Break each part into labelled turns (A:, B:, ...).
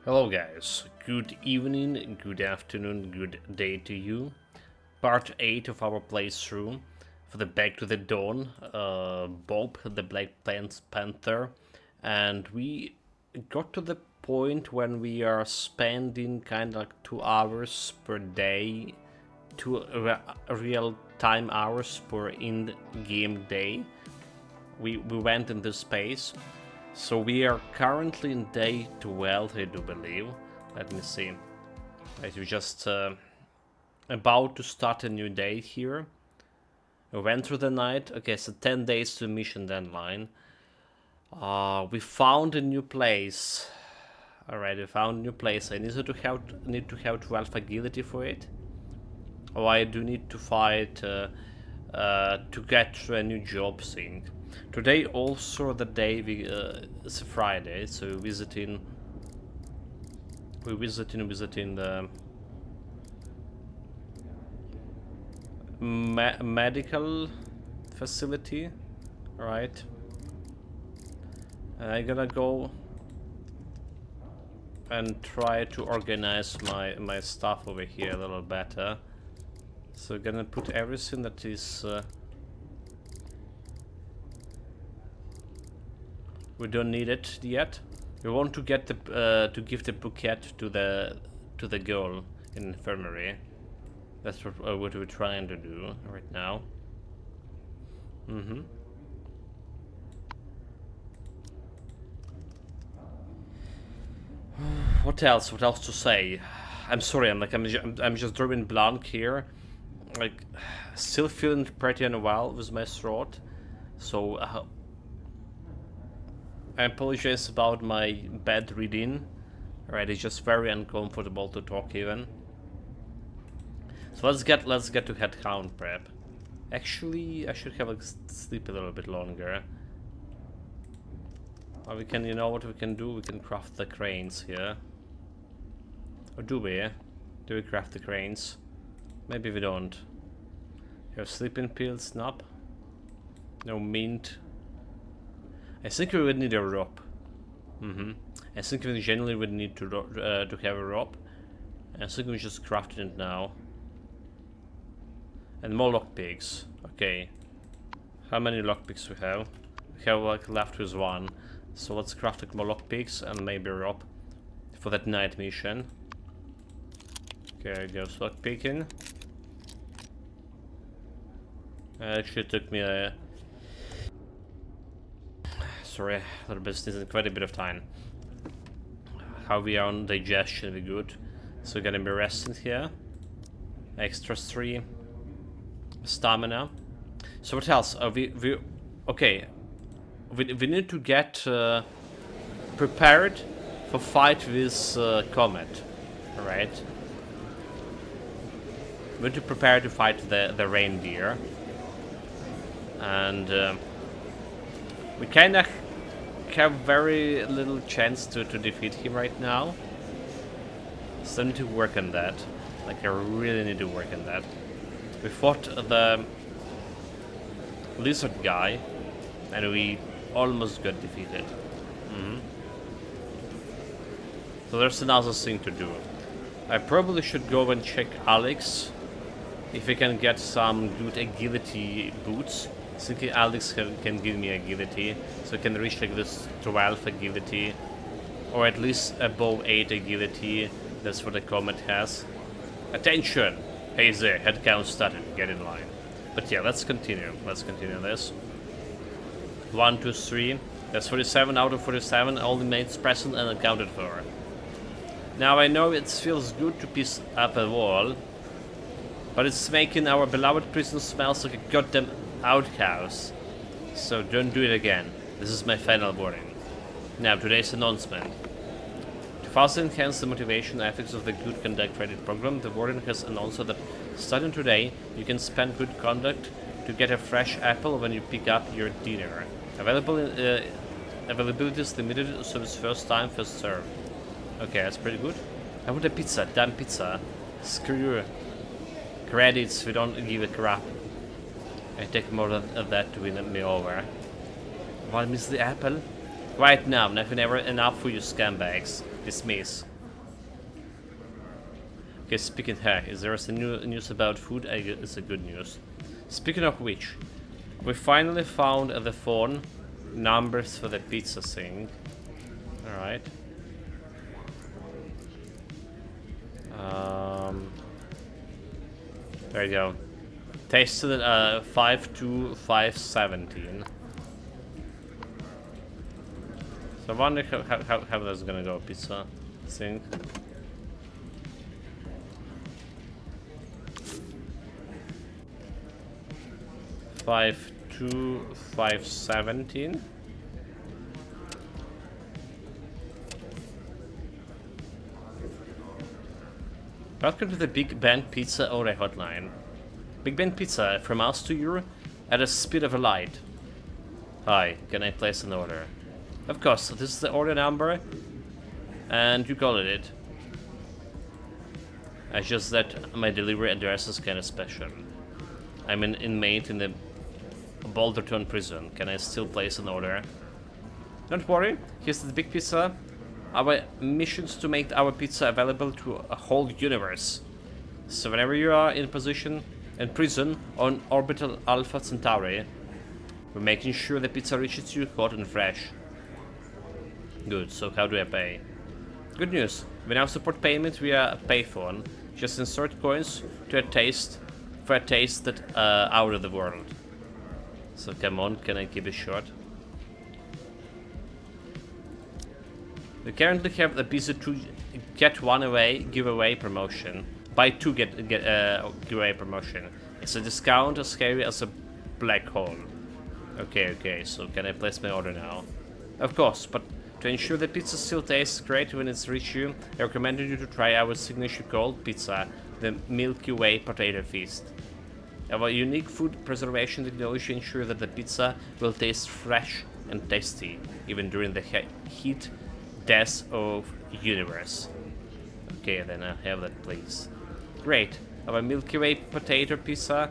A: Hello guys, good evening, good afternoon, good day to you. Part 8 of our playthrough for the Back to the Dawn, Bob, the Black Panther, and we got to the point when we are spending kind of like 2 hours per day, real-time hours per in-game day. We went into space. So we are currently in day 12, I do believe. Let me see. Right, we're just about to start a new day here. We went through the night. Okay, so 10 days to mission deadline. We found a new place. Alright, we found a new place. I need to have 12 agility for it. Oh, I do need to fight to get a new job thing. Today also the day it's a Friday, so we're visiting the medical facility, right? And I'm gonna go and try to organize my stuff over here a little better. So we're gonna put everything that is we don't need it yet. We want to get the to give the bouquet to the girl in infirmary. That's what we're trying to do right now. What else? What else to say? I'm sorry. I'm just drawing blank here. Like, still feeling pretty unwell with my throat. So. I apologize about my bad reading. Right, it's just very uncomfortable to talk even. So let's get to headcount prep. Actually, I should have sleep a little bit longer. Or we can, you know what we can do? We can craft the cranes here. Or do we? Do we craft the cranes? Maybe we don't. Have sleeping pills, nope. No mint. I think we would need a rope. I think we generally would need to have a rope. I think we just crafted it now. And more lockpicks. Okay. How many lockpicks we have? We have like left with one. So let's craft like more lockpicks and maybe a rope for that night mission. Okay, I goes lockpicking. Actually took me a sorry, a little bit, this is quite a bit of time. How we are on digestion, we good. So we're gonna be resting here. Extra 3 stamina. So what else? Okay. We need to get prepared for fight with Comet. Alright. We need to prepare to fight the reindeer. And we kinda have very little chance to defeat him right now. So I need to work on that. Like, I really need to work on that. We fought the lizard guy, and we almost got defeated. So there's another thing to do. I probably should go and check Alex, if we can get some good agility boots. I think Alex can give me agility, so I can reach like this 12 agility, or at least above 8 agility. That's what the Comet has. Attention! Hey there, head count started, get in line. But yeah, let's continue this. 1, 2, 3. That's 47 out of 47, all the mates present and accounted for. Now I know it feels good to piece up a wall, but it's making our beloved prison smells like a goddamn outhouse. So don't do it again. This is my final warning. Now, today's announcement. To further enhance the motivation ethics of the Good Conduct credit program, the warden has announced that starting today, you can spend Good Conduct to get a fresh apple when you pick up your dinner. Availability is limited, so it's first time, first served. Okay, that's pretty good. I want a pizza, damn pizza. Screw you. Credits, we don't give a crap. I take more of that to win me over. What, miss the apple? Right now, never enough for you scumbags. Dismiss. Okay, speaking here, is there any news about food? I guess it's a good news. Speaking of which, we finally found the phone numbers for the pizza thing. Alright. There you go. Tasted 5 to 517. So I wonder how that's gonna go, pizza thing. Five to 517. Welcome to the Big Ben Pizza order hotline. Big Ben Pizza, from us to you, at the speed of a light. Hi, can I place an order? Of course, this is the order number, and you called it. It's just that my delivery address is kind of special. I'm an inmate in the Boulderton prison. Can I still place an order? Don't worry, here's the Big Pizza. Our mission is to make our pizza available to a whole universe. So whenever you are in prison on orbital Alpha Centauri, we're making sure the pizza reaches you hot and fresh. Good, so how do I pay? Good news, we now support payment via payphone. Just insert coins to a taste that out of the world. So come on, can I give it a shot? We currently have the pizza 2 get one away giveaway promotion. Buy 2 get giveaway promotion. It's a discount as scary as a black hole. Okay, so can I place my order now? Of course, but to ensure the pizza still tastes great when it's reached you, I recommend you to try our signature cold pizza, the Milky Way Potato Feast. Our unique food preservation technology ensures that the pizza will taste fresh and tasty, even during the heat death of universe. Okay, then I'll have that, please. Great. Our Milky Way potato pizza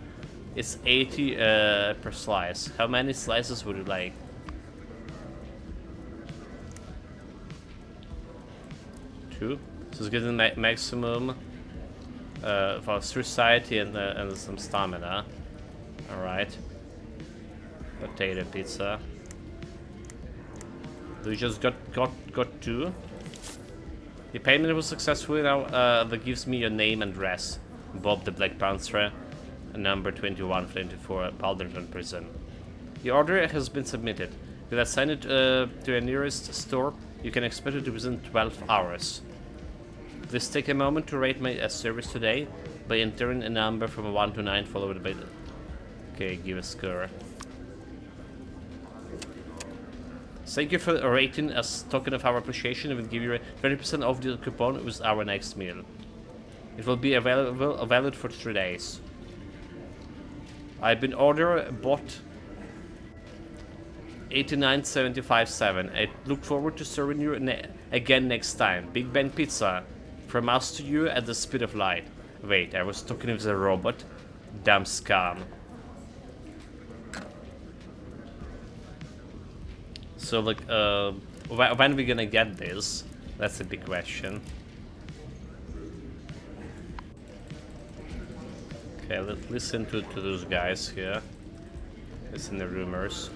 A: is 80 per slice. How many slices would you like? 2. So it's getting maximum for society and some stamina. Alright. Potato pizza. We just got 2. The payment was successful now. That gives me your name and address. Bob the Black Panther, number 2124, Boulderton Prison. The order has been submitted. We'll assign it to your nearest store. You can expect it within 12 hours. Please take a moment to rate my service today by entering a number from 1 to 9 followed by the... Okay, give a score. Thank you for rating. As token of our appreciation, we will give you a 20% off the coupon with our next meal. It will be valid for 3 days. I've been bought 89757. I look forward to serving you again next time. Big Ben Pizza, from us to you at the speed of light. Wait, I was talking with a robot? Damn scam. So, like, when are we gonna get this? That's a big question. Okay, let's listen to those guys here. Listen to the rumors.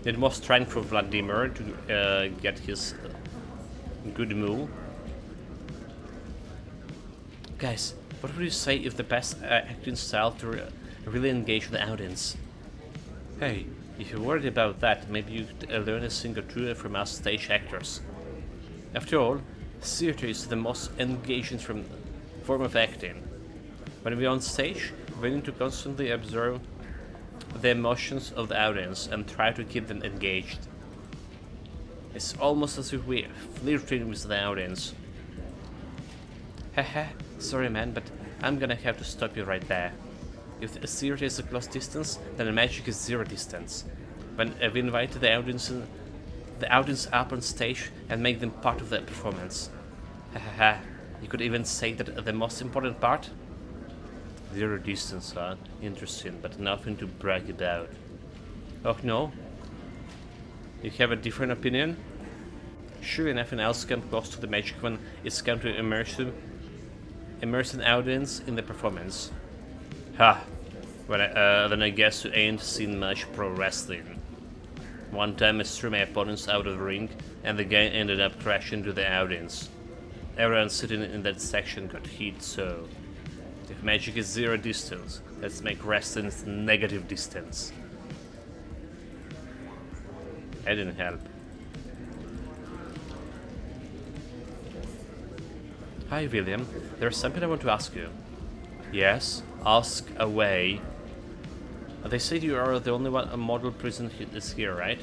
A: Need more strength for Vladimir to get his good move. Guys, what would you say if the best acting style to really engage the audience? Hey, if you're worried about that, maybe you could learn a thing or two from us stage actors. After all, theater is the most engaging form of acting. When we're on stage, we need to constantly observe the emotions of the audience and try to keep them engaged. It's almost as if we're flirting with the audience. Haha, sorry man, but I'm gonna have to stop you right there. If a theater is a close distance, then the magic is zero distance. When we invite the audience up on stage and make them part of the performance. Hahaha, you could even say that the most important part? Zero distance, huh? Interesting, but nothing to brag about. Oh no? You have a different opinion? Sure enough, an else come close to the magic one is come to immerse an audience in the performance. Ha! Well, then I guess you ain't seen much pro wrestling. One time I threw my opponents out of the ring, and the guy ended up crashing to the audience. Everyone sitting in that section got hit, so... If magic is zero distance, let's make wrestling negative distance. I didn't help. Hi, William. There's something I want to ask you. Yes? Ask away. They said you are the only one a model prison is here, right?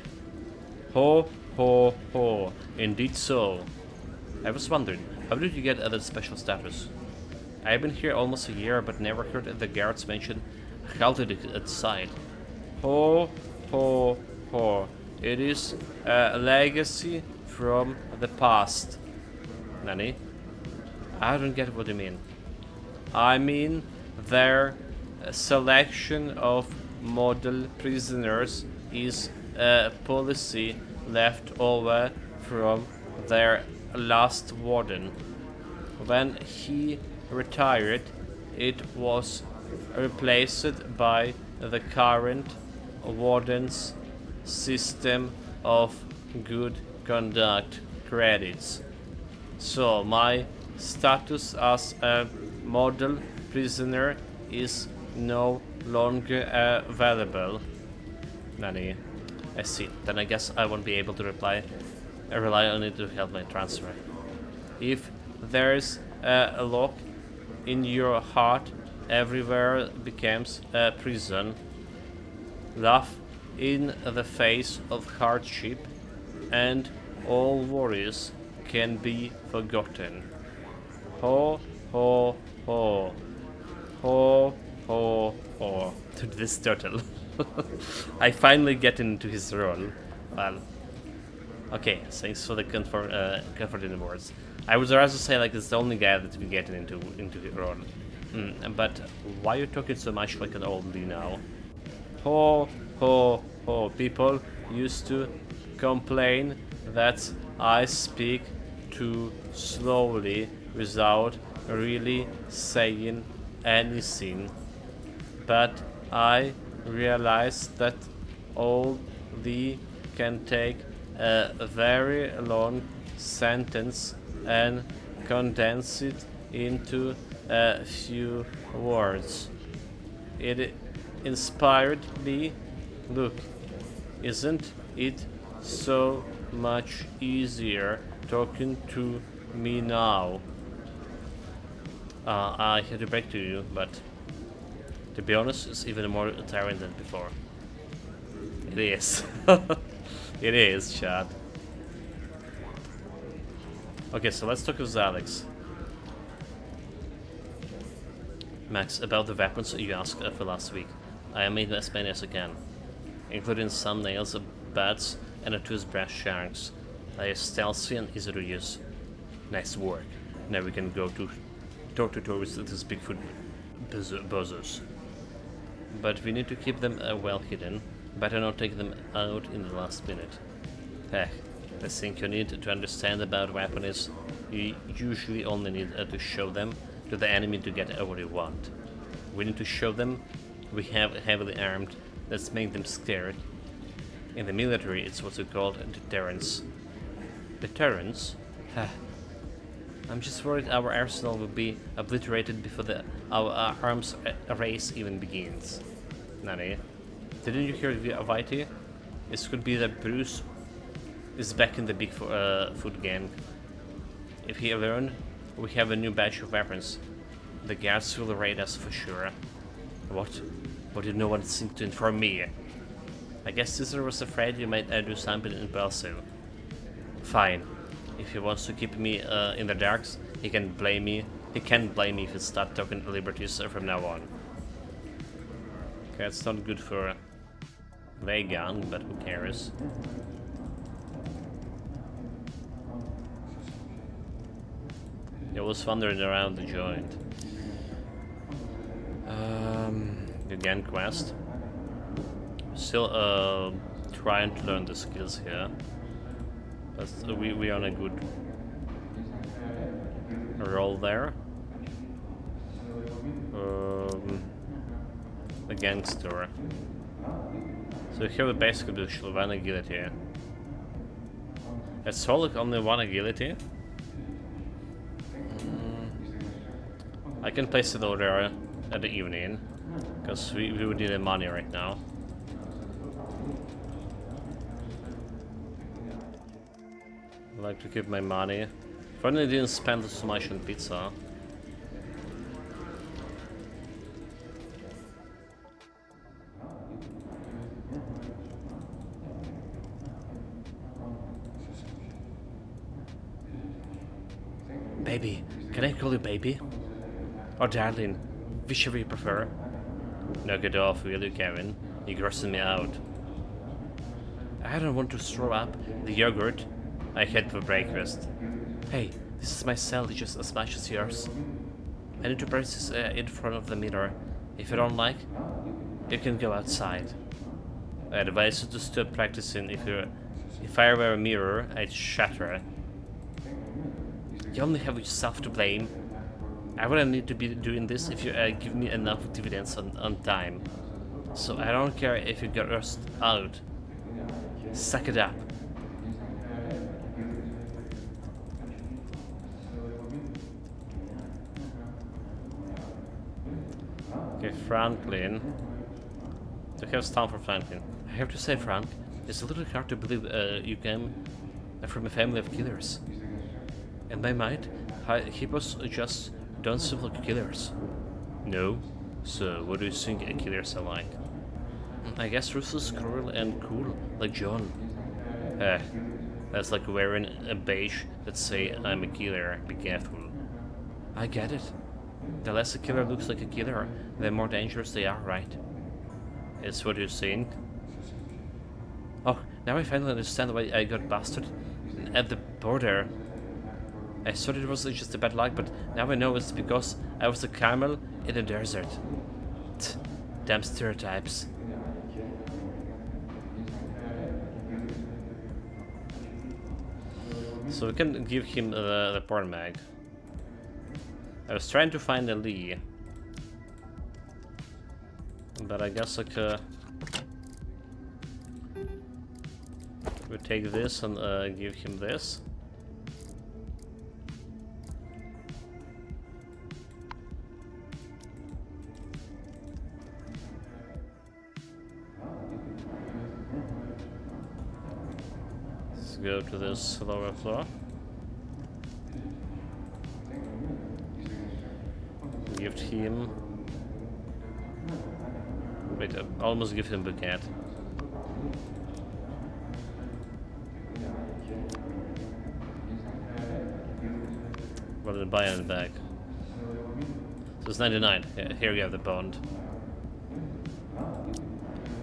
A: Ho, ho, ho. Indeed so. I was wondering, how did you get that special status? I've been here almost a year, but never heard the guards mention how did it decide. Ho, ho, ho. It is a legacy from the past. Nani? I don't get what you mean. I mean their selection of model prisoners is a policy left over from their last warden. When he retired, it was replaced by the current warden's system of good conduct credits. So my status as a model prisoner is no longer available. Nani? I see. Then I guess I won't be able to rely on it to help my transfer. If there's a lock in your heart, everywhere becomes a prison. Laugh in the face of hardship, and all worries can be forgotten. Ho, ho, ho. Ho, ho, ho. To this turtle. I finally get into his role. Well, okay, thanks for the comforting words. I would rather say like it's the only guy that we get into his role. But why are you talking so much like an oldie now? Ho, ho, ho. People used to complain that I speak too slowly without really saying anything. But I realized that oldie can take a very long sentence and condense it into a few words. It inspired me. Look, isn't it so much easier talking to me now? I had to break to you, but to be honest, it's even more tiring than before. It is. It is, Chad. Okay, so let's talk with Alex. Max, about the weapons you asked for last week. I made as many as I can, including some nails, bats, and a toothbrush shanks. They are stealthy and easy to use. Nice work. Now we can go to toe to toe with these Bigfoot buzzers. But we need to keep them well hidden. Better not take them out in the last minute. Heck, the thing you need to understand about weapons is you usually only need to show them to the enemy to get what you want. We need to show them we have heavily armed. Let's make them scared. In the military, it's what's called deterrence. Deterrence? I'm just worried our arsenal will be obliterated before our arms race even begins. Nani? Didn't you hear Vitae? This could be that Bruce is back in the Bigfoot gang. If he learned, we have a new batch of weapons. The guards will raid us for sure. What? What did no one think to inform me? I guess Caesar was afraid you might do something impulsive. Fine. If he wants to keep me in the darks, he can blame me. He can't blame me if he starts talking liberties from now on. Okay, it's not good for Vegan, but who cares? I was wandering around the joint. Again, quest. Still trying to learn the skills here. But we are on a good roll there. A gangster. So here we basically do one agility. It's solid only one agility. I can place it over there at the evening, because we would need the money right now. I like to keep my money. Finally didn't spend so much on pizza. Baby, can I call you baby? Or darling, whichever you prefer. Knock it off, will you, Kevin? You're grossing me out. I don't want to throw up the yogurt I had for breakfast. Hey, this is my cell just as much as yours. I need to practice in front of the mirror. If you don't like, you can go outside. I advise you to stop practicing. If I were a mirror, I'd shatter. You only have yourself to blame. I wouldn't need to be doing this if you give me enough dividends on time. So I don't care if you get rushed out. Suck it up. Okay, Franklin. To have time for Franklin. I have to say, Frank, it's a little hard to believe you came from a family of killers. In my mind, hippos just don't seem like killers. No? So, what do you think killers are like? I guess ruthless, cruel, and cool, like John. That's like wearing a badge that say I'm a killer, be careful. I get it. The less a killer looks like a killer, the more dangerous they are, right? It's what you're saying. Oh, now I finally understand why I got busted at the border. I thought it was just a bad luck, but now I know it's because I was a camel in the desert. Damn stereotypes. So we can give him the porn mag. I was trying to find a Lee, but I guess like we take this and give him this. Let's go to this lower floor. Give him. Wait, I almost give him Bouquet. What did I buy in the bag? So it's 99. Yeah, here you have the bond.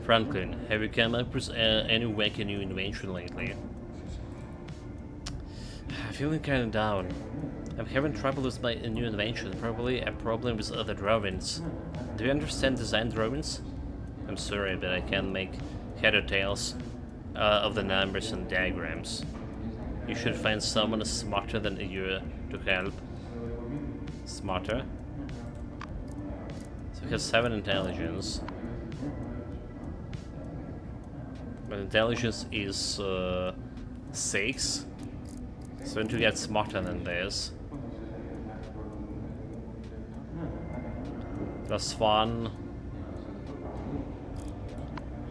A: Franklin, have you come up with any wacky new invention lately? I'm feeling kinda down. I'm having trouble with my new invention, probably a problem with other drawings. Do you understand design drawings? I'm sorry, but I can't make head or tails of the numbers and diagrams. You should find someone smarter than you to help. Smarter? So he has 7 intelligence. But intelligence is 6. So I need to get smarter than this. +1.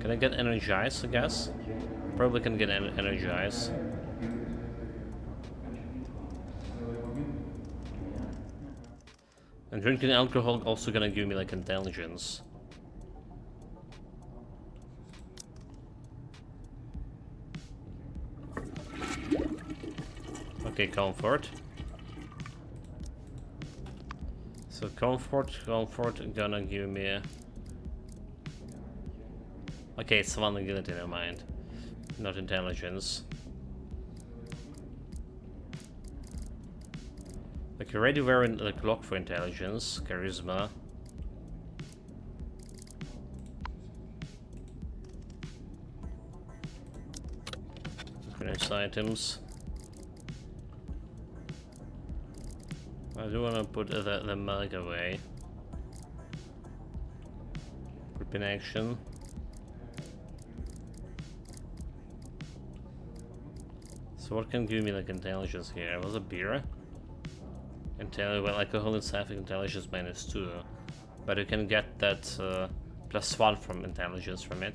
A: Can I get energized, I guess? Probably can get energized. And drinking alcohol also gonna give me like intelligence. Okay, comfort. So comfort gonna give me. Okay, it's one agility, never mind. Not intelligence. Like already wearing the clock for intelligence, charisma. Finish items. I do want to put the milk away. Group in action. So what can give me like intelligence here? Was a beer? Well, alcohol and sapphic intelligence -2. But you can get that +1 from intelligence from it.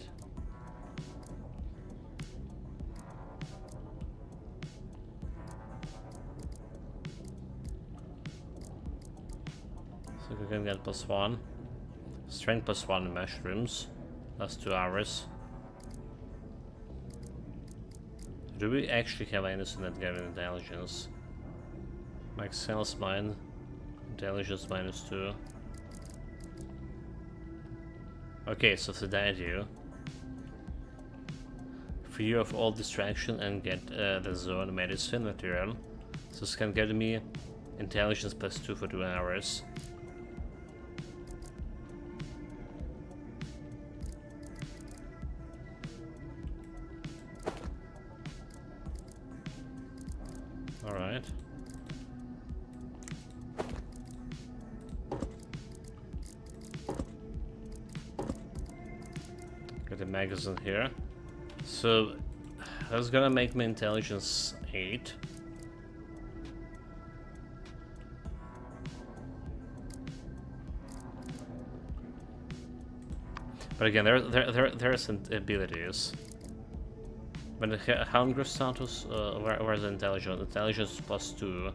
A: So we can get +1. Strength +1 in mushrooms. That's 2 hours. Do we actually have anything that gives intelligence? Max sales mine. Intelligence -2. Okay, so sedate free you of all distraction and get the zone medicine material. So this can get me intelligence +2 for 2 hours. Alright. Got a magazine here. So that's gonna make my intelligence 8. But again, there some abilities. But the hunger status, where's the intelligence? Intelligence +2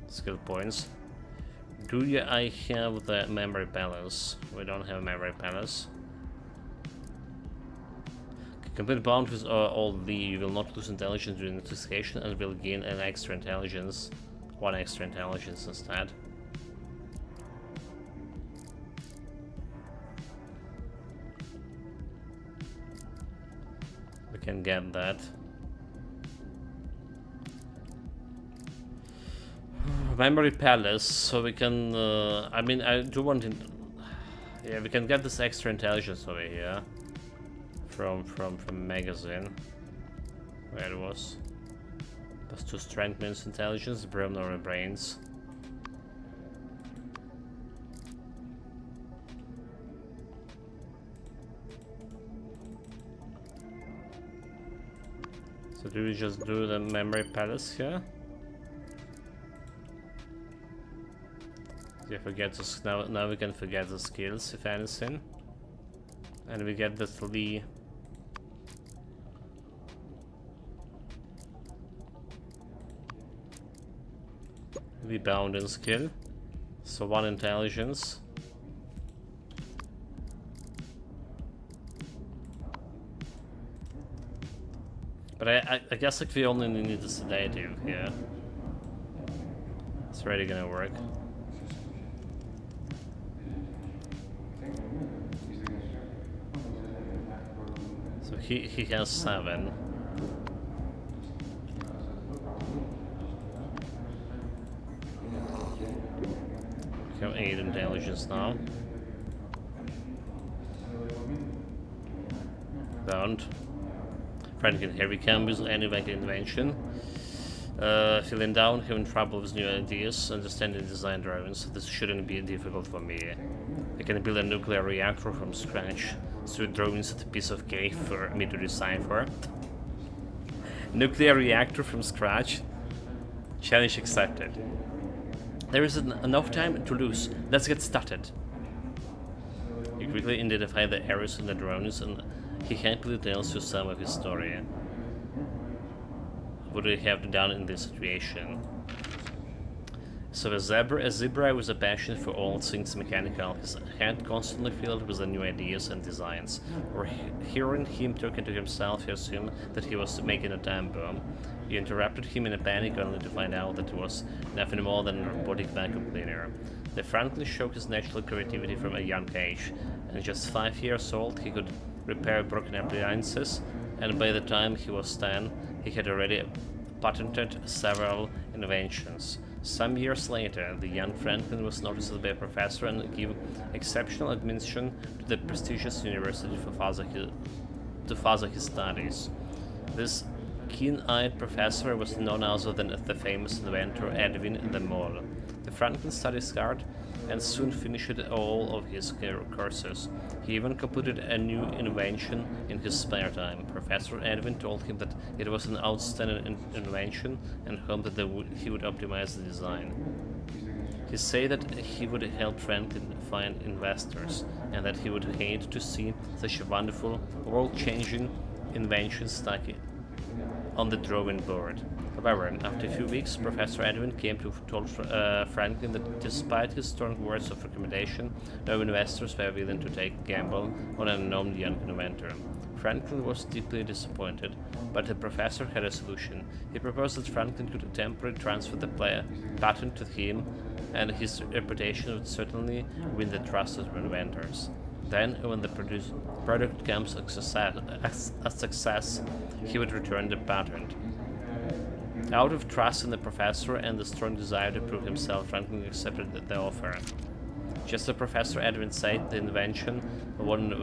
A: skill points. Do I have the memory palace? We don't have memory palace. Complete bound with all the, you will not lose intelligence during investigation and will gain an extra intelligence. 1 extra intelligence instead. We can get that. Memory palace, so we can, I mean, I do want to, yeah, we can get this extra intelligence over here. From magazine, where it was. +2 strength means intelligence, brain or brains. So do we just do the memory palace here? Yeah, forget this. Now we can forget the skills, if anything, and we get the 3. We bound in skill, so 1 intelligence. But I guess like we only need the sedative here. It's already gonna work. So he has 7. We have 8 intelligence now. Bound. Franklin, here we can use any vague invention. Feeling down, having trouble with new ideas, understanding design drawings. This shouldn't be difficult for me. I can build a nuclear reactor from scratch. So drawings is a piece of cake for me to decipher. Nuclear reactor from scratch. Challenge accepted. There isn't enough time to lose. Let's get started. You quickly identify the errors in the drawings and he happily tells you some of his story. What do you have done in this situation? So a zebra with a passion for all things mechanical, his head constantly filled with the new ideas and designs. Or hearing him talking to himself, you assumed that he was making a time bomb. You interrupted him in a panic only to find out that it was nothing more than a robotic vacuum cleaner. They frankly showed his natural creativity from a young age, and just 5 years old he could repair broken appliances, and by the time he was 10, he had already patented several inventions. Some years later, the young Franklin was noticed by a professor and gave exceptional admission to the prestigious university to further his studies. This keen-eyed professor was none other than the famous inventor Edwin the Mole. The Franklin studied hard and soon finished all of his courses. He even completed a new invention in his spare time. Professor Edwin told him that it was an outstanding invention and hoped that he would optimize the design. He said that he would help Franklin find investors and that he would hate to see such a wonderful, world-changing invention stuck on the drawing board. However, after a few weeks, Professor Edwin came to told Franklin that despite his strong words of recommendation, no investors were willing to take a gamble on an unknown young inventor. Franklin was deeply disappointed, but the professor had a solution. He proposed that Franklin could temporarily transfer the patent to him, and his reputation would certainly win the trust of inventors. Then, when the product becomes a success, he would return the patent. Out of trust in the professor and the strong desire to prove himself, Franklin accepted the offer. Just as Professor Edwin said, the invention won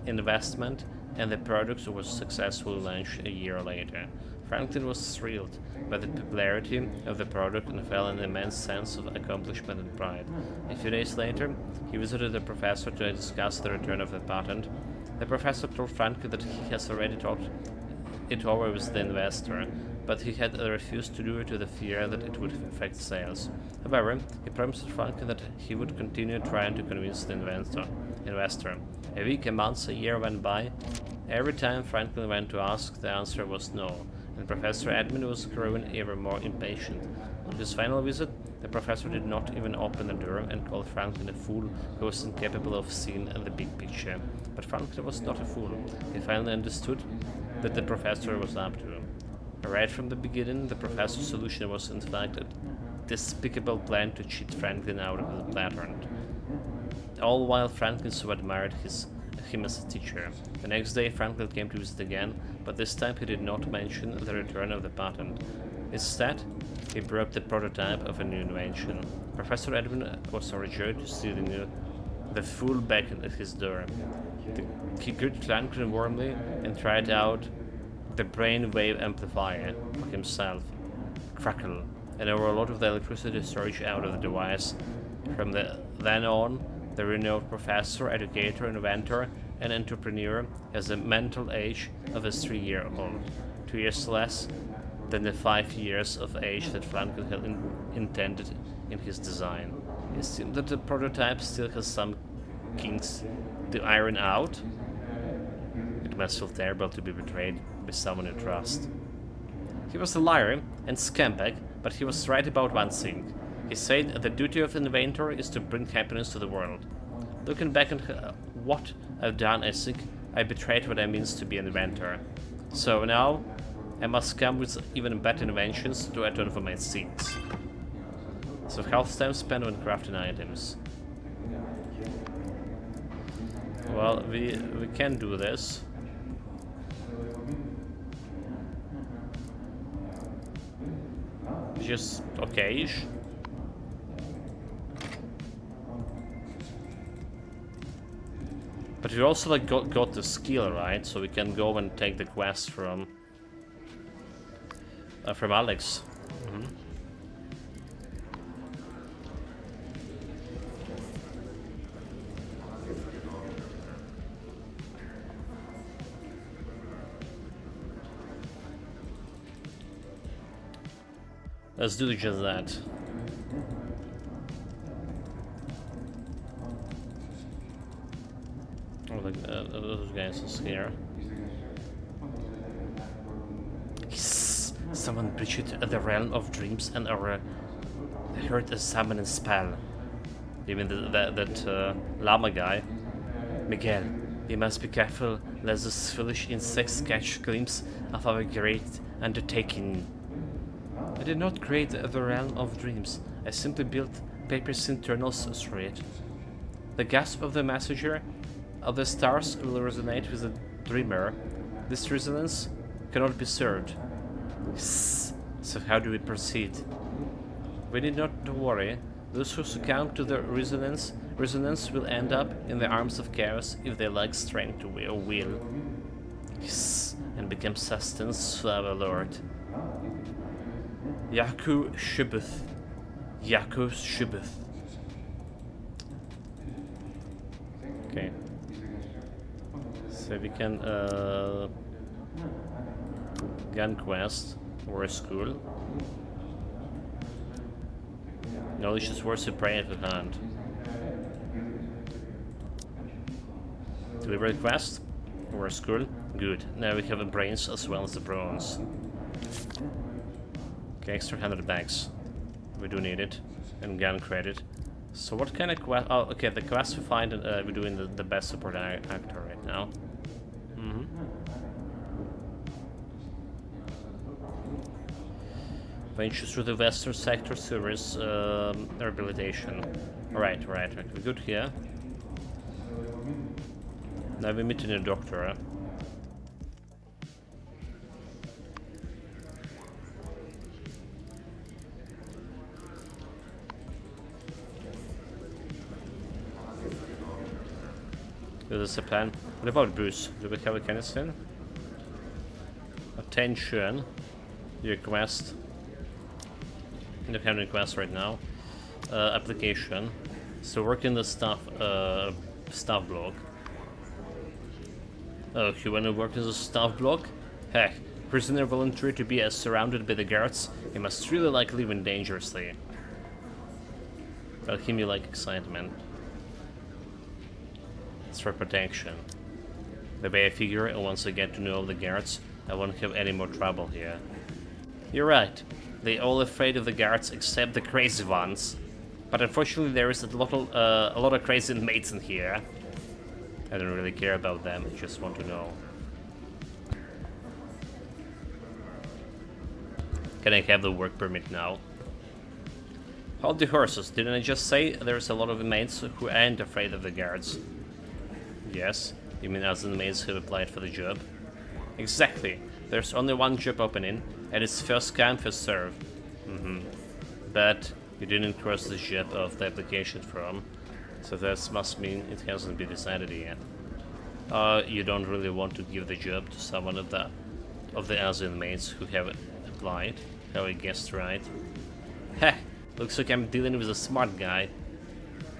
A: investment, and the product was successfully launched a year later. Franklin was thrilled by the popularity of the product and felt an immense sense of accomplishment and pride. A few days later, he visited the professor to discuss the return of the patent. The professor told Franklin that he has already talked it over with the investor, but he had refused to do it to the fear that it would affect sales. However, he promised Franklin that he would continue trying to convince the investor. A week, a month, a year went by. Every time Franklin went to ask, the answer was no, and Professor Edmund was growing ever more impatient. On his final visit, the professor did not even open the door and called Franklin a fool who was incapable of seeing the big picture. But Franklin was not a fool. He finally understood that the professor was up to. Right from the beginning, the professor's solution was in fact a despicable plan to cheat Franklin out of the patent. All while Franklin so admired him as a teacher. The next day Franklin came to visit again, but this time he did not mention the return of the patent. Instead, he brought the prototype of a new invention. Professor Edwin was overjoyed to see the fool back at his door. He greeted Franklin warmly and tried out the brainwave amplifier for himself. Crackle, and over a lot of the electricity surged out of the device. From then on, the renowned professor, educator, inventor, and entrepreneur has the mental age of a 3-year-old, 2 years less than the 5 years of age that Franklin had intended in his design. It seems that the prototype still has some kinks to iron out. It must feel terrible to be betrayed by someone you trust. He was a liar and scumbag, but he was right about one thing. He said the duty of an inventor is to bring happiness to the world. Looking back on what I've done, I think I betrayed what it means to be an inventor. So now, I must come with even better inventions to atone for my sins. So health time spent on crafting items. Well, we can do this. Just okay-ish. But we also got the skill, right? So we can go and take the quest from Alex. Let's do just that. Oh, those guys are scared. Hiss! Someone breached the realm of dreams and heard a summoning spell. Even that llama guy. Miguel, we must be careful lest those foolish insects catch a glimpse of our great undertaking. I did not create the realm of dreams. I simply built paper's internals through it. The gasp of the messenger of the stars will resonate with the dreamer. This resonance cannot be served. So how do we proceed? We need not to worry. Those who succumb to the resonance will end up in the arms of chaos if they lack strength to will. And become sustenance to our Lord. Yaku Shibuth. Yakov Shibith. Okay. So we can gun quest or a school. Knowledge is worth the prey at hand. Deliver quest or a school. Good. Now we have a brains as well as the bronze. Okay, extra 100 bags. We do need it. And gun credit. So what kind of quest? Oh, okay, the quest we find, we're doing the best support actor right now. Ventures through the western sector service rehabilitation. Alright, right. We're good here. Now we're meeting a doctor. This is a plan. What about Bruce? Do we have a canister? Attention. Request. Independent request right now. Application. So work in the staff block. Oh, you wanna work in the staff block? Heck, prisoner volunteered to be surrounded by the guards. He must really like living dangerously. That'll give me like excitement. It's for protection. The way I figure, once I get to know the guards, I won't have any more trouble here. You're right. They all afraid of the guards except the crazy ones. But unfortunately there is a lot of crazy inmates in here. I don't really care about them, I just want to know. Can I have the work permit now? Hold the horses, didn't I just say there's a lot of inmates who aren't afraid of the guards? Yes, you mean as inmates who applied for the job? Exactly, there's only one job opening, and it's first come, first serve. But you didn't cross the job of the application form, so that must mean it hasn't been decided yet. You don't really want to give the job to someone of the other inmates who have applied. Have I guessed right? Heh, looks like I'm dealing with a smart guy.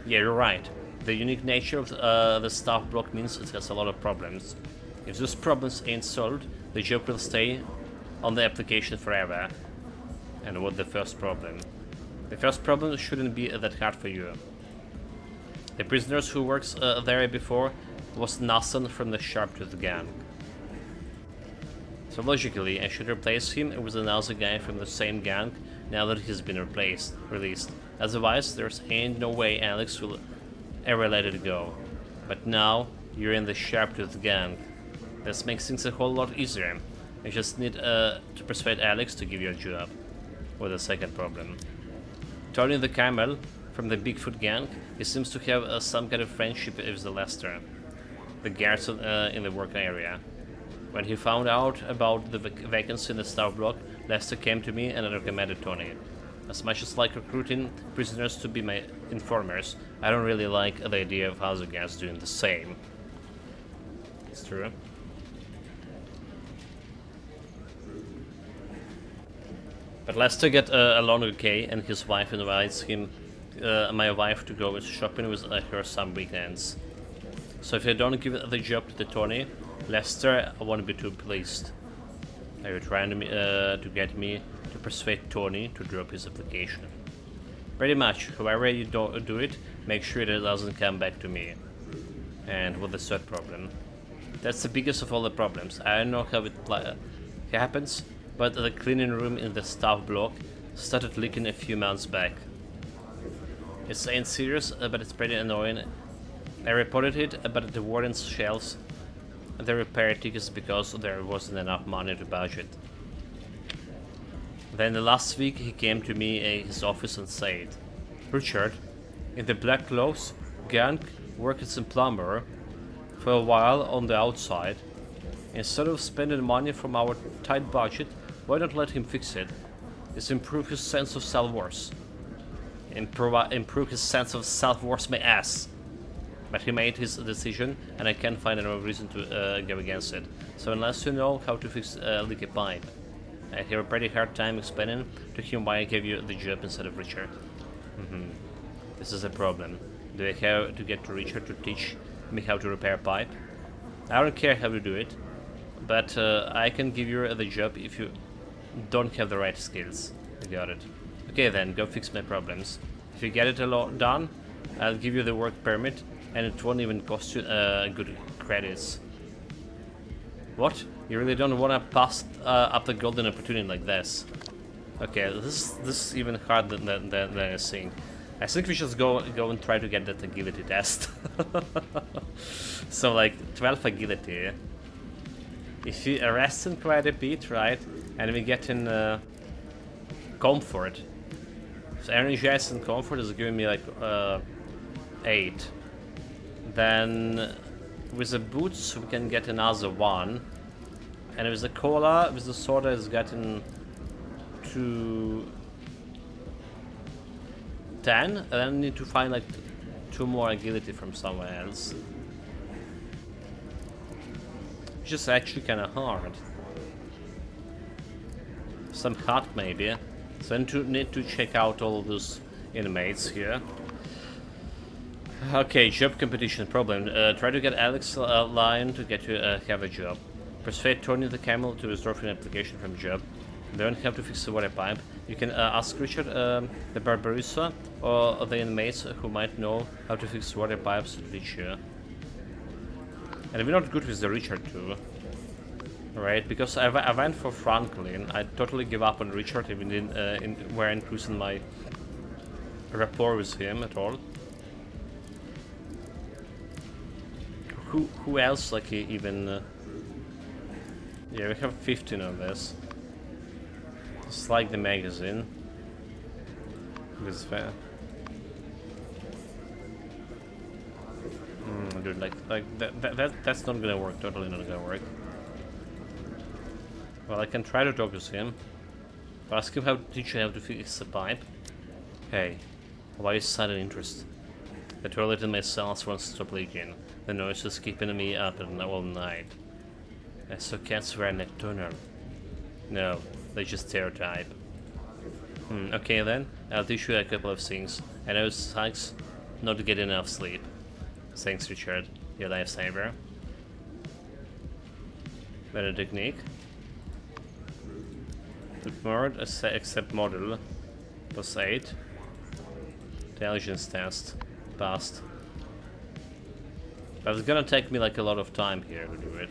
A: Yeah, you're right. The unique nature of the staff block means it has a lot of problems. If those problems ain't solved, the job will stay on the application forever. And what's the first problem? The first problem shouldn't be that hard for you. The prisoners who works there before was Nassan from the Sharptooth gang. So logically, I should replace him with another guy from the same gang now that he's been released. Otherwise, there's ain't no way Alex will ever let it go. But now, you're in the Sharptooth gang. This makes things a whole lot easier. I just need to persuade Alex to give you a job. With the second problem. Tony the Camel from the Bigfoot gang, he seems to have some kind of friendship with the Lester, the guards in the work area. When he found out about the vacancy in the staff block, Lester came to me and recommended Tony. As much as like recruiting prisoners to be my informers, I don't really like the idea of other guards doing the same. It's true. But Lester get along okay, and his wife invites my wife to go shopping with her some weekends. So if I don't give the job to Tony, Lester won't be too pleased. Are you trying to get me to persuade Tony to drop his application? Pretty much. However you do it, make sure it doesn't come back to me. And with the third problem. That's the biggest of all the problems. I don't know how it happens, but the cleaning room in the staff block started leaking a few months back. It ain't serious, but it's pretty annoying. I reported it, but the warden's shelves the repair tickets because there wasn't enough money to budget. Then the last week he came to me in his office and said, "Richard, in the black clothes, gang worked as a plumber for a while on the outside. Instead of spending money from our tight budget, why not let him fix it? It's improve his sense of self-worth. Improve his sense of self-worth, my ass." But he made his decision, and I can't find any reason to go against it. So unless you know how to fix a leaky pipe, I have a pretty hard time explaining to him why I gave you the job instead of Richard. This is a problem. Do I have to get to Richard to teach me how to repair pipe? I don't care how to do it, but I can give you the job if you don't have the right skills. I got it. Okay then, go fix my problems. If you get it done, I'll give you the work permit, and it won't even cost you good credits. What? You really don't want to pass up the golden opportunity like this? Okay, this is even harder than I think. I think we should go and try to get that agility test. So like 12 agility. If you arrest him quite a bit, right, and we get in comfort. So energize and comfort is giving me like 8. Then with the boots we can get another 1. And with the cola, with the soda is getting to 10, and then I need to find like 2 more agility from somewhere else. Which is actually kinda hard. Some hut maybe. So I need to check out all of those inmates here. Okay, job competition problem. Try to get Alex Lion to get you have a job. Persuade Tony the Camel to withdraw from an application from job. Learn how to fix the water pipe. You can ask Richard the Barbarossa or the inmates who might know how to fix water pipes to teach you. And we're not good with the Richard too. Right, because I went for Franklin. I totally give up on Richard even where increasing my rapport with him at all. Who else like even... yeah, we have 15 of this. Just like the magazine. This is fair. Dude, like that's not gonna work. Totally not gonna work. Well, I can try to talk with him. But ask him how to teach you how to fix the pipe. Hey, why is sudden interest? The toilet in my cells won't stop leaking. The noise is keeping me up all night. I saw cats were nocturnal. No, they just stereotype. Okay then, I'll teach you a couple of things. I know it sucks not to get enough sleep. Thanks, Richard. Your lifesaver. Better technique. Took more, accept model. Plus 8. Intelligence test. Passed. But it's gonna take me like a lot of time here to do it.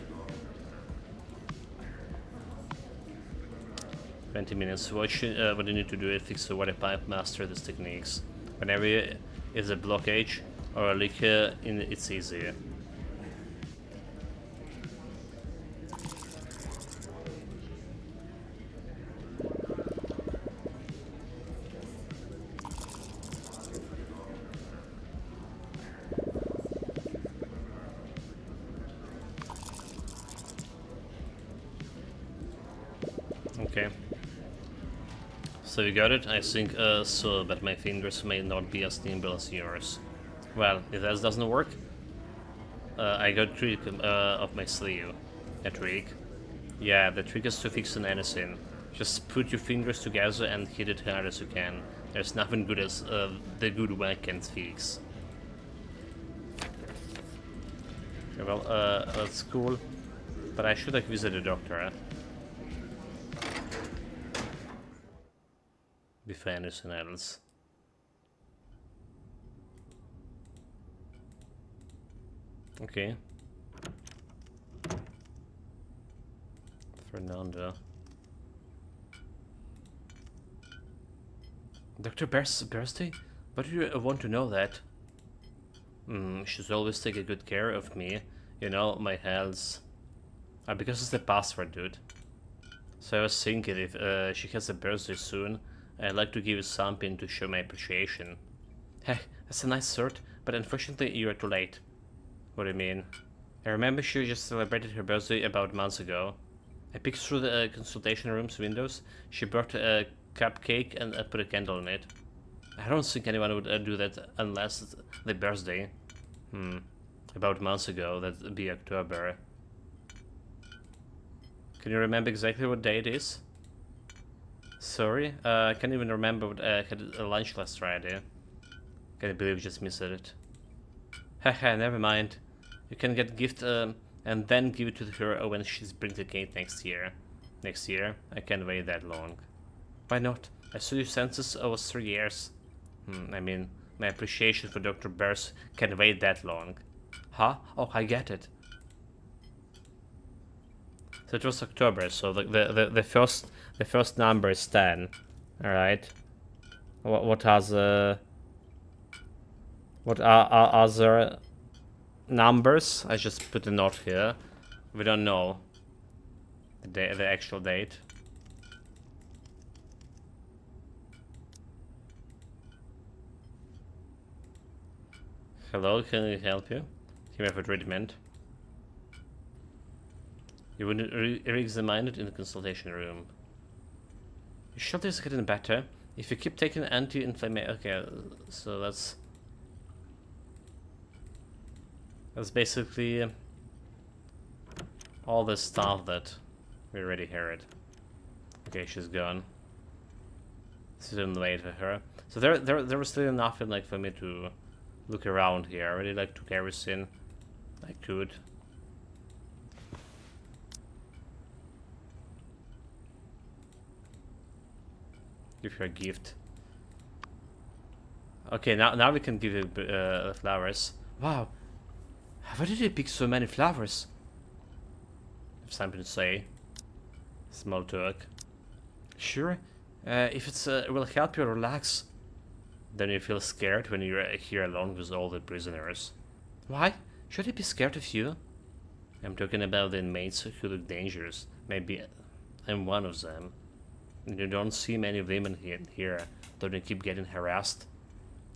A: 20 minutes. What you need to do is fix the water pipe, master these techniques. Whenever is a blockage or a leak, it's easier. Okay. So you got it? I think so, but my fingers may not be as nimble as yours. Well, if that doesn't work, I got a trick up my sleeve. A trick? Yeah, the trick is to fix anything. Just put your fingers together and hit it hard as you can. There's nothing good as the good one can fix. Okay, well, that's cool. But I should have visited a doctor, before anything else. Okay. Fernando. Dr. Bear's birthday? Why do you want to know that? She's always taking good care of me. You know, my health. Because it's the password, dude. So I was thinking if she has a birthday soon, I'd like to give you something to show my appreciation. Hey, that's a nice shirt, but unfortunately you are too late. What do you mean? I remember she just celebrated her birthday about months ago. I peeked through the consultation room's windows. She brought a cupcake and put a candle in it. I don't think anyone would do that unless it's their birthday. About months ago, that'd be October. Can you remember exactly what day it is? Sorry, I can't even remember what I had lunch last Friday. Can't believe you just missed it. Haha, never mind. You can get gift and then give it to her when she's brings the cake next year. Next year? I can't wait that long. Why not? I saw your census over 3 years. I mean, my appreciation for Dr. Bears can't wait that long. Huh? Oh, I get it. So it was October, so the first number is 10. Alright. What are other numbers? I just put a note here. We don't know the actual date. Hello, can I help you? Here we have a treatment. You would re-examine it in the consultation room. You sure this is getting better? If you keep taking anti-inflammatory... Okay, so that's basically all the stuff that we already heard. Okay, she's gone. This didn't wait for her. So there was still enough like for me to look around here. I really like took everything I could. Give her a gift. Okay, now we can give her flowers. Wow, why did you pick so many flowers? I have something to say. Small talk. Sure. If it's will help you relax. Then you feel scared when you're here alone with all the prisoners. Why? Should I be scared of you? I'm talking about the inmates who look dangerous. Maybe I'm one of them. You don't see many women here, don't you keep getting harassed?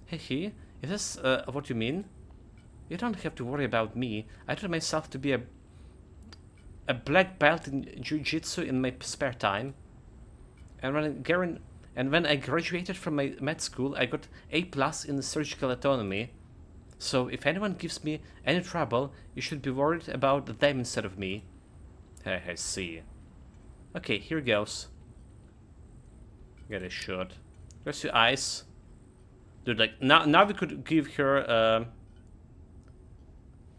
A: Hey, is this what you mean? You don't have to worry about me. I taught myself to be a black belt in jiu-jitsu in my spare time. And when I graduated from my med school, I got A+ in surgical autonomy. So if anyone gives me any trouble, you should be worried about them instead of me. I see. Okay, here goes. Get a shot. Where's your eyes? Dude, like now we could give her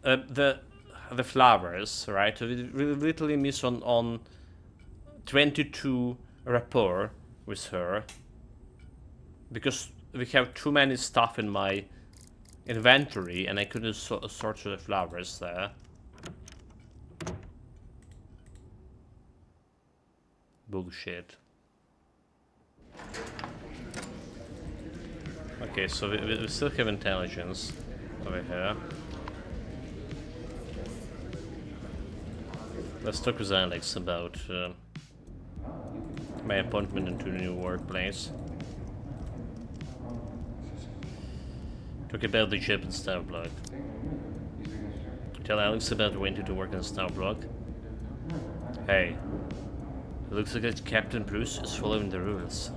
A: the flowers, right? We literally miss on 22 rapport with her because we have too many stuff in my inventory and I couldn't sort through the flowers there. Bullshit. Okay, so we still have intelligence over here. Let's talk with Alex about my appointment into the new workplace. Talk about the job in Star Block. Tell Alex about when to work in Star Block. Hey, it looks like Captain Bruce is following the rules.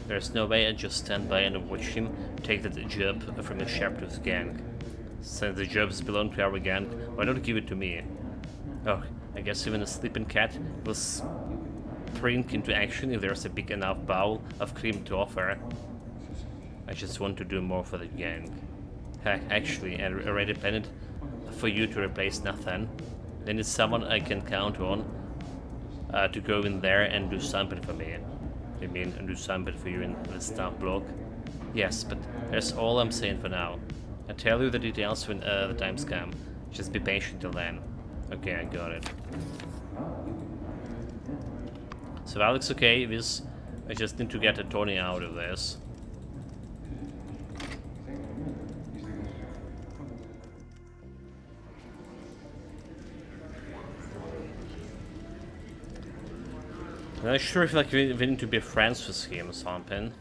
A: There's no way I just stand by and watch him take that job from the Sharptooth gang. Since the jobs belong to our gang, why not give it to me? Oh, I guess even a sleeping cat will spring into action if there's a big enough bowl of cream to offer. I just want to do more for the gang. Heck, actually, I already planned for you to replace Nathan. I need someone I can count on to go in there and do something for me. You mean do something for you in the staff block? Yes, but that's all I'm saying for now. I'll tell you the details when the times come. Just be patient till then. Okay, I got it. So Alex, okay, this I just need to get a Tony out of this. I'm not sure if like we need to be friends with him or something.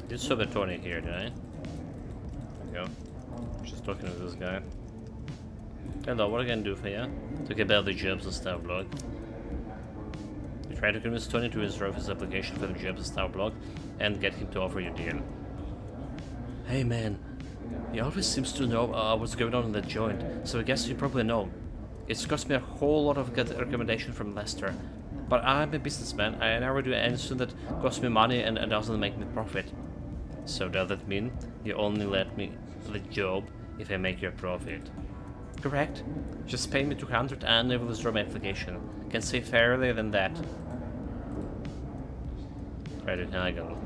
A: Did saw the Tony here, did I? There we go. Just talking to this guy. Hello, what can I do for you? Talk about the jobs and Star Block. You try to convince Tony to withdraw his application for the jobs and Star Block and get him to offer you a deal. Hey man, he always seems to know what's going on in that joint, so I guess you probably know. It's cost me a whole lot of good recommendation from Lester, but I'm a businessman. I never do anything that costs me money and doesn't make me profit. So does that mean you only let me the job if I make you a profit? Correct. Just pay me 200 and I will withdraw my application. Can say fairer than that. Credit haggle.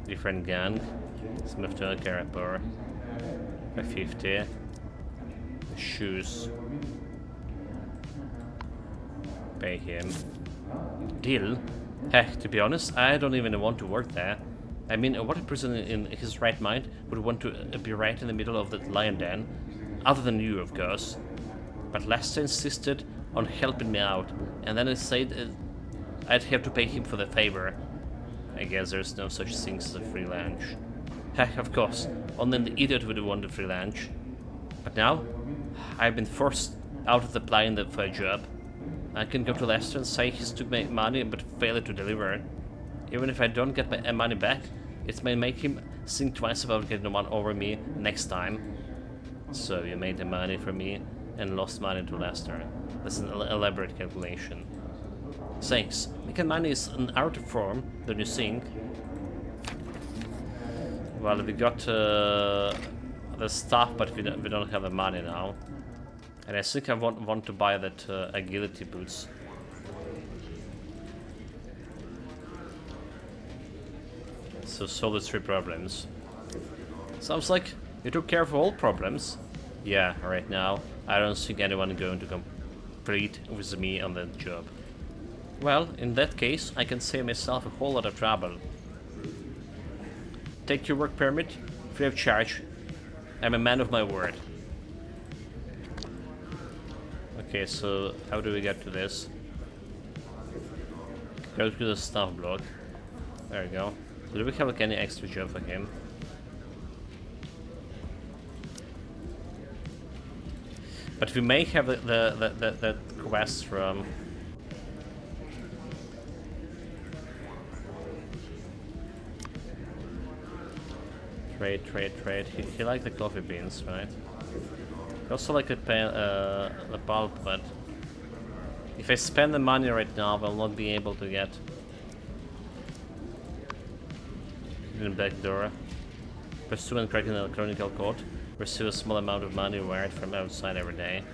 A: Different gang. Smith to a Carapur. 550. Shoes. Pay him. Deal? Heck, to be honest, I don't even want to work there. I mean, what a person in his right mind would want to be right in the middle of that lion den? Other than you, of course. But Lester insisted on helping me out, and then I said I'd have to pay him for the favor. I guess there's no such thing as a free lunch. Heck, of course, only an idiot would want a free lunch. But now, I've been forced out of applying for a job. I can go to Lester and say he's took my money but failed to deliver. Even if I don't get my money back, it may make him think twice about getting one over me next time. So you made the money for me and lost money to Lester. That's an elaborate calculation. Thanks. Making money is an art form, don't you think? Well, we got the stuff, but we don't have the money now. And I think I want to buy that agility boots. So solve the 3 problems. Sounds like you took care of all problems. Yeah, right now I don't think anyone is going to complete with me on that job. Well, in that case, I can save myself a whole lot of trouble. Take your work permit, free of charge. I'm a man of my word. Okay, so how do we get to this? Go to the staff block. There we go. So do we have like any extra job for him? But we may have the quest from... Trade. He liked the coffee beans, right? He also like the pulp, but... if I spend the money right now, I will not be able to get... hidden back door. Pursue and crack an electronic code. Receive a small amount of money wired from outside every day.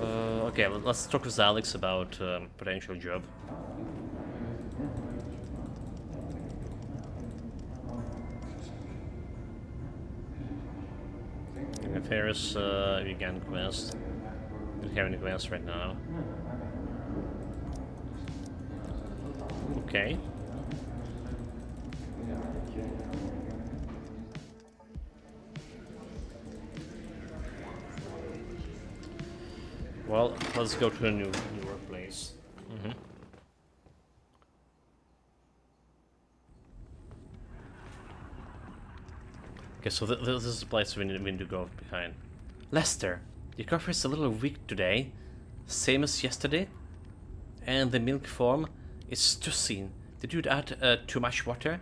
A: Okay, let's talk with Alex about potential job. Affairs, vegan quest. Don't have any quests right now. Okay. Well, let's go to a new workplace. Okay, so this is the place we need to go behind. Lester, your coffee is a little weak today, same as yesterday, and the milk form is too thin. Did you add too much water?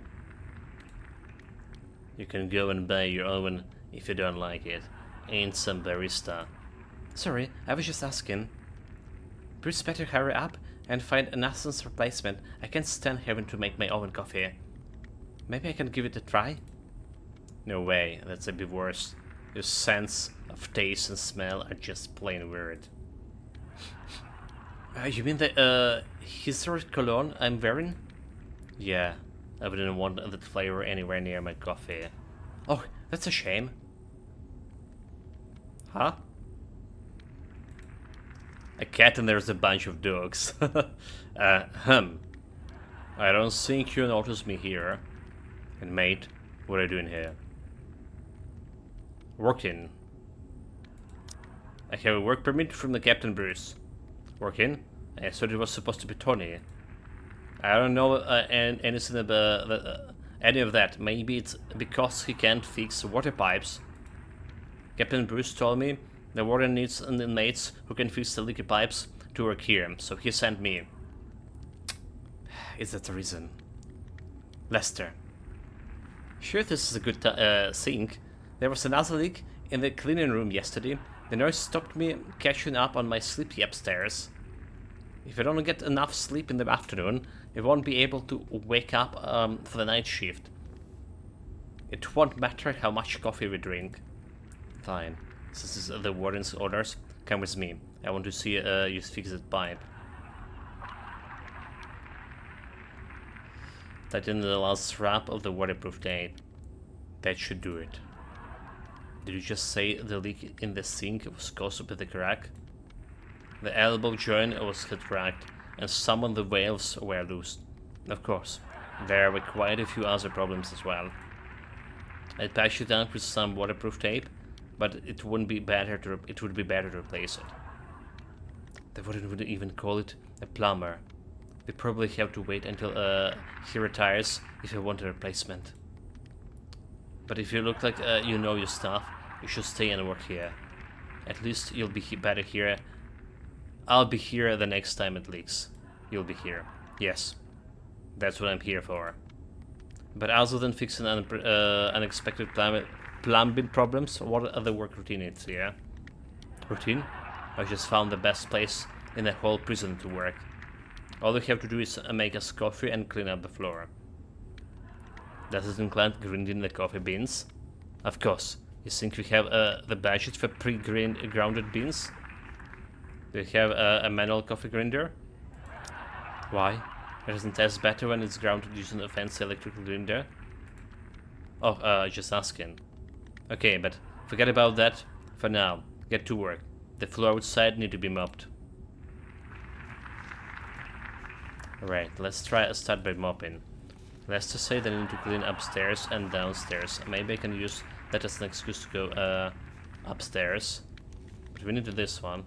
A: You can go and buy your own if you don't like it. Ain't some barista. Sorry, I was just asking. Bruce, better hurry up and find an Athens replacement. I can't stand having to make my own coffee. Maybe I can give it a try? No way, that's a bit worse. Your sense of taste and smell are just plain weird. You mean the historic cologne I'm wearing? Yeah, I wouldn't want that flavor anywhere near my coffee. Oh, that's a shame. Huh? A cat and there's a bunch of dogs. I don't think you noticed me here. And mate, what are you doing here? Working. I have a work permit from the Captain Bruce. Working? I thought it was supposed to be Tony. I don't know anything about any of that. Maybe it's because he can't fix water pipes. Captain Bruce told me the warden needs inmates who can fix the leaky pipes to work here, so he sent me. Is that the reason? Lester. Sure, this is a good thing. There was another leak in the cleaning room yesterday. The nurse stopped me catching up on my sleepy upstairs. If I don't get enough sleep in the afternoon, I won't be able to wake up for the night shift. It won't matter how much coffee we drink. Fine. This is the warden's orders. Come with me. I want to see you fix that pipe. Tighten the last strap of the waterproof tape. That should do it. Did you just say the leak in the sink was caused by the crack? The elbow joint was cracked, and some of the valves were loose. Of course, there were quite a few other problems as well. I'd patch it up with some waterproof tape, but it would be better to replace it. They wouldn't even call it a plumber. They probably have to wait until he retires if I want a replacement. But if you look like you know your stuff, you should stay and work here. At least you'll be better here. I'll be here the next time it leaks. You'll be here. Yes, that's what I'm here for. But other than fixing unexpected plumbing problems, what other work routine is here? Routine? I just found the best place in the whole prison to work. All we have to do is make us coffee and clean up the floor. Does it include grinding the coffee beans? Of course. You think we have the budget for grounded beans? Do you have a manual coffee grinder? Why? It doesn't taste better when it's grounded using a fancy electrical grinder? Oh, just asking. Okay, but forget about that for now. Get to work. The floor outside need to be mopped. Alright, let's start by mopping. Let's just say that I need to clean upstairs and downstairs. Maybe I can use that as an excuse to go upstairs. But we need to do this one.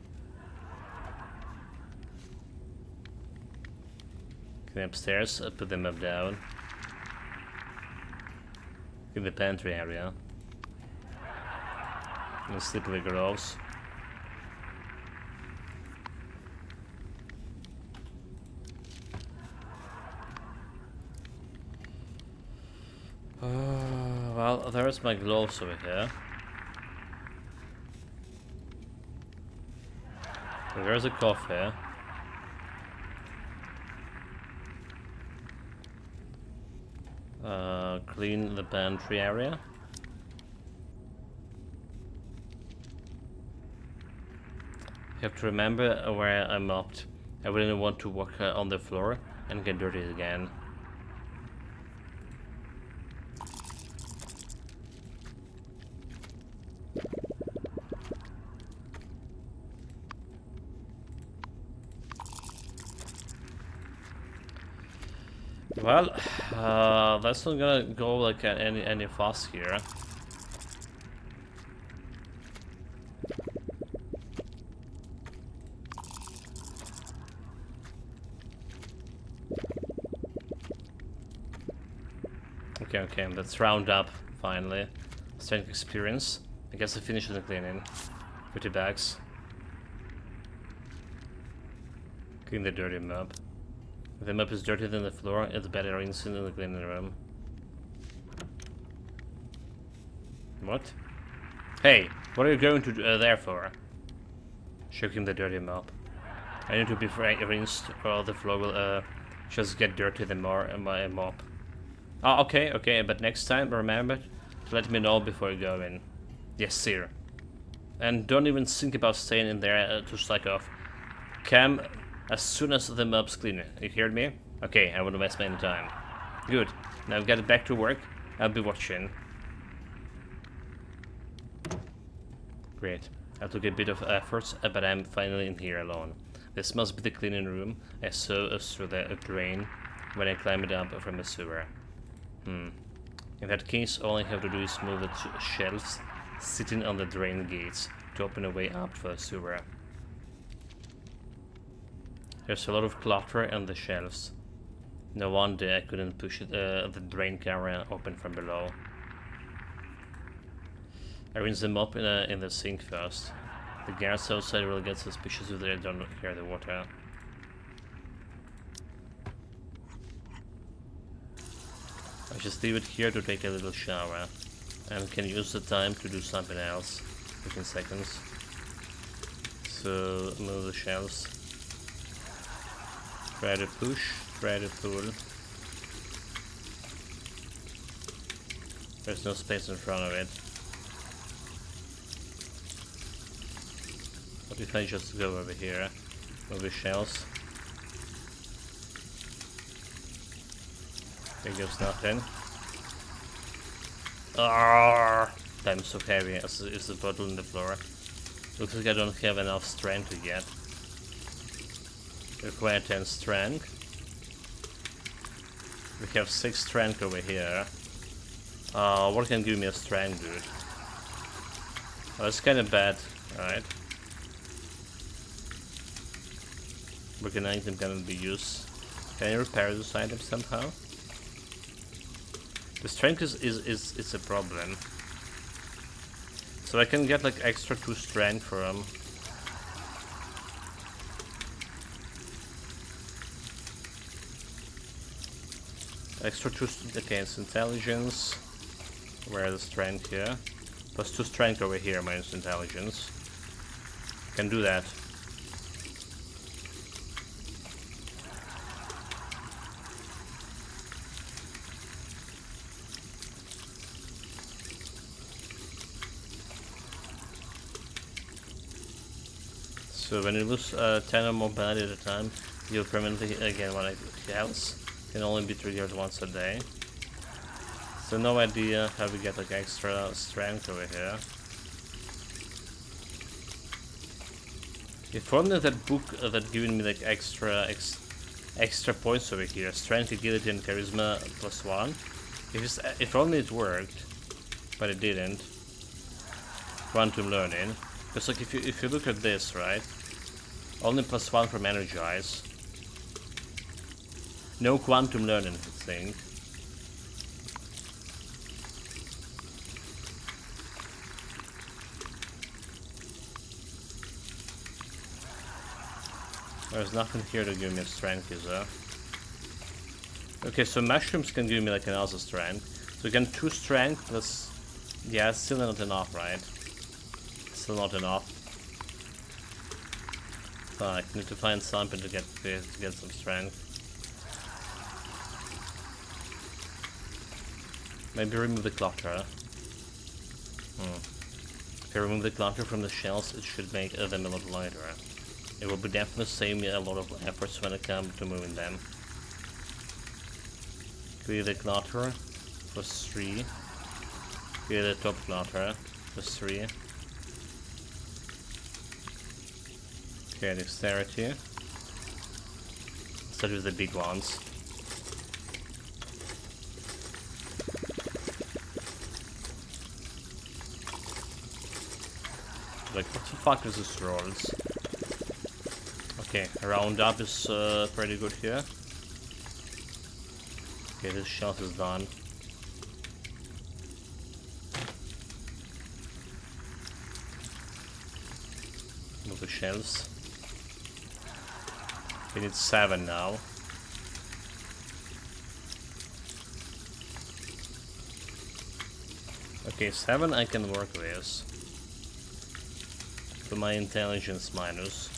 A: Clean upstairs, put the map down. Clean the pantry area. And sleep with the girls. Well, there's my gloves over here. There's a coffee. Clean the pantry area. You have to remember where I mopped. I wouldn't want to walk on the floor and get dirty again. Well, that's not gonna go like any fast here. Okay, let's round up finally. Strength experience. I guess I finished the cleaning. 50 bags. Clean the dirty mop. If the map is dirtier than the floor, it's better rinsing in the cleaning room. What? Hey, what are you going to there for? Show him the dirty mop. I need to be rinsed or the floor will just get dirty the more in my mop. Oh, okay, but next time remember to let me know before you go in. Yes, sir. And don't even think about staying in there to slack off. Come as soon as the mob's clean. You heard me? Okay, I won't waste any time. Good. Now get back to work. I'll be watching. Great. I took a bit of effort, but I'm finally in here alone. This must be the cleaning room I saw through the drain when I climbed up from the sewer. In that case, all I have to do is move the shelves sitting on the drain gates to open a way up for the sewer. There's a lot of clutter on the shelves. No wonder I couldn't push the drain camera open from below. I rinse them up in the sink first. The guards outside will get suspicious if they don't hear the water. I just leave it here to take a little shower, and can use the time to do something else within seconds. So move the shelves. Try to push, try to pull. There's no space in front of it. What if I just go over here? Move the shelves. There goes nothing. Arrgh! I'm so heavy as is the bottle on the floor. Looks like I don't have enough strength to get. Require 10 strength. We have 6 strength over here. What can give me a strength, dude? Oh, that's kinda bad. Alright. Broken item cannot be used. Can I repair this item somehow? The strength is a problem. So I can get like extra 2 strength from. Extra 2, okay, it's intelligence. Where is the strength here? Plus 2 strength over here minus intelligence. Can do that. So when you lose 10 or more mobility at a time, you'll permanently gain 1 health. Can only be triggered once a day. So no idea how we get like extra strength over here. If only that book that giving me like extra points over here, strength, agility, and charisma +1. If only it worked, but it didn't. Quantum learning. Because like if you look at this, right? Only +1 from energize. No quantum learning thing. There's nothing here to give me a strength, is there? Okay, so mushrooms can give me like another strength. So again, 2 strength plus... Yeah, it's still not enough, right? Still not enough. Fuck, need to find something to get some strength. Maybe remove the clutter. If I remove the clutter from the shells, it should make them a lot lighter. It will be definitely save me a lot of efforts when it comes to moving them. Clear the clutter +3. Clear the top clutter +3. Okay, dexterity. Start with the big ones. Like, what the fuck is this rolls? Okay, round up is pretty good here. Okay, this shelf is done. Move the shelves. We need 7 now. Okay, 7 I can work with. To my intelligence minus.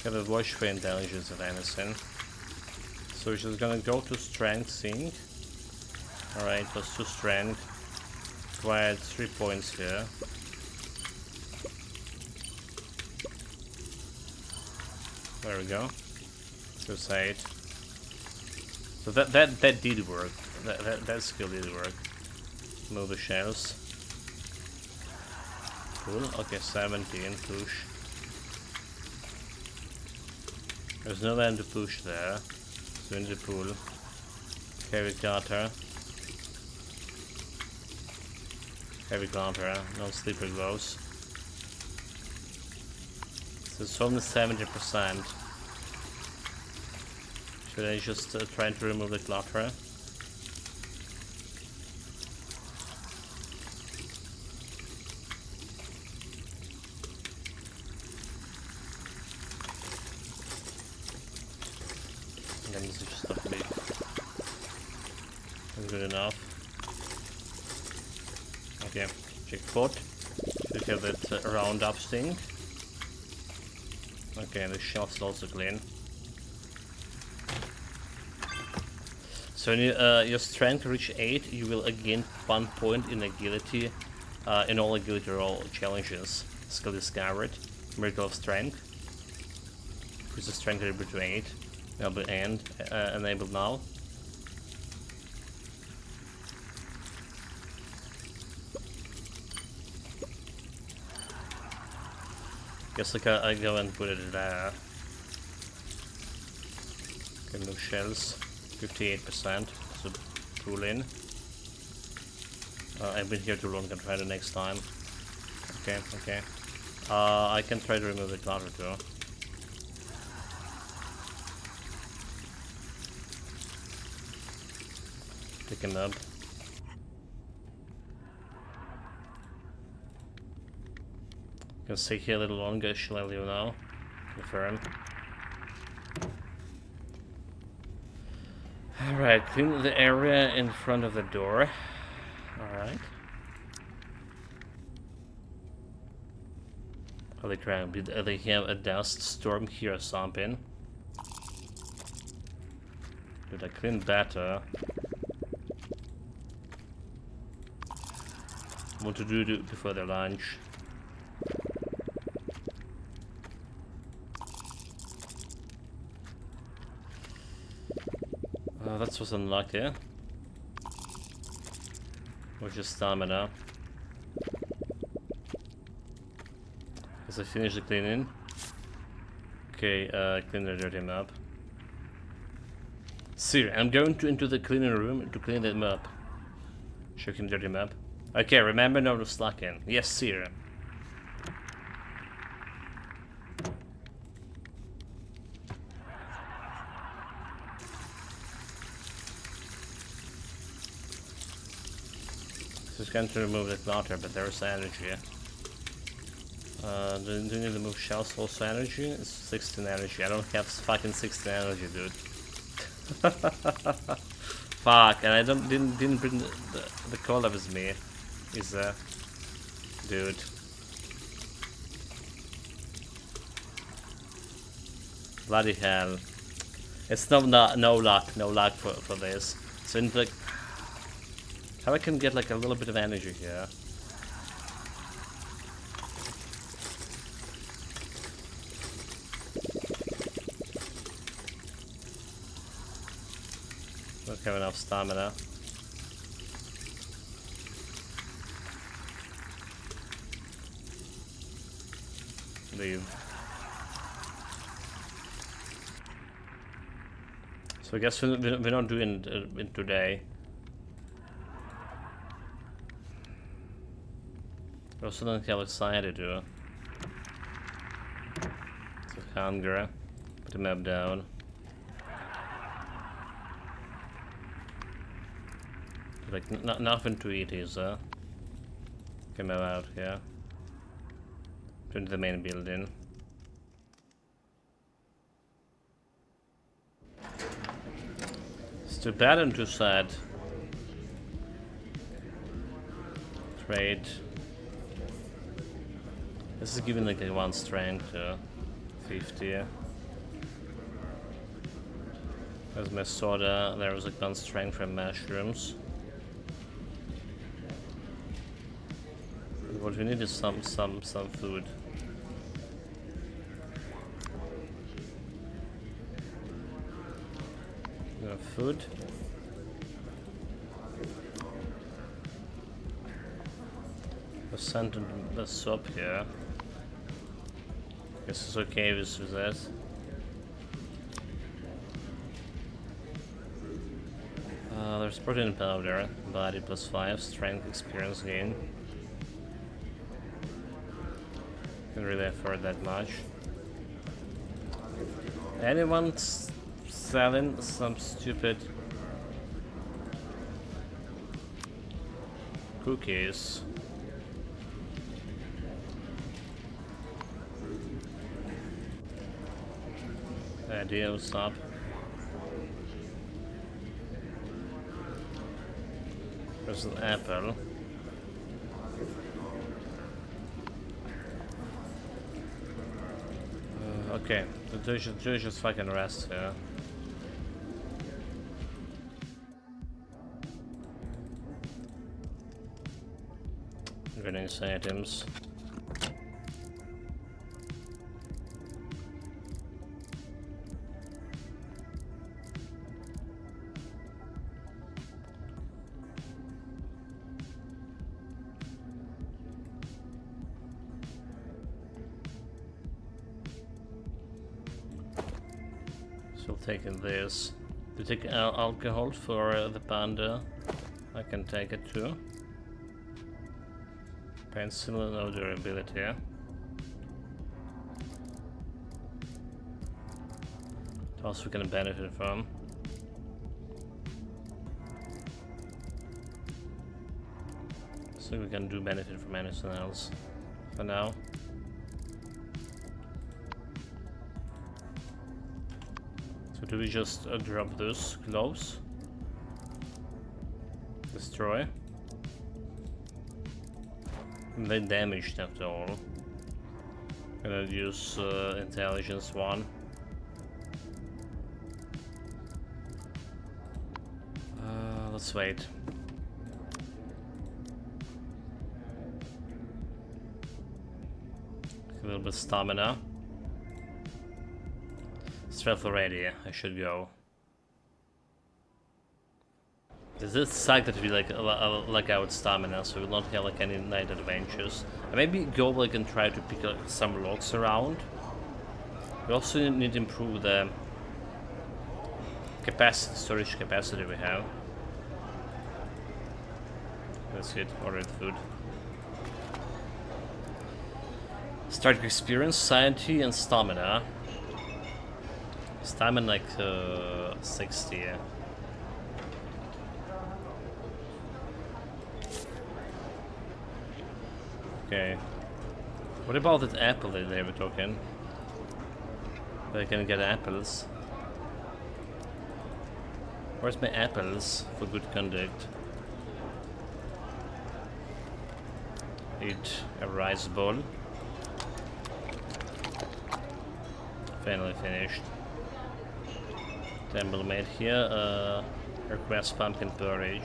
A: Have a watch for intelligence of anything. So we're just gonna go to strength sync. Alright, +2 strength. Required 3 points here. There we go. Suicide. So that did work. That skill did work. Move the shells. Cool. Okay, 17 push. There's no land to push there, so in the pool. Heavy cutter. Heavy cutter, no sleeper gloves. So it's only 70%. Should I just try to remove the clutter? This is just not big. Not good enough. Okay, jackpot. Should have that roundup thing. Okay, the shelf's also clean. So when your strength reach 8, you will gain 1 point in agility in all agility roll challenges. Skill discovered. Miracle of strength. Increase the strength able to 8. Enabled now. Guess I go and put it there. Okay, no shells. 58%. So pull in. I've been here too long. I can try the next time. Okay, okay. I can try to remove the clutter too. Pick him up. Can stay here a little longer. Shall I leave now? Confirm. Alright, clean the area in front of the door. Alright. Holy crap, did they have a dust storm here or something? Did I clean better? What to do before their lunch? That was unlucky. Or just stamina. As I finish the cleaning. Okay, clean the dirty map. Sir, I'm going into the cleaning room to clean that map. Checking dirty map. Okay, remember not to slacking. Yes, sir. Just going to remove the clutter, but there's energy. Do you need to remove shells also energy? It's 16 energy. I don't have fucking 16 energy, dude. Fuck, and I didn't bring the cola with me. Is dude. Bloody hell. It's no luck for this. So in like, how I can get like a little bit of energy here? Don't have enough stamina. Leave. So I guess we're not doing it today. I also don't have excited to. So hunger. Put the map down. Like nothing to eat is come out here. To the main building. It's too bad and too sad. Trade. This is giving like a 1 strength to 50. There's my soda. There was like 1 strength from mushrooms. What we need is some food. Food. Send the soup here. Guess it's okay with that. There's protein powder, body +5, strength, experience gain. Can't really afford that much. Anyone selling some stupid cookies? Idea, stop. There's an apple. Okay, do just fucking rest here. Getting some items. So taking this. To take alcohol for the panda. I can take it too. Pencil, no durability. Also we can benefit from. So we can do benefit from anything else for now. So do we just drop those gloves? Destroy. They damaged after all. Gonna use intelligence 1. Let's wait. A little bit stamina. Strength already. I should go. Does it suck that we like out stamina, so we don't have like any night adventures? And maybe go like and try to pick some logs around. We also need to improve the capacity, storage capacity we have. That's it. Ordered food. Start experience, sanity, and stamina. Stamina like 60. Okay. What about that apple that they were talking? I can get apples. Where's my apples for good conduct? Eat a rice bowl. Finally finished. Temple made here. Request pumpkin porridge.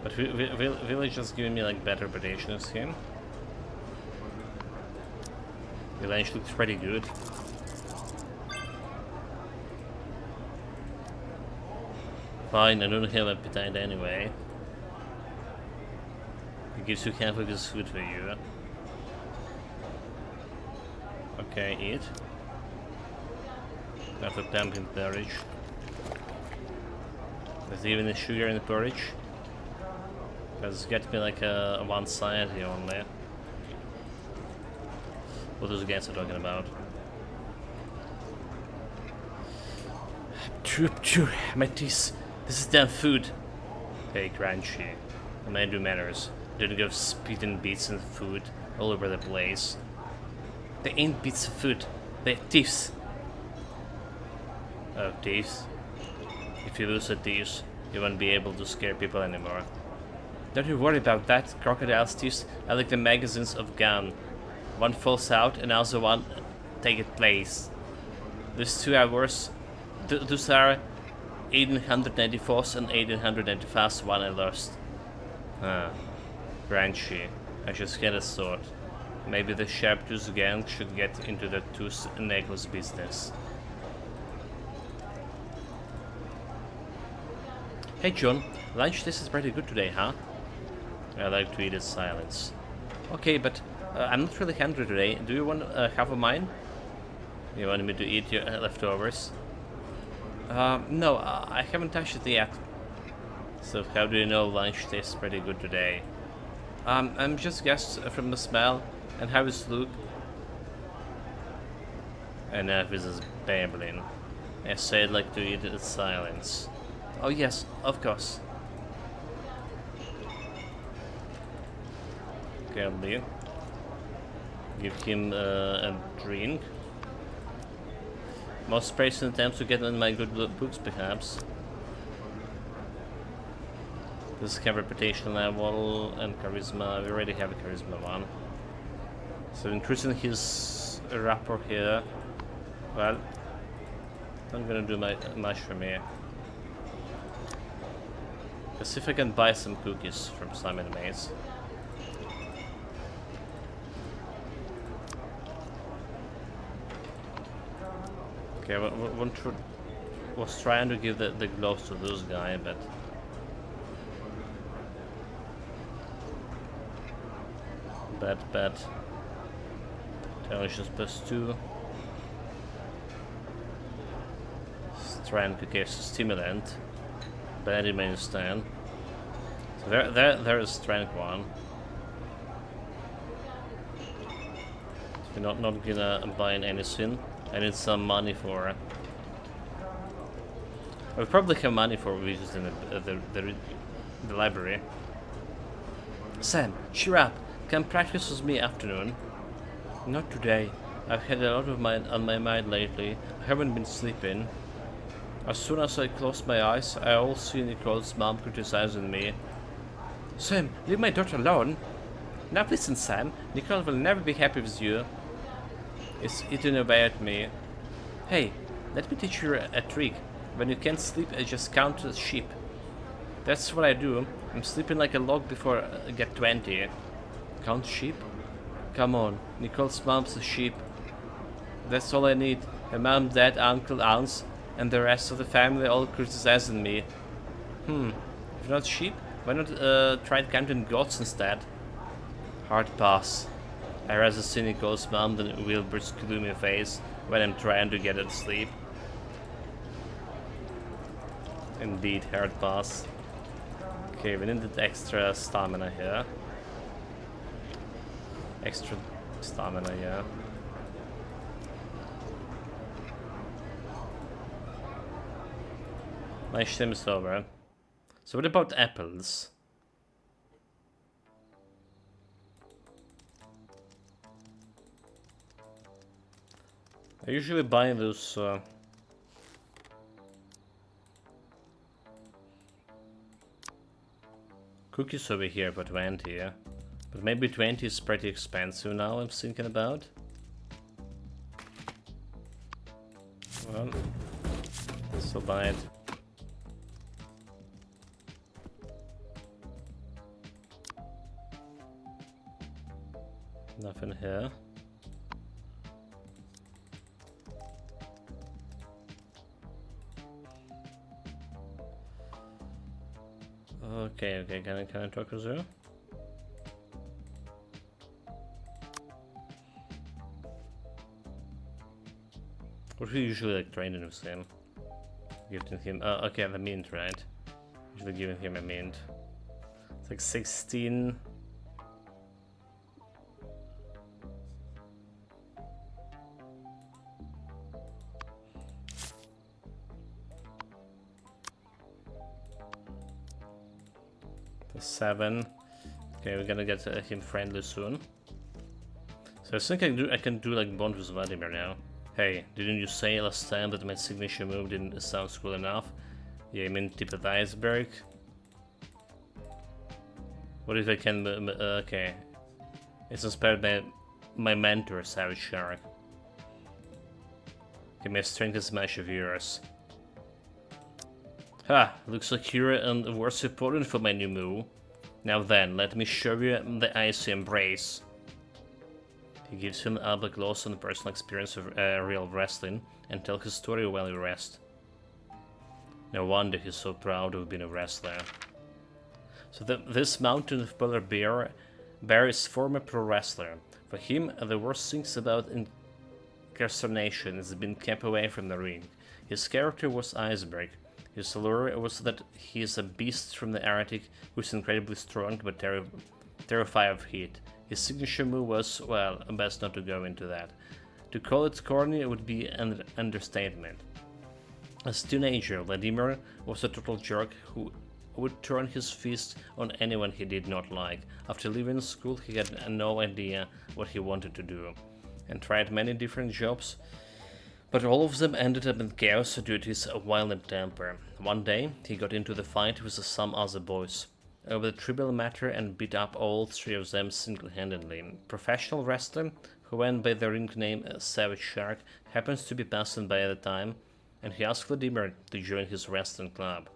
A: But village just giving me like better predation scheme. Village looks pretty good. Fine, I don't have appetite anyway. It gives you half of this food for you. Okay, eat. After pumpkin porridge. There's even a sugar in the porridge. Because get me like a one side here only. What those guys are talking about? True, my teeth. This is damn food. Hey, crunchy. A man do manners. Don't go spitting bits and food all over the place. They ain't bits of food. They're thieves. Oh, thieves. If you lose a thief, you won't be able to scare people anymore. Don't you worry about that, crocodile's teeth are like the magazines of gun. One falls out and another one take its place. These 2 hours, those are 1894th and 1895th one I lost. Crunchy. I should get a sword. Maybe the Sharptooth gang should get into the tooth necklace business. Hey John, lunch this is pretty good today, huh? I like to eat in silence. Okay, but I'm not really hungry today. Do you want half of mine? You want me to eat your leftovers? No, I haven't touched it yet. So how do you know lunch tastes pretty good today? I'm just guessed from the smell. And how is Luke? Enough with this babbling. I say I'd like to eat it in silence. Oh yes, of course. Kelby. Give him a drink. Most praise and attempts to get in my good books, perhaps. This have reputation level and charisma. We already have a charisma one. So increasing his rapport here, well, not gonna do much for me. Let's see if I can buy some cookies from Simon Mays. Okay, one was trying to give the gloves to this guy, but bad. Intelligence +2. Strength, okay, so stimulant. Body main stand. So there is strength 1. So we're not gonna buy anything. I need some money for it. I probably have money for visiting the library. Sam, cheer up. Come practice with me afternoon. Not today. I've had a lot on my mind lately. I haven't been sleeping. As soon as I close my eyes, I all see Nicole's mom criticizing me. Sam, leave my daughter alone. Now listen, Sam. Nicole will never be happy with you. It's eating away at me. Hey, let me teach you a trick. When you can't sleep, I just count the sheep. That's what I do. I'm sleeping like a log before I get 20. Count sheep? Come on, Nicole's mom's a sheep. That's all I need. Her mom, dad, uncle, aunts, and the rest of the family all criticizing me. If not sheep, why not try counting goats instead? Hard pass. I rather see Nicole's mom than Wilbur's gloomy face when I'm trying to get her to sleep. Indeed, hard pass. Okay, we needed extra stamina here. Extra stamina, yeah. My stream is over. So what about apples? I usually buy those cookies over here for 20, yeah. But maybe 20 is pretty expensive now, I'm thinking about. Well, so buy it. Nothing here. Okay, can I talk to you? What do you usually like training with him? Giving him okay, the mint, right? Usually giving him a mint. It's like 16. The 7. Okay, we're gonna get him friendly soon. So I think I can do like bond with Vladimir now. Hey, didn't you say last time that my signature move didn't sound cool enough? Yeah, I mean tip of the iceberg. What if I can... okay. It's inspired by my mentor, Savage Shark. Okay, my strength is match of yours. Ha! Looks like you're and worth supporting for my new move. Now then, let me show you the icy embrace. He gives him a gloss on the personal experience of real wrestling and tell his story while he rests. No wonder he's so proud of being a wrestler. So this mountain of polar bear is former pro wrestler. For him, the worst things about incarceration is being kept away from the ring. His character was Iceberg. His allure was that he is a beast from the Arctic who's incredibly strong but terrified of heat. His signature move was, well, best not to go into that. To call it corny would be an understatement. As a teenager, Vladimir was a total jerk who would turn his fist on anyone he did not like. After leaving school, he had no idea what he wanted to do, and tried many different jobs, but all of them ended up in chaos due to his violent temper. One day, he got into the fight with some other boys. over the trivial matter and beat up all three of them single-handedly. Professional wrestler, who went by the ring name Savage Shark, happens to be passing by at the time, and he asked Vladimir to join his wrestling club.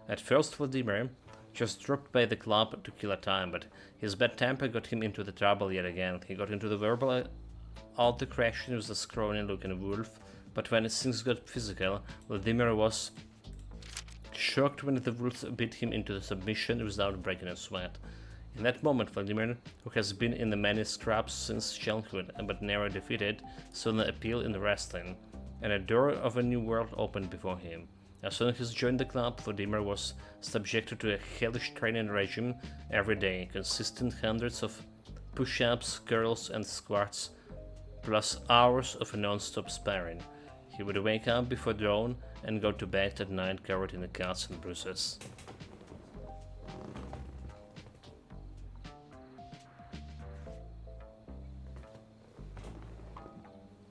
A: At first, Vladimir just dropped by the club to kill a time, but his bad temper got him into the trouble yet again. He got into the verbal altercation with the scrawny-looking wolf, but when things got physical, Vladimir was shocked when the wolf beat him into submission without breaking a sweat. In that moment, Vladimir, who has been in the many scraps since childhood but never defeated, saw an appeal in wrestling, and a door of a new world opened before him. As soon as he joined the club, Vladimir was subjected to a hellish training regime every day, consisting hundreds of push-ups, curls and squats, plus hours of non-stop sparring. He would wake up before dawn and go to bed at night covered in cuts and bruises.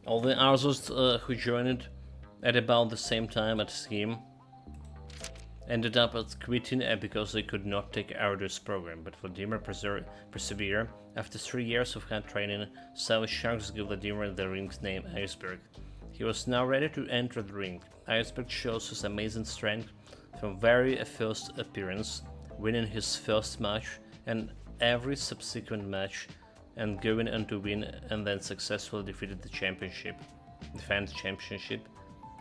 A: All the others who joined at about the same time as him ended up quitting because they could not take Ardu's program, but Vladimir persevered. After 3 years of hard training, Savage Sharks gave Vladimir the ring's name Iceberg. He was now ready to enter the ring. Iceberg shows his amazing strength from very first appearance, winning his first match and every subsequent match, and going on to win and then successfully defend the championship.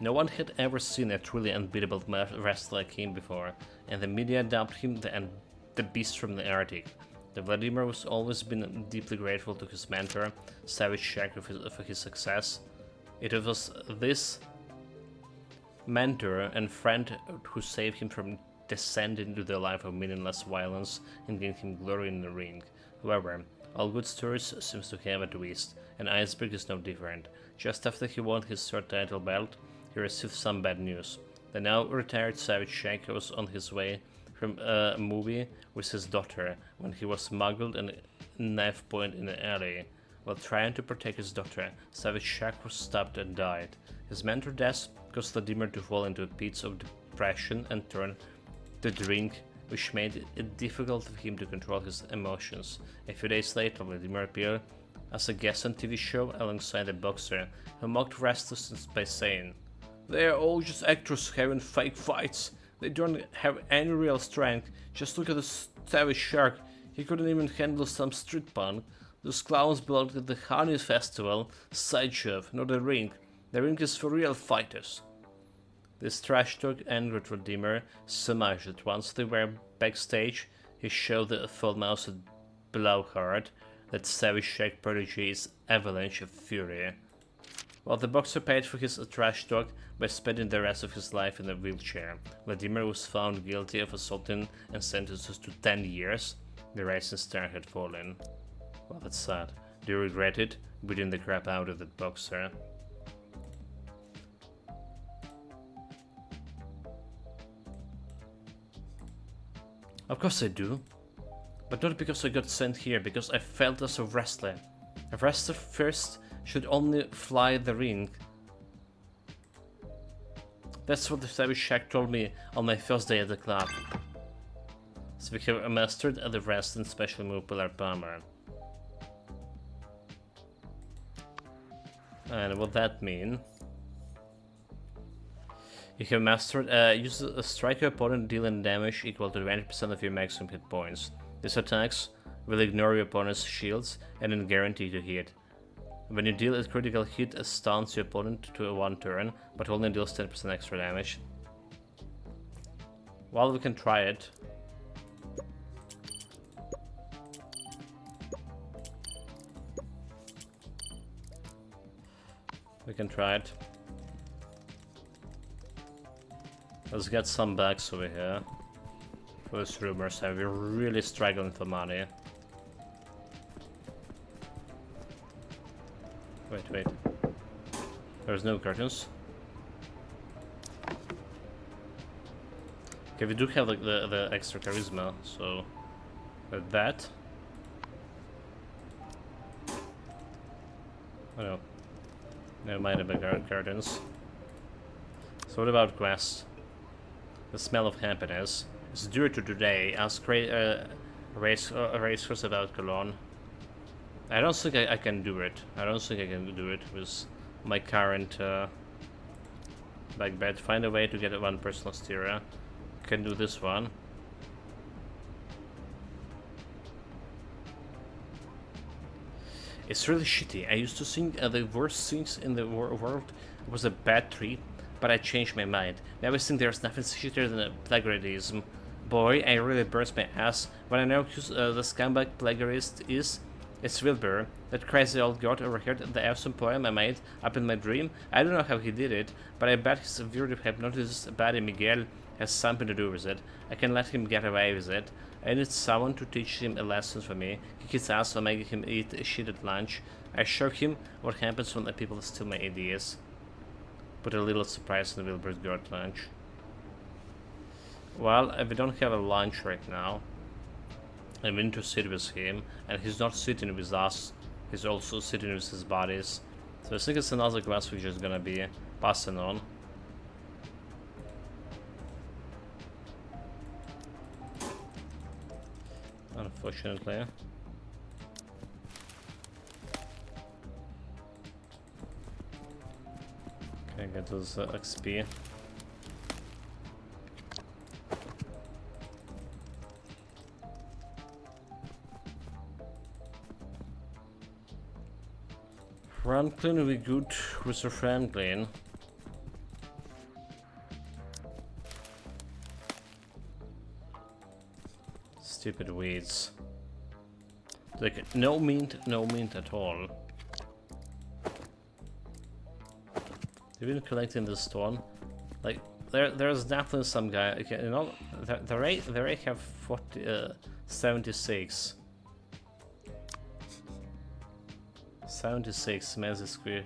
A: No one had ever seen a truly unbeatable wrestler like him before, and the media dubbed him the Beast from the Arctic. Vladimir has always been deeply grateful to his mentor, Savage Shark, for his success. It was this mentor and friend who saved him from descending into the life of meaningless violence and gained him glory in the ring. However, all good stories seem to have a twist, and Iceberg is no different. Just after he won his third title belt, he received some bad news. The now retired Savage Shark was on his way from a movie with his daughter when he was smuggled and knife point in the alley. While trying to protect his daughter, Savage Shark was stabbed and died. His mentor death caused Vladimir to fall into pits of depression and turn to drink, which made it difficult for him to control his emotions. A few days later, Vladimir appeared as a guest on TV show alongside a boxer who mocked wrestlers by saying, "They are all just actors having fake fights. They don't have any real strength. Just look at the Savage Shark. He couldn't even handle some street punk. Those clowns belong to the Honey Festival sideshow, not the ring. The ring is for real fighters." This trash talk angered Vladimir so much that once they were backstage, he showed the full-mouthed blowhard that Savage Shark prodigy's avalanche of fury. While the boxer paid for his trash talk by spending the rest of his life in a wheelchair, Vladimir was found guilty of assaulting and sentenced to 10 years. The rising star had fallen. Well, that's sad. Do you regret it? Beating the crap out of that boxer? Of course I do. But not because I got sent here, because I felt as a wrestler. A wrestler first should only fly the ring. That's what the Savage Shark told me on my first day at the club. So we have mastered the wrestling special move Pillar Palmer. And what that mean? You have mastered, use a strike your opponent dealing damage equal to 20% of your maximum hit points. These attacks will ignore your opponent's shields and then guarantee to hit. When you deal a critical hit, it stuns your opponent to 1 turn, but only deals 10% extra damage. Well, we can try it. We can try it. Let's get some bags over here. For these rumors, we're really struggling for money. Wait. There's no curtains. Okay, we do have like the extra charisma, so with that. Oh no. Never mind about curtains. So what about quest? The smell of happiness. It's due to today. Ask racers about Cologne. I don't think I can do it. I don't think I can do it with my current back bed. Find a way to get one personal stereo. Can do this one. It's really shitty. I used to think the worst things in the world was a bad treat, but I changed my mind. Now I think there's nothing shittier than plagiarism. Boy, I really burst my ass when I know who the scumbag plagiarist is. It's Wilbur, that crazy old god overheard the awesome poem I made up in my dream. I don't know how he did it, but I bet his weird hypnotist buddy Miguel has something to do with it. I can let him get away with it. I need someone to teach him a lesson for me, kick his ass or make him eat shit at lunch. I show him what happens when the people steal my ideas. Put a little surprise in Wilbur's god lunch. Well, we don't have a lunch right now. I'm in to sit with him, and he's not sitting with us, he's also sitting with his buddies. So I think it's another quest which is gonna be passing on. Unfortunately. Okay, get those XP. Franklin will be good with Sir Franklin. Stupid weeds. Like, no mint at all. Even collecting this stone. Like, there's definitely some guy, okay, you know, the rate have 76. 76 Massive Square.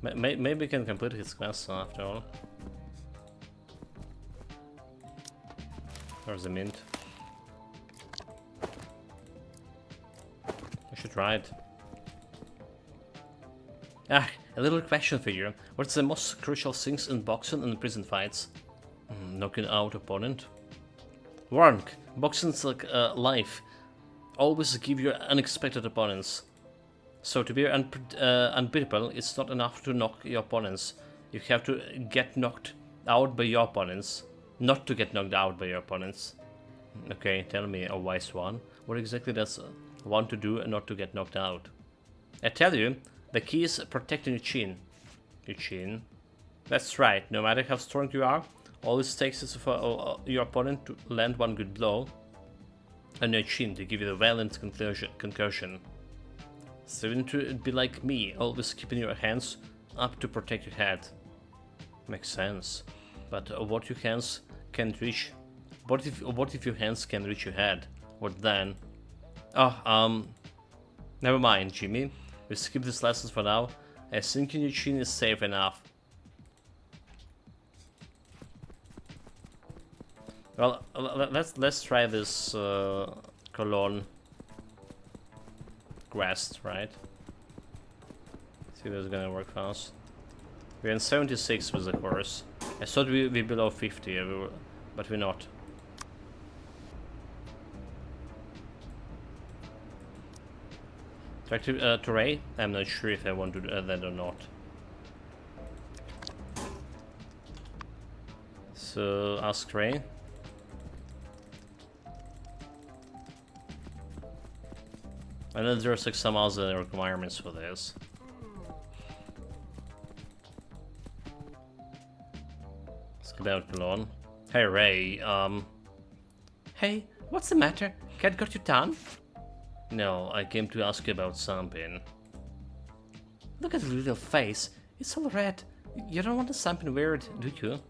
A: Maybe we can complete his quest after all. There's a mint. I should try it. Ah, a little question for you. What's the most crucial things in boxing and prison fights? Knocking out opponent. Wrong. Boxing's like life. Always give you unexpected opponents. So to be unbeatable, it's not enough to knock your opponents. You have to get knocked out by your opponents, not to get knocked out by your opponents. Okay, tell me, a wise one. What exactly does one to do and not to get knocked out? I tell you, the key is protecting your chin. Your chin? That's right, no matter how strong you are, all it takes is for your opponent to land one good blow on your chin to give you the violent concussion. So you need to be like me, always keeping your hands up to protect your head. Makes sense. But what your hands can't reach? What if your hands can reach your head? What then? Oh, never mind, Jimmy. We skip these lessons for now. I think your chin is safe enough. Well, let's try this Cologne quest, right? See if it's gonna work for us. We're in 76 with the course. I thought we'd be below 50, but we're not. Attractive to Ray? I'm not sure if I want to do that or not. So ask Ray. And then there's like some other requirements for this. Let's get out Cologne. Hey Ray, Hey, what's the matter? Cat got you done? No, I came to ask you about something. Look at the little face. It's all red. You don't want something weird, do you?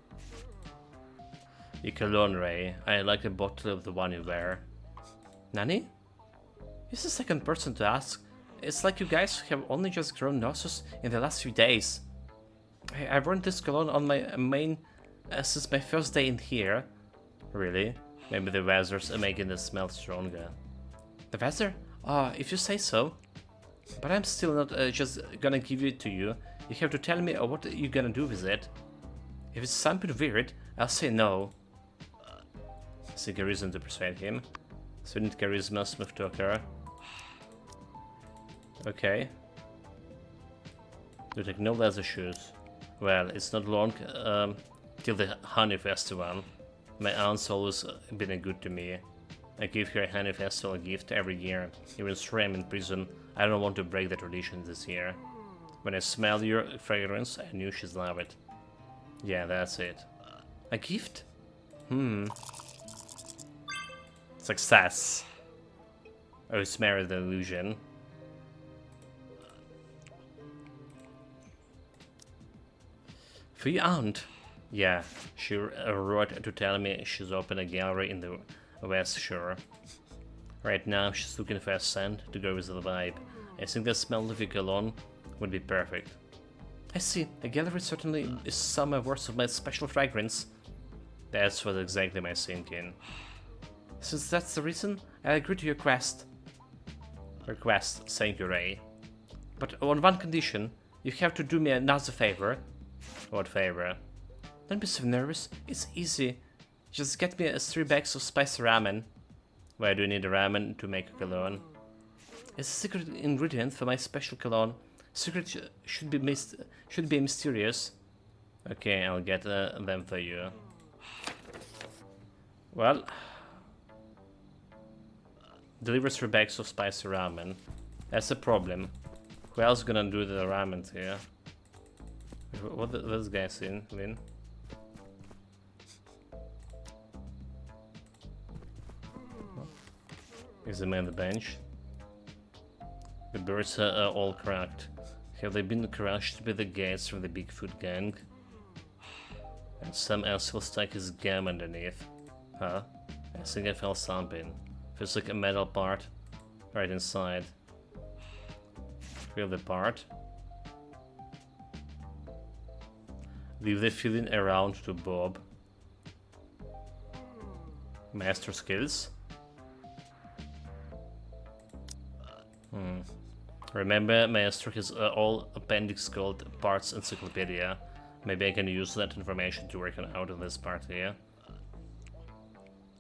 A: You Cologne, Ray. I like a bottle of the one you wear. Nani? You're the second person to ask. It's like you guys have only just grown noses in the last few days. I've worn this cologne on my main since my first day in here. Really? Maybe the weathers are making the smell stronger. The weather? Oh, if you say so. But I'm still not just gonna give it to you. You have to tell me what you're gonna do with it. If it's something weird, I'll say no. Seek a reason to persuade him. Student charisma, smooth talker. Okay. You take no leather shoes. Well, it's not long till the honey festival. My aunt's always been good to me. I give her a honey festival gift every year. Even though I'm in prison, I don't want to break the tradition this year. When I smell your fragrance, I knew she'd love it. Yeah, that's it. A gift? Success. Oh, smear the illusion. For your aunt? Yeah, she wrote to tell me she's opened a gallery in the West Shore. Right now, she's looking for a scent to go with the vibe. I think the smell of your cologne would be perfect. I see. A gallery certainly is somewhere worth of my special fragrance. That's what exactly my thinking. Since that's the reason, I agree to your request. Thank you, Ray. But on one condition, you have to do me another favor. What favor? Don't be so nervous. It's easy. Just get me 3 bags of spicy ramen. Why do you need ramen to make a cologne? It's a secret ingredient for my special cologne. Secret should be mysterious. Okay, I'll get them for you. Well, delivers 3 bags of spicy ramen. That's a problem. Who else gonna do the ramen here? What this guy's in? Lin? Is the man on the bench? The birds are all cracked. Have they been crushed by the gates from the Bigfoot gang? And some asshole stuck his gum underneath. Huh? I think I felt something. Feels like a metal part right inside. Feel the part. Leave the feeling around to Bob. Master skills. Remember, Maestro has all appendix called Parts Encyclopedia. Maybe I can use that information to work on out of this part here.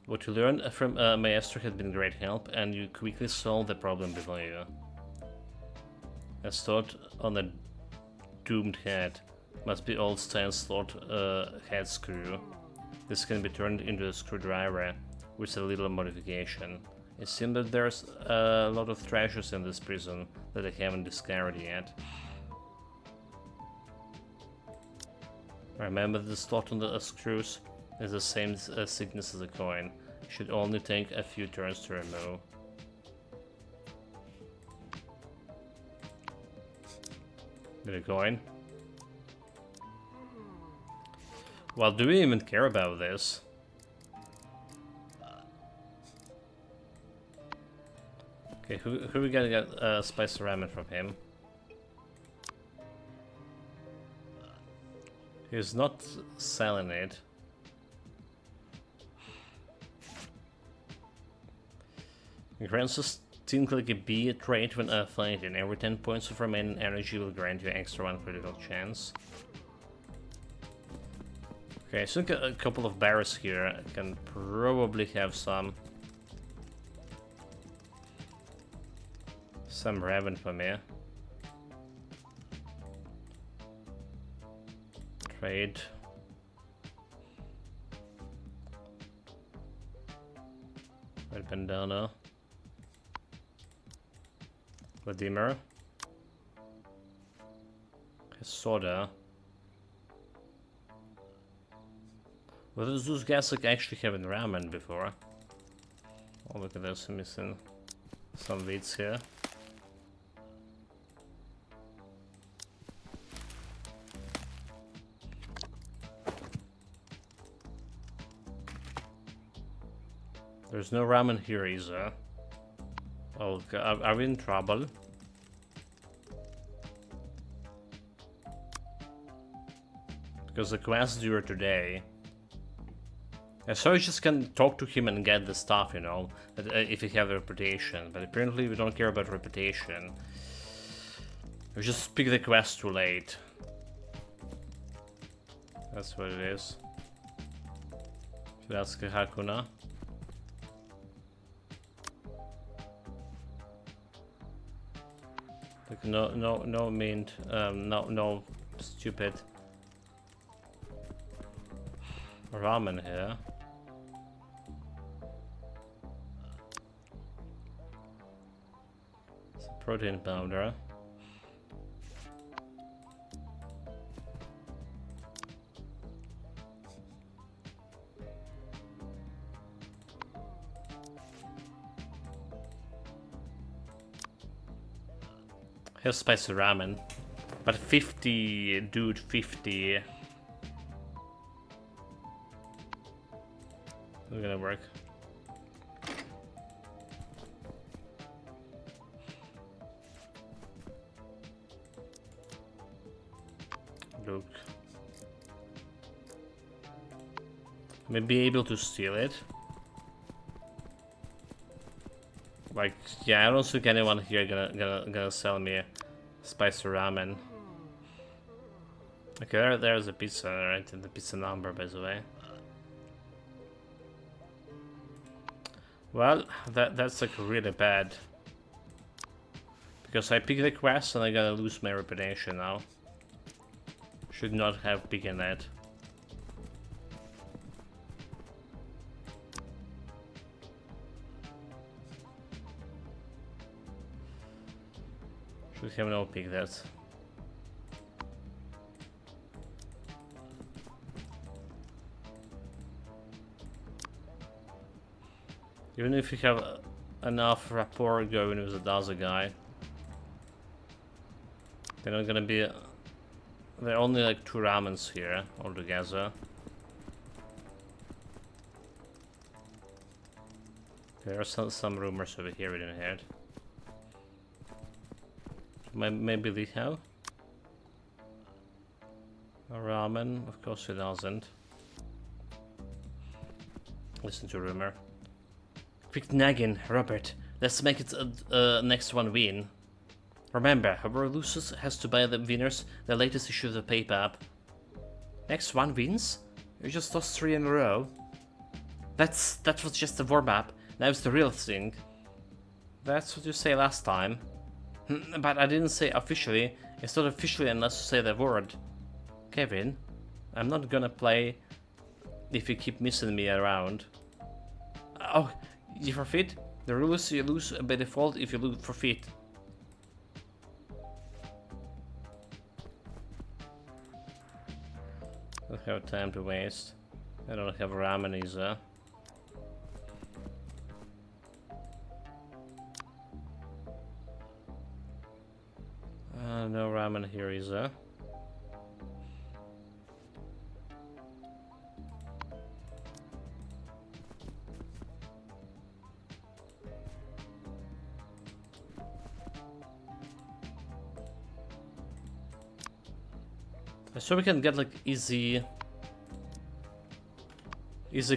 A: What you learned from Maestro had been great help, and you quickly solved the problem before you. A slot on a doomed head. Must be old style slot head screw. This can be turned into a screwdriver with a little modification. It seems that there's a lot of treasures in this prison that I haven't discovered yet. Remember, the slot on the screws is the same thickness as a coin. Should only take a few turns to remove. Did a coin? Well, do we even care about this? Okay, who we gotta get spicy ramen from him? He's not selling it. Grants us think like a bee trait when fighting. Every 10 points of remaining energy will grant you extra 1 critical chance. Okay, I think a couple of barrels here can probably have some raven for me. Trade. Red bandana. Vladimir. Soda. What does those guys like actually having ramen before? Oh, look at this, I'm missing some wheats here. There's no ramen here either. Oh, are we in trouble? Because the quest due today. So you just can talk to him and get the stuff, you know, if you have a reputation. But apparently we don't care about reputation. We just pick the quest too late. That's what it is. That's Hakuna. Like no mint, no stupid ramen here. It's a protein powder. Here's spicy ramen. But 50, dude, 50. Not gonna work. Look. May be able to steal it. Like, yeah, I don't think anyone here gonna sell me spicy ramen. Okay, there's a pizza, right? And the pizza number, by the way. Well, that's like really bad. Because I picked the quest and I gotta lose my reputation now. Should not have picked that. Should have no pick that. Even if you have enough rapport going with the other guy, they're not gonna be. There are only like 2 ramens here altogether. There are some rumors over here we didn't hear. Maybe they have a ramen. Of course it doesn't. Listen to rumor. Quick nagging, Robert. Let's make it next one win. Remember, whoever loses has to buy the winners the latest issue of the paper. Next one wins? You just lost 3 in a row. That was just a warm-up. Now it's the real thing. That's what you say last time. But I didn't say officially. It's not officially unless you say the word. Kevin, I'm not gonna play if you keep missing me around. Oh, you forfeit? The rule is you lose by default if you lose forfeit. I don't have time to waste. I don't have ramen either. No ramen here either. So we can get like easy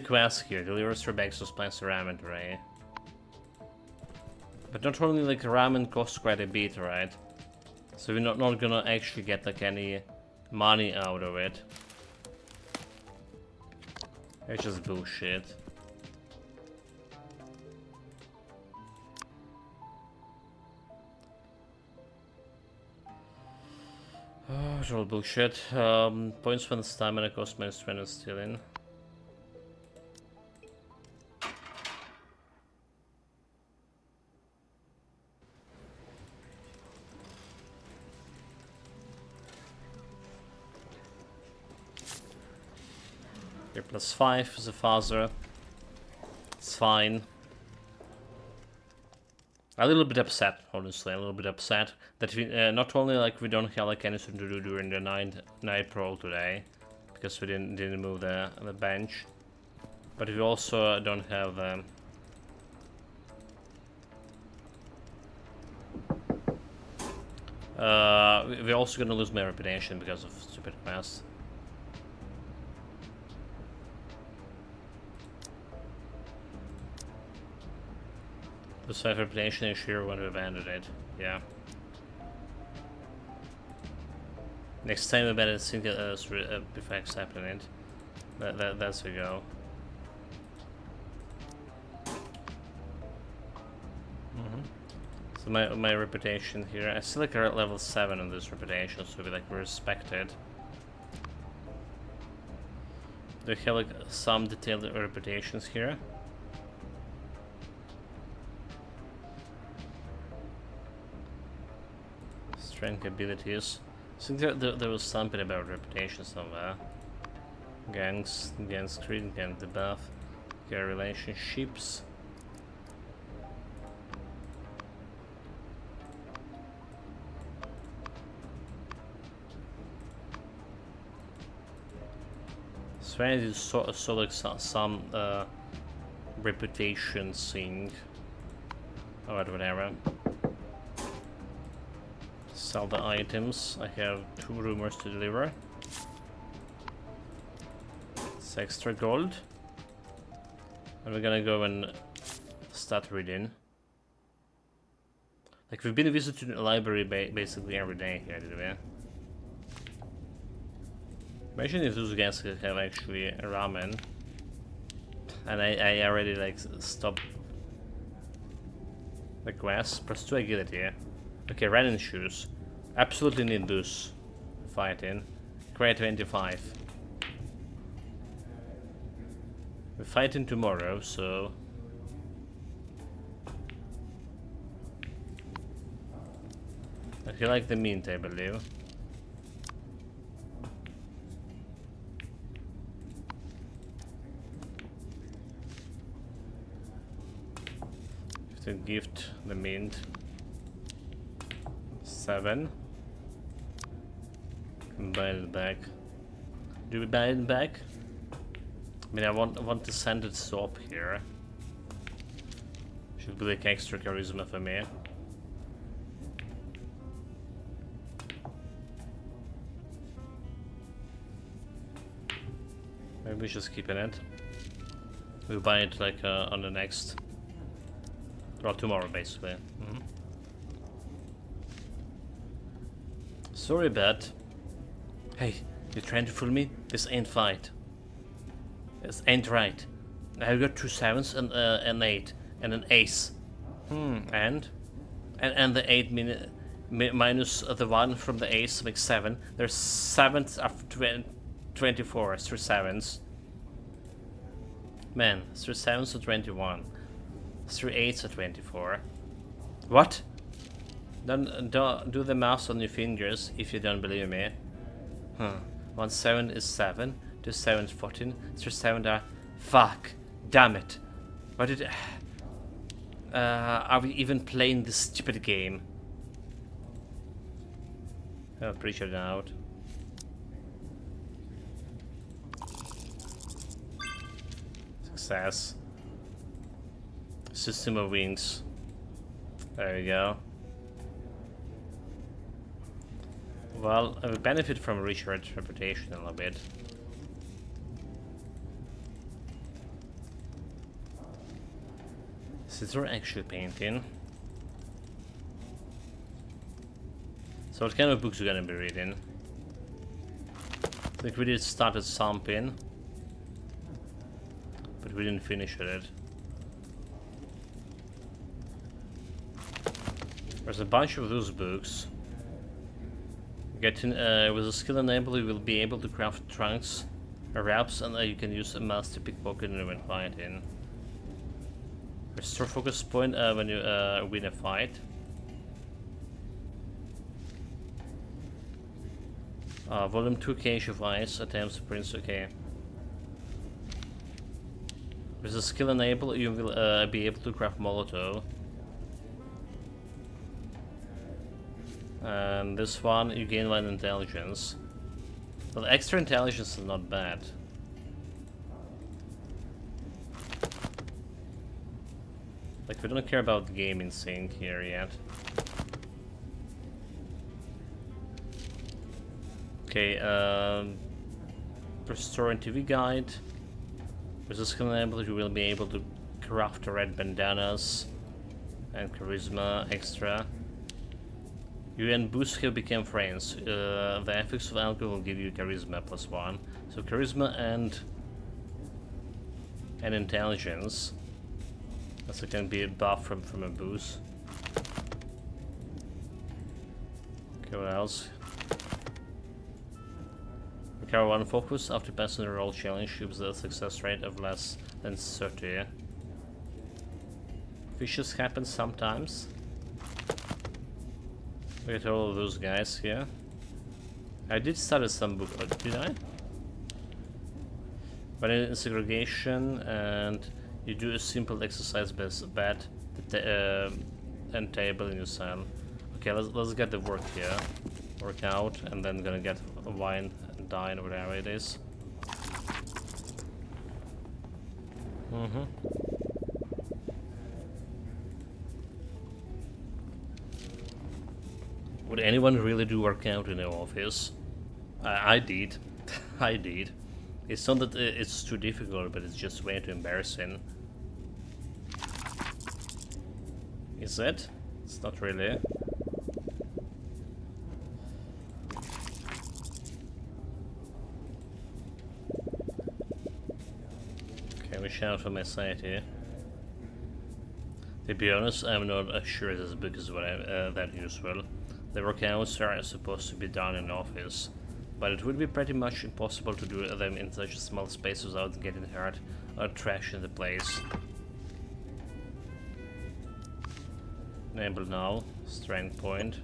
A: quest here. Delivers 3 bags of spicy ramen tray. But not only like ramen costs quite a bit, right? So we're not gonna actually get like any money out of it. It's just bullshit. Oh, it's all bullshit. Points when stamina cost minus 20 stealing. Here +5 is a father. It's fine. A little bit upset, honestly. A little bit upset that we not only like we don't have like anything to do during the night prowl today, because we didn't move the bench, but we also don't have we're also gonna lose my reputation because of stupid quests. The self reputation is sure when we abandoned it. Yeah. Next time we abandon single before accepting it. That's a go. So my reputation here, I still like level 7 on this reputation, so we like respected. Do we have like some detailed reputations here? Strength abilities. I think there was something about reputation somewhere. Gangs screen, gang debuff, okay, relationships. Strength is so like some reputation thing. Alright, whatever. Sell the items. I have 2 rumors to deliver. It's extra gold. And we're gonna go and start reading. Like, we've been visiting the library basically every day here, did we? Imagine if those guys could have actually ramen. And I already like stopped the quest. Plus 2 agility. Okay, running shoes. Absolutely need those. Fighting. Grade 25. We're fighting tomorrow, so... I feel like the mint, I believe. To gift the mint. 7. Buy it back. Do we buy it back? I mean, I want to send it soap here. Should be like extra charisma for me. Maybe we're just keeping it. We'll buy it like on the next... Well, tomorrow basically. Sorry, bet. Hey, you trying to fool me? This ain't fight. This ain't right. I've got 2 7s and an 8 and an ace. And the 8 minus the 1 from the ace makes 7. There's 7s of 24. 3 7s. Man, 3 7s to 21. 3 8s to 24. What? Don't do the math on your fingers if you don't believe me. 1 7 is 7. 2 7 is 14. 3 7 are... Fuck. Damn it. What did... are we even playing this stupid game? I'm pretty sure they're out. Success. System of wings. There you go. Well, I will benefit from Richard's reputation a little bit. Since we're actually painting. So what kind of books are we gonna be reading? I think we did start at something, but we didn't finish it. There's a bunch of those books. Getting with a skill enable, you will be able to craft trunks, wraps, and you can use a master pickpocket when fighting. Restore focus point when you win a fight. Volume 2 Cage of Ice attempts Prince. Okay. With a skill enable, you will be able to craft Molotov. And this one, you gain 1 intelligence. Well, extra intelligence is not bad. Like, we don't care about the gaming sync here yet. Okay, restoring TV guide. With this skill enable, you will be able to craft red bandanas and charisma extra. You and Boost have become friends. The effects of alcohol will give you charisma +1. So charisma and intelligence. So it can be a buff from a boost. Okay, what else? Recover 1 focus after passing the roll challenge gives a success rate of less than 30. Fishes happen sometimes. We get all of those guys here. I did study some book, did I? But in segregation, and you do a simple exercise based bed and table in your cell. Okay, let's get the work here. Work out, and then gonna get a wine and dine, whatever it is. Would anyone really do workout in the office? I did. I did. It's not that it's too difficult, but it's just way too embarrassing. Is it? It's not really. Okay, we shout for my side here. To be honest, I'm not sure this book is what that useful. The workouts are supposed to be done in office, but it would be pretty much impossible to do them in such a small space without getting hurt or trash in the place. Enable now, strength point.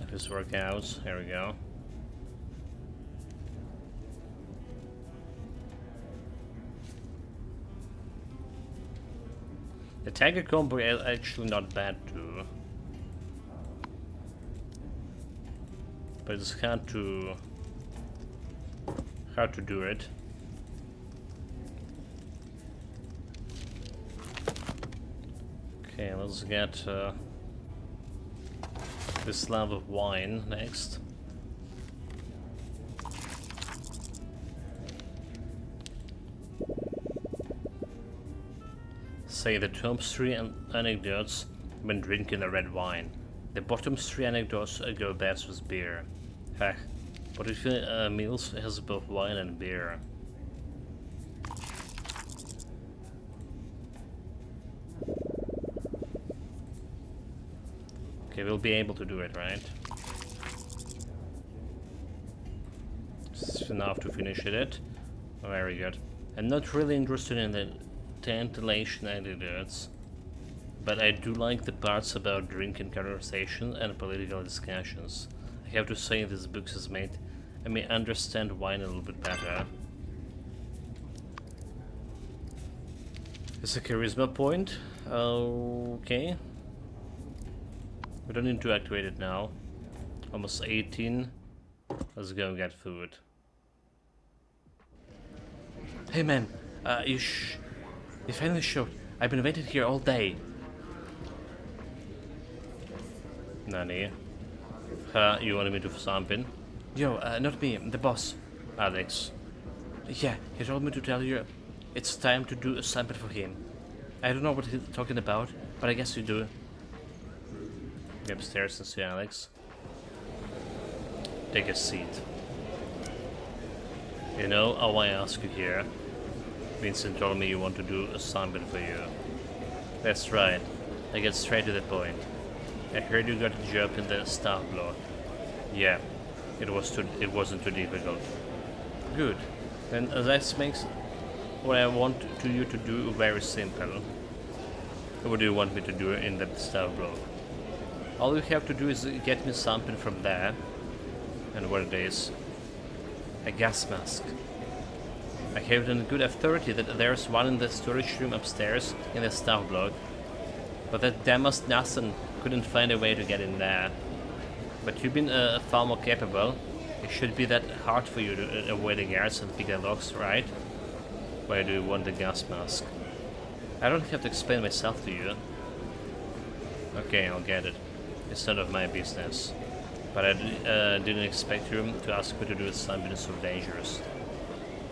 A: Office workouts, here we go. The Tiger combo is actually not bad too. But it's hard to do it. Okay, let's get this slab of wine next. Say the top 3 anecdotes when drinking the red wine. The bottom 3 anecdotes go best with beer. Heck, but if meals has both wine and beer. Okay, we'll be able to do it, right? It's enough to finish it. Very good. I'm not really interested in the tantalizing anecdotes, but I do like the parts about drinking conversation and political discussions. I have to say this book has made me understand wine a little bit better. It's a charisma point. Okay. We don't need to activate it now. Almost 18. Let's go and get food. Hey man, you finally showed. I've been waiting here all day. Nani? You wanted me to do something? Yo, not me, the boss. Alex. Yeah, he told me to tell you it's time to do a sample for him. I don't know what he's talking about, but I guess you do. Go upstairs and see Alex. Take a seat. You know how I ask you here. Vincent told me you want to do a sample for you. That's right. I get straight to the point. I heard you got a job in the staff block. Yeah, it wasn't too difficult. Good. Then that makes what I want you to do very simple. What do you want me to do in that staff block? All you have to do is get me something from there. And what it is? A gas mask. I have it on good authority that there's one in the storage room upstairs in the staff block. But that damned Nathan couldn't find a way to get in there. But you've been far more capable. It should be that hard for you to avoid the guards and pick the locks, right? Why do you want the gas mask? I don't have to explain myself to you. Okay, I'll get it. It's none of my business. But I didn't expect you to ask me to do something so dangerous.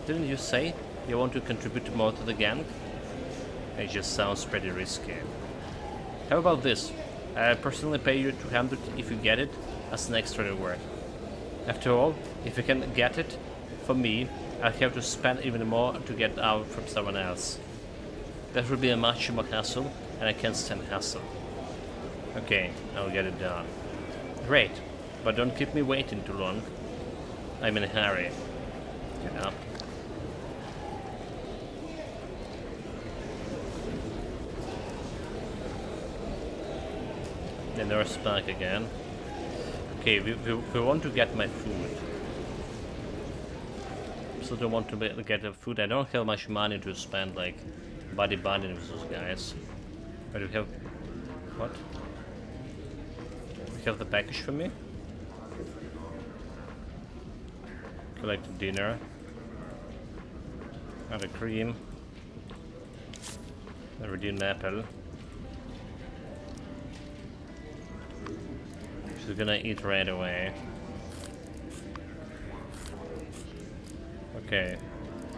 A: Didn't you say you want to contribute more to the gang? It just sounds pretty risky. How about this? I personally pay you 200 if you get it as an extra reward. After all, if you can get it, for me, I'll have to spend even more to get out from someone else. That would be a much more hassle, and I can't stand hassle. Okay, I'll get it done. Great, but don't keep me waiting too long. I'm in a hurry. Get up. The nurse back again. Okay, we want to get my food. So don't want to get the food. I don't have much money to spend like body with those guys. But we have what? We have the package for me. Collect the dinner. Add a cream. A redeemed apple. She's gonna eat right away. Okay,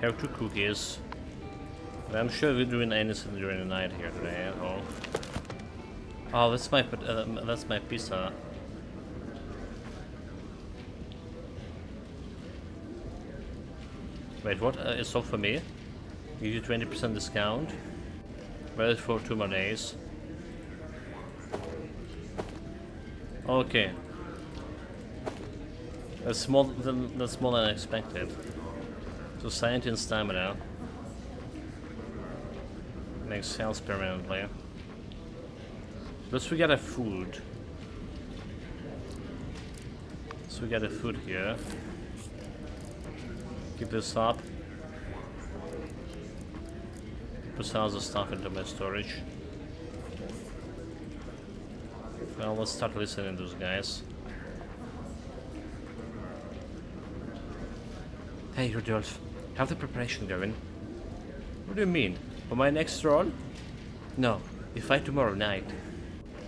A: have 2 cookies. But I'm sure we're doing anything during the night here today at all. Oh, that's my pizza. Wait, what? It's all for me? Give you 20% discount. Valid for 2 more days. Okay. That's more than I expected. So sanity and stamina. Makes health permanently. Let's we get a food. So we get a food here. Keep this up. Put some of the stuff into my storage. Well, let's start listening to those guys. Hey, Rudolph, how's the preparation going? What do you mean? For my next role? No, we fight tomorrow night.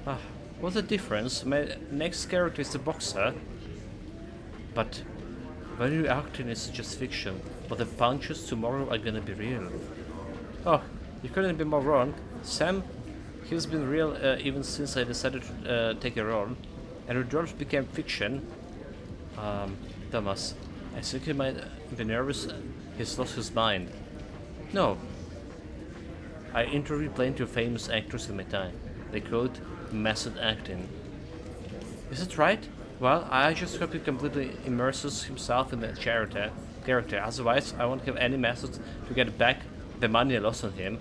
A: Ah, what's the difference? My next character is a boxer. But when you're acting, it's just fiction. But the punches tomorrow are gonna be real. Oh, you couldn't be more wrong. Sam, he's been real even since I decided to take a role. And Rudolph became fiction. Thomas, I think he might be nervous. He's lost his mind. No. I interviewed plenty of famous actors in my time. They call it method acting. Is it right? Well, I just hope he completely immerses himself in the character. Otherwise, I won't have any method to get back the money I lost on him.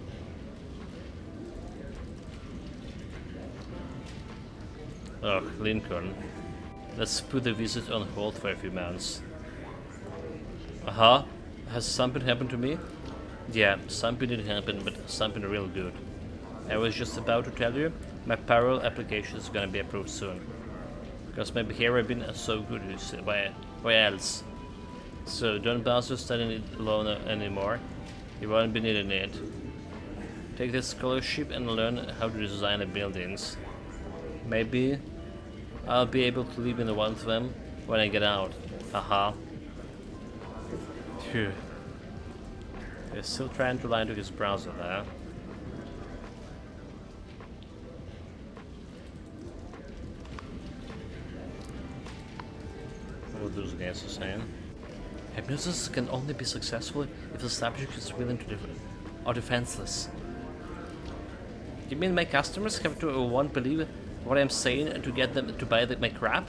A: Ugh, Lincoln. Let's put the visit on hold for a few months. Uh-huh. Has something happened to me? Yeah, something did happen, but something real good. I was just about to tell you, my parallel application is gonna be approved soon. Because my behavior been so good, you see, why else? So don't bother studying it alone anymore. You won't be needing it. Take this scholarship and learn how to design the buildings. Maybe I'll be able to live in one of them when I get out. Haha. Phew. He's still trying to lie to his browser there. What those guys are saying? Hypnosis can only be successful if the subject is willing to or defenseless. You mean my customers have to won't believe what I'm saying to get them to buy my crap?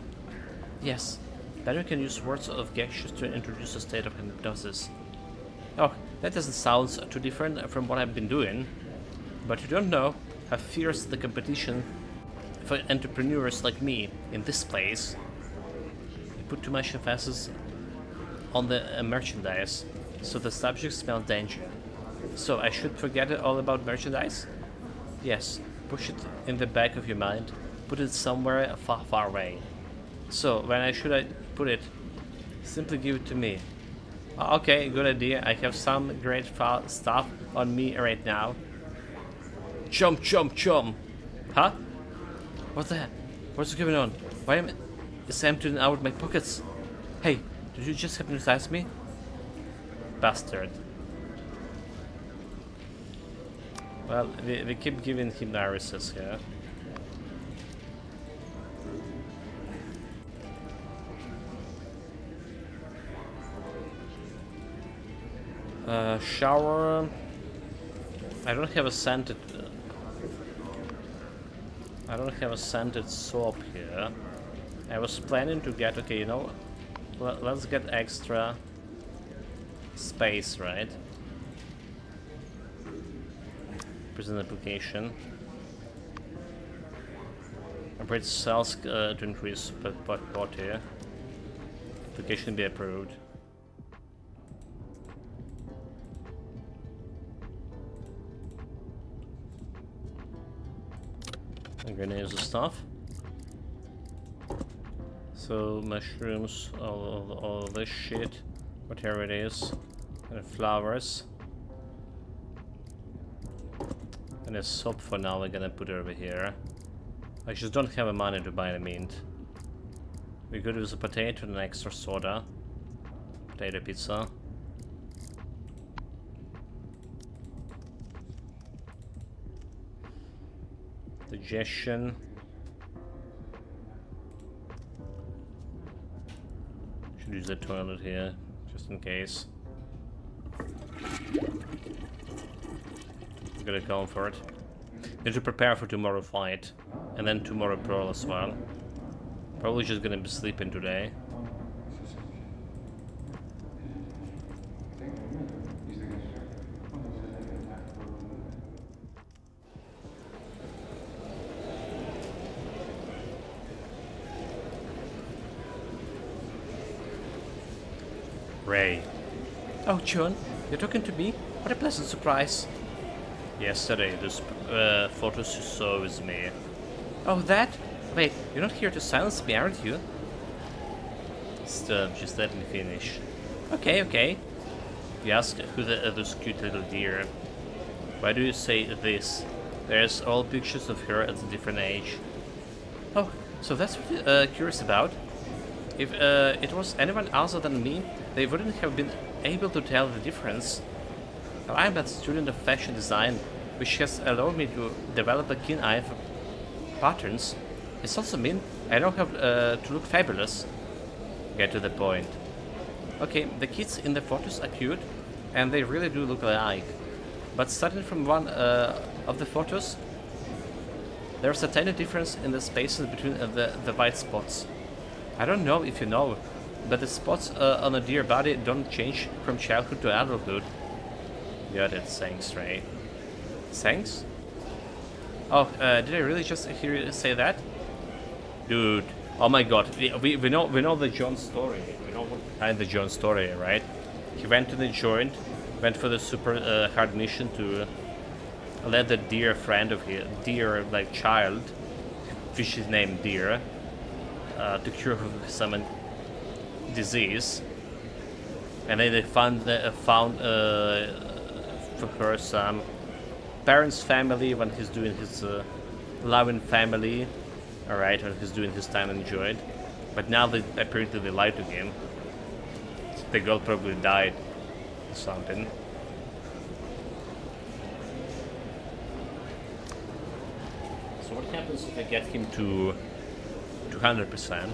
A: Yes. Better can use words of gestures to introduce a state of hypnosis. Oh, that doesn't sound too different from what I've been doing. But you don't know how fierce the competition for entrepreneurs like me in this place. You put too much emphasis on the merchandise, so the subject smells danger. So I should forget all about merchandise? Yes, push it in the back of your mind, put it somewhere far, far away. So when should I put it? Simply give it to me. Okay, good idea. I have some great stuff on me right now. Chum, chum, chum. Huh? What's that? What's going on? Why am I emptying out my pockets? Hey, did you just hypnotize me? Bastard. Well, we keep giving him viruses here. Shower. I don't have a scented. I don't have a scented soap here. I was planning to get, okay, you know, let's get extra space, right? Present application. Upgrade cells to increase pot here. Application be approved. I'm gonna use the stuff. So mushrooms, all this shit, whatever it is, and flowers. And a soap for now we're gonna put over here. I just don't have the money to buy the mint. We could use a potato and an extra soda. Potato pizza. Digestion. Should use the toilet here, just in case. Gotta go for it. Need to prepare for tomorrow fight. And then tomorrow brawl as well. Probably just gonna be sleeping today. Ray. Oh, John, you're talking to me? What a pleasant surprise. Yesterday, this photos you saw with me. Oh, that? Wait, you're not here to silence me, aren't you? Stop, just let me finish. Okay. You ask who this cute little deer. Why do you say this? There's all pictures of her at a different age. Oh, so that's what you're curious about? If it was anyone other than me, they wouldn't have been able to tell the difference. I'm a student of fashion design, which has allowed me to develop a keen eye for patterns. It also means I don't have to look fabulous. Get to the point. Okay, the kids in the photos are cute, and they really do look alike. But starting from one of the photos, there's a tiny difference in the spaces between the white spots. I don't know if you know, but the spots on a deer body don't change from childhood to adulthood. Got it, thanks, Ray. Thanks? Oh, did I really just hear you say that? Dude, oh my god, we know the John story. We know what's behind the John story, right? He went to the joint, went for the super hard mission to let the dear friend of his, dear like child, which is named Deer, to cure some disease. And then they found for her some parents' family when he's doing his loving family, alright, when he's doing his time in joint. But now apparently they lied to him. The girl probably died or something. So what happens if I get him to 200%?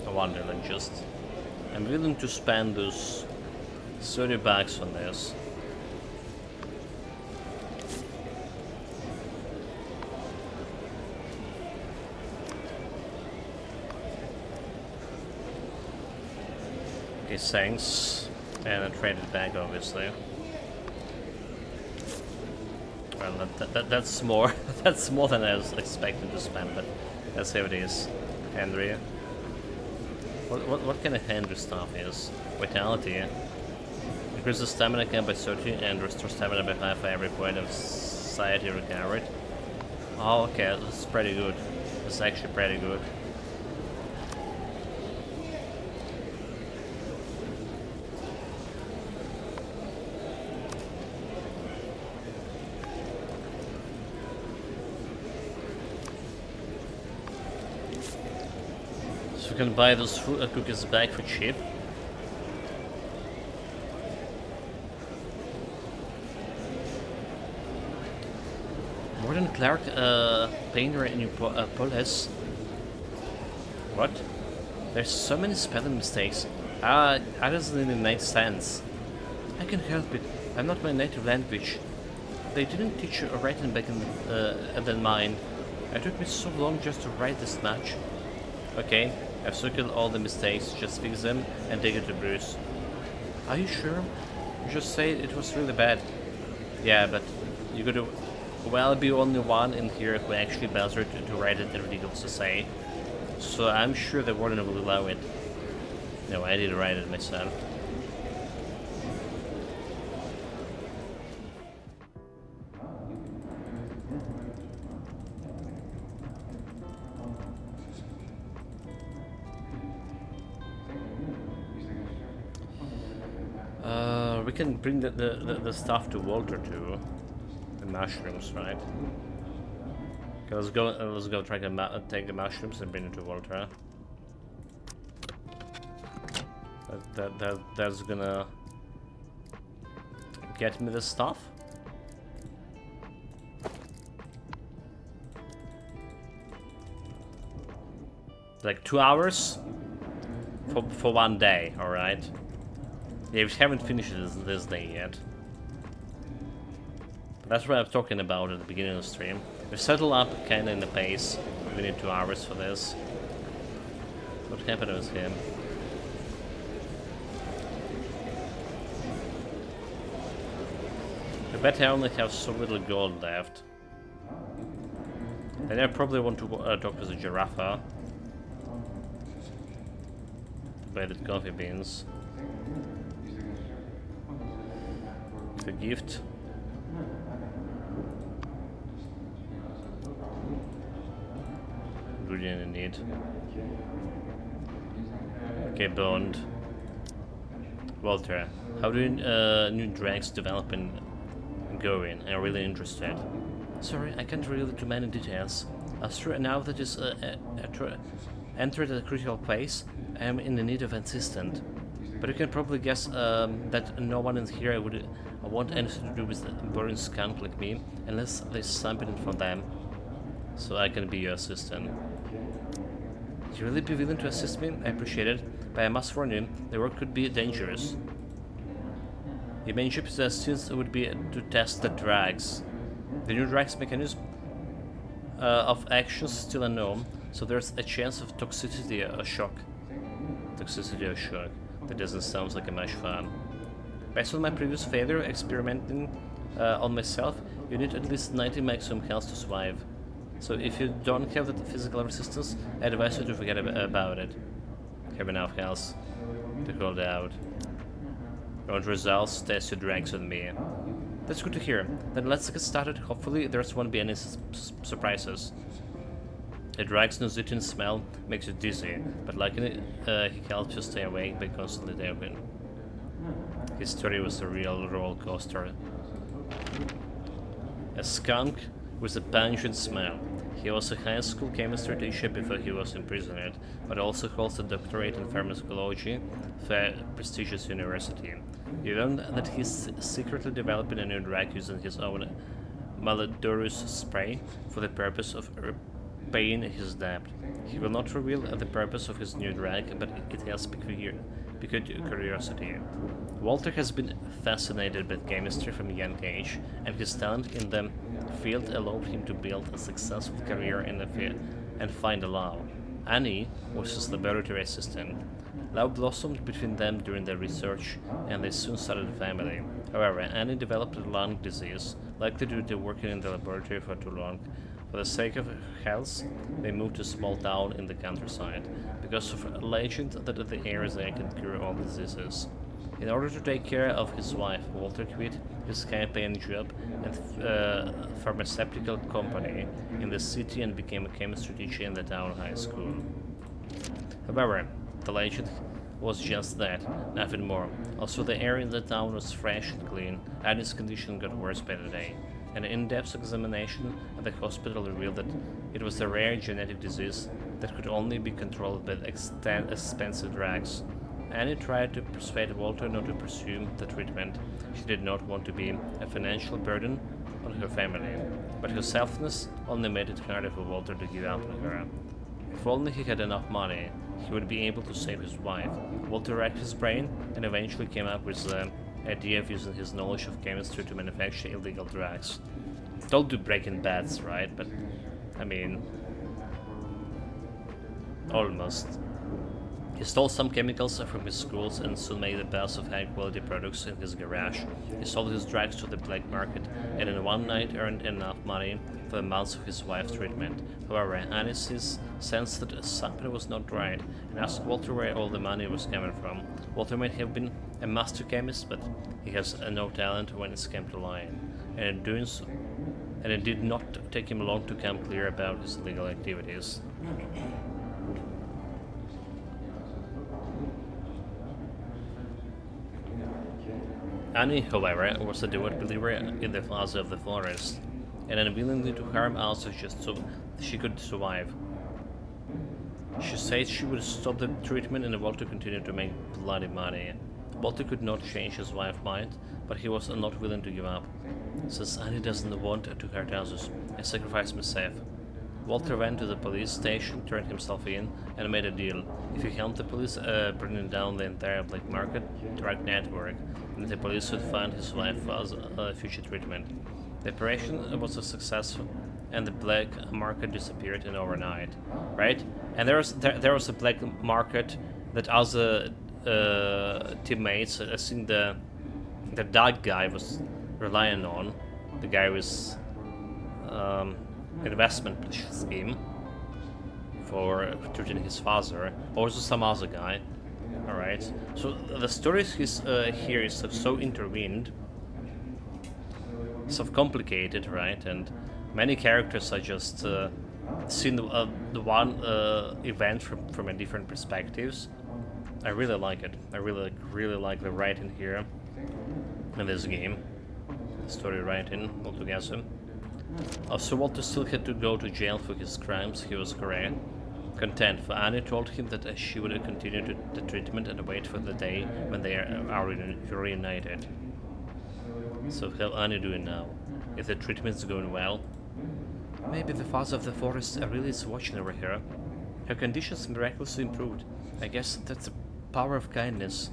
A: I wonder, then just... I'm willing to spend those $30 on this. Okay, thanks. And I traded back, obviously. Well, that's more. That's more than I was expecting to spend, but that's how it is. Henry. What kind of Henry stuff is? Vitality. Increases stamina count by 30 and restores stamina by half every point of society recovered. Oh, okay, that's pretty good. That's actually pretty good. So we can buy those food cookies back for cheap. Modern Clark painter in Polis. What? There's so many spelling mistakes. That doesn't even make sense. I can help it. I'm not my native language. they didn't teach you writing back in at that mine. It took me so long just to write this much. Okay, I've circled all the mistakes, just fix them and take it to Bruce. Are you sure? You just say it was really bad. Yeah, but you gotta well be only one in here who actually bothered to write it ridiculous to say. So I'm sure the warden will allow it. No, I did write it myself. We can bring the stuff to Walter too. The mushrooms, right? Okay, let's go try to take the mushrooms and bring it to Walter. That's gonna get me the stuff. Like 2 hours for one day, all right? Yeah, we haven't finished this day yet. But that's what I'm talking about at the beginning of the stream. We settle up kinda in the pace. We need 2 hours for this. What happened with him? I bet I only have so little gold left. Then I probably want to talk with the giraffe. Buy the coffee beans. The gift. Ingredient in need. Okay, Bond. Walter, how do new drugs develop and going? I'm really interested. Sorry, I can't reveal too many details. Now that it's entered a critical place, I am in the need of an assistant. But you can probably guess that no one in here would want anything to do with a boring skunk like me, unless there's something from them. So I can be your assistant. You really be willing to assist me? I appreciate it, but I must warn you, the work could be dangerous. The main ship since would be to test the drugs. The new drugs mechanism of action is still unknown, so there's a chance of toxicity or shock. Toxicity or shock. That doesn't sound like much fun. Based on my previous failure experimenting on myself, you need at least 90 maximum health to survive. So if you don't have the physical resistance, I advise you to forget about it. Have enough health to hold out. Want results? Test your drugs on me. That's good to hear. Then let's get started. Hopefully there won't be any surprises. The drug's nauseating smell makes you dizzy, but luckily he helps you stay awake by constantly talking. His story was a real roller coaster. A skunk with a pungent smell. He was a high school chemistry teacher before he was imprisoned, but also holds a doctorate in pharmacology for a prestigious university. You learn that he's secretly developing a new drug using his own malodorous spray for the purpose of repaying his debt. He will not reveal the purpose of his new drug, but it has piqued curiosity. Walter has been fascinated by chemistry from a young age, and his talent in the field allowed him to build a successful career in the field and find a love. Annie was his laboratory assistant. Love blossomed between them during their research, and they soon started a family. However, Annie developed a lung disease, likely due to working in the laboratory for too long. For the sake of her health, they moved to a small town in the countryside, because of a legend that the air there can cure all diseases. In order to take care of his wife, Walter quit his high-paying job at a pharmaceutical company in the city and became a chemistry teacher in the town high school. However, the legend was just that, nothing more. Also, the air in the town was fresh and clean, and his condition got worse by the day. An in-depth examination at the hospital revealed that it was a rare genetic disease that could only be controlled by expensive drugs. Annie tried to persuade Walter not to pursue the treatment. She did not want to be a financial burden on her family, but her selflessness only made it harder for Walter to give up on her. If only he had enough money, he would be able to save his wife. Walter racked his brain and eventually came up with the idea of using his knowledge of chemistry to manufacture illegal drugs. Don't do Breaking Bads, right? But, I mean, almost. He stole some chemicals from his schools and soon made a batch of high-quality products in his garage. He sold his drugs to the black market and in one night earned enough money for the months of his wife's treatment. However, Annie sensed that something was not right and asked Walter where all the money was coming from. Walter might have been a master chemist, but he has no talent when it came to lying, and it did not take him long to come clear about his illegal activities. Annie, however, was a devout believer in the Father of the Forest, and unwillingly to harm others just so she could survive. She said she would stop the treatment and Walter continued to make bloody money. Walter could not change his wife's mind, but he was not willing to give up. Since Annie doesn't want to hurt others, I sacrificed myself. Walter went to the police station, turned himself in, and made a deal. If he helped the police bringing down the entire black market drug network, then the police would find his wife as future treatment. The operation was a success, and the black market disappeared in overnight, right? And there was a black market that other teammates, I think the dark guy was relying on, the guy with investment scheme for treating his father, also some other guy. Alright, so the story here is so intertwined, so complicated, right? And many characters are just seeing the one event from a different perspectives. I really like it. I really like the writing here in this game, the story writing altogether. So Walter still had to go to jail for his crimes. He was content, for Annie told him that she would continue the treatment and wait for the day when they are reunited. So how Annie doing now? If the treatment's going well? Maybe the Father of the Forest really is watching over her. Her conditions miraculously improved. I guess that's the power of kindness.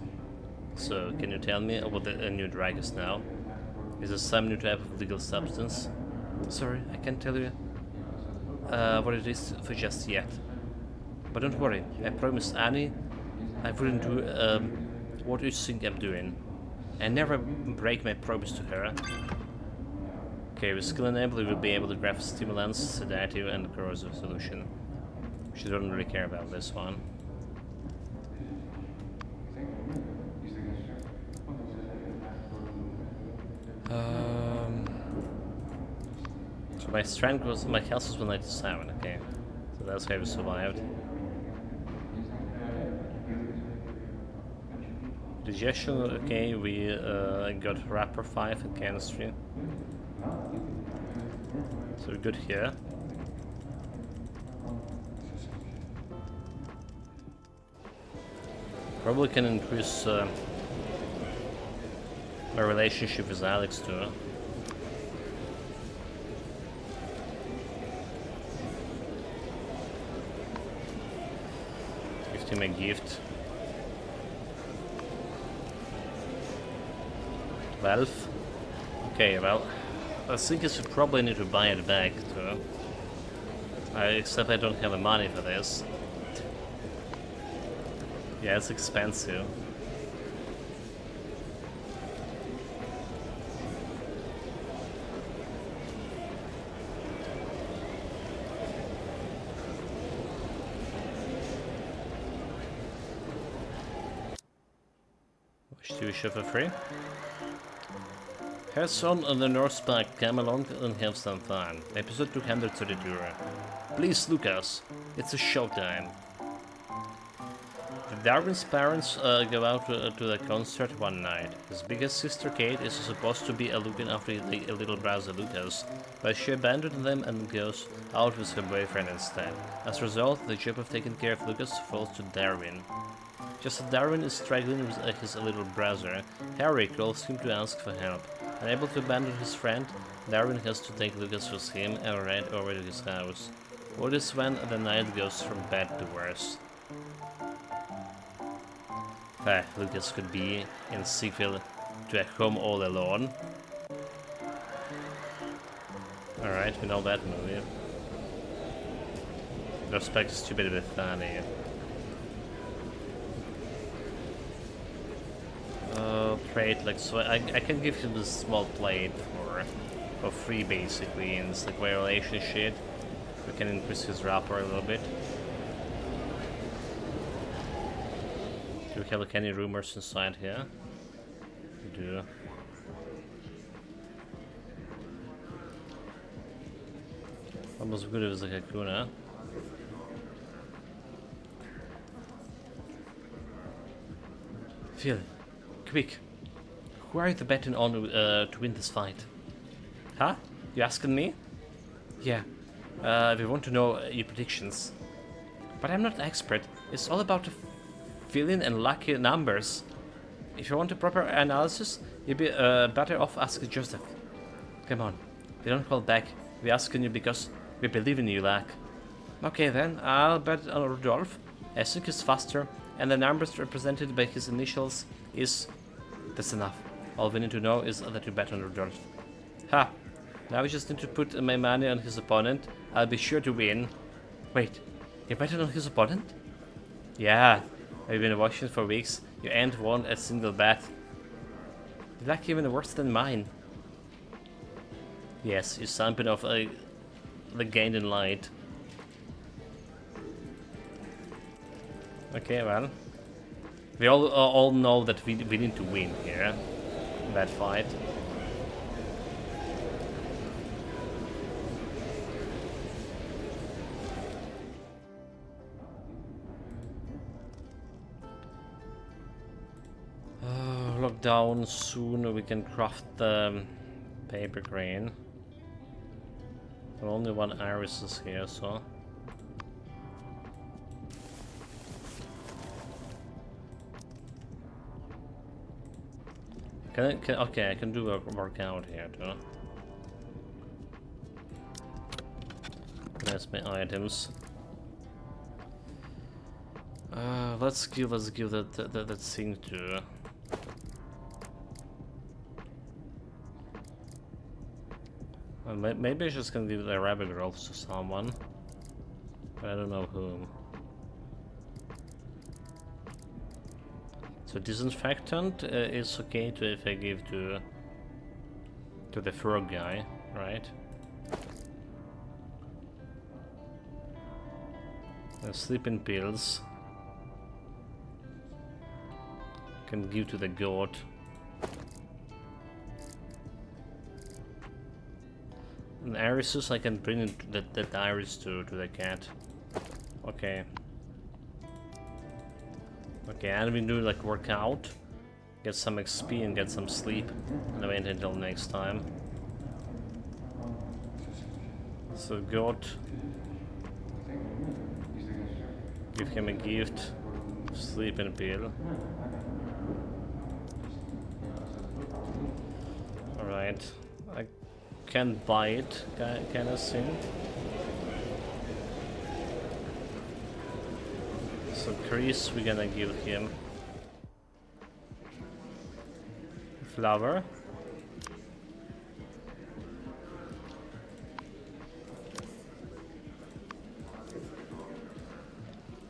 A: So, can you tell me what the new drug is now? Is it some new type of legal substance? Sorry, I can't tell you what it is for just yet. But don't worry, I promised Annie I wouldn't do what you think I'm doing. I never break my promise to her. Okay, with skill enabled, we will be able to craft stimulants, sedative, and corrosive solution. She doesn't really care about this one. So my strength was, my health was 197, okay. So that's how we survived. Digestion, okay, we got Rapper 5 in chemistry. So we're good here. Probably can increase my relationship with Alex too. Give him a gift. 12. Okay, well, I think I should probably need to buy it back too. Except I don't have the money for this. Yeah, it's expensive. Watch TV show for free. Heads on the North Park, come along and have some fun. Episode 232. Please, Lucas, it's a showtime. Darwin's parents go out to the concert one night. His biggest sister Kate is supposed to be looking after a little brother Lucas, but she abandoned them and goes out with her boyfriend instead. As a result, the job of taking care of Lucas falls to Darwin. Just as Darwin is struggling with his little brother, Harry calls him to ask for help. Unable to abandon his friend, Darwin has to take Lucas with him and ride over to his house. What is when the night goes from bad to worse. Lucas could be in sequel to a home all alone. Alright, we know that movie. Respect stupid with funny. Trade, like, so I can give him this small plate for free basically, and it's like violation shit. We can increase his wrapper a little bit. Do we have like any rumors inside here? We do. Almost good as a Hakuna. Phil, quick. Who are you betting on to win this fight? Huh? You asking me? Yeah. We want to know your predictions. But I'm not an expert. It's all about the feeling and lucky numbers. If you want a proper analysis, you'd be better off asking Joseph. Come on. We don't call back. We're asking you because we believe in you, Lack. Okay then, I'll bet on Rudolph. I think he's faster, and the numbers represented by his initials is... That's enough. All we need to know is that you bet on Rudolph. Ha! Now we just need to put my money on his opponent. I'll be sure to win. Wait, you betted on his opponent? Yeah, I've been watching for weeks. You ain't won a single bet. Your luck even worse than mine. Yes, you're something of the gain in light. Okay, well, we all know that we need to win here, that fight. Lockdown soon. We can craft the paper crane. Only one iris is here, so. Okay, I can do a workout here too. That's my items. Let's give that thing to. Maybe I just can give the rabbit rolls to someone, but I don't know whom. So disinfectant is okay to if I give to the frog guy, right? And sleeping pills can give to the goat. And irises I can bring that iris to the cat. Okay. Okay, and we do like workout, get some XP and get some sleep, and wait until next time. So goat, give him a gift, sleep and pill. Alright, I can't buy it, kind of thing. So Chris, we're gonna give him flower.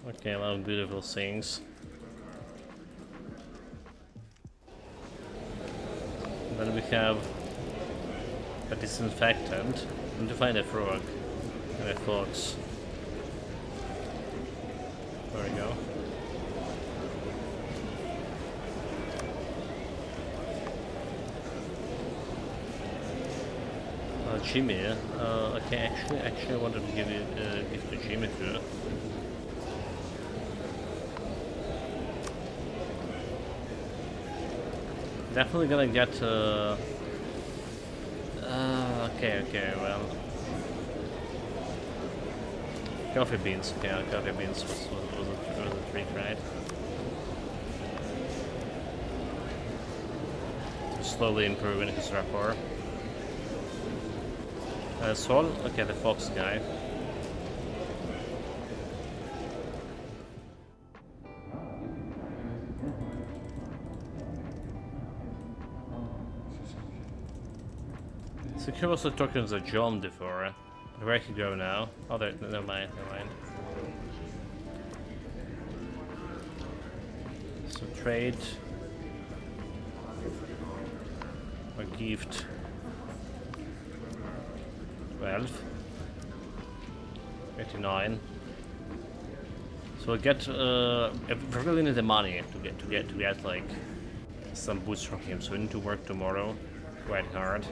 A: Okay, a lot of beautiful things. And then we have a disinfectant. We need to find a frog and a fox. There we go. Jimmy. Okay, actually, I wanted to give to Jimmy too. Definitely gonna get. Okay, well. Coffee beans. Okay, coffee beans was a treat, right? Slowly improving his rapport. Sol, okay, the fox guy. he was talking to John before. Where I can go now? Oh, there, never mind, never mind. So trade. Or gift. 12. 89. So we get we really need the money to get like some boosts from him. So we need to work tomorrow quite hard.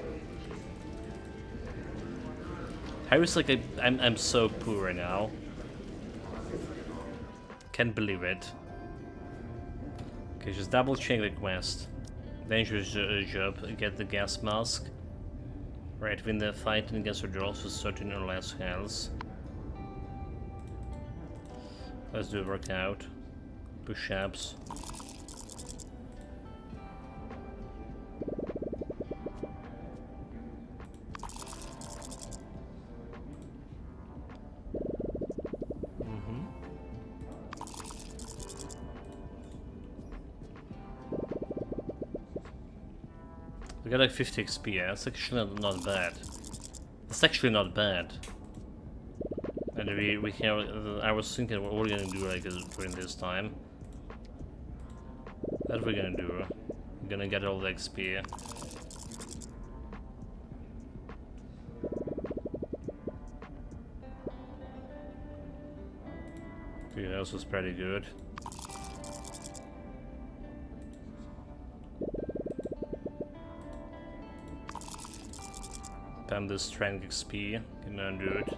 A: How is like I'm so poor right now. Can't believe it. Okay, just double check the quest. Dangerous job. Get the gas mask. Right, win the fight against the draws with 13 or less health. Let's do a workout. Push-ups. We got like 50 XP, yeah? That's actually not bad. That's actually not bad. And we have, I was thinking what we're gonna do like during this time. What we're gonna do? We're gonna get all the XP. Okay, that was pretty good. Spam the strength XP, can undo it.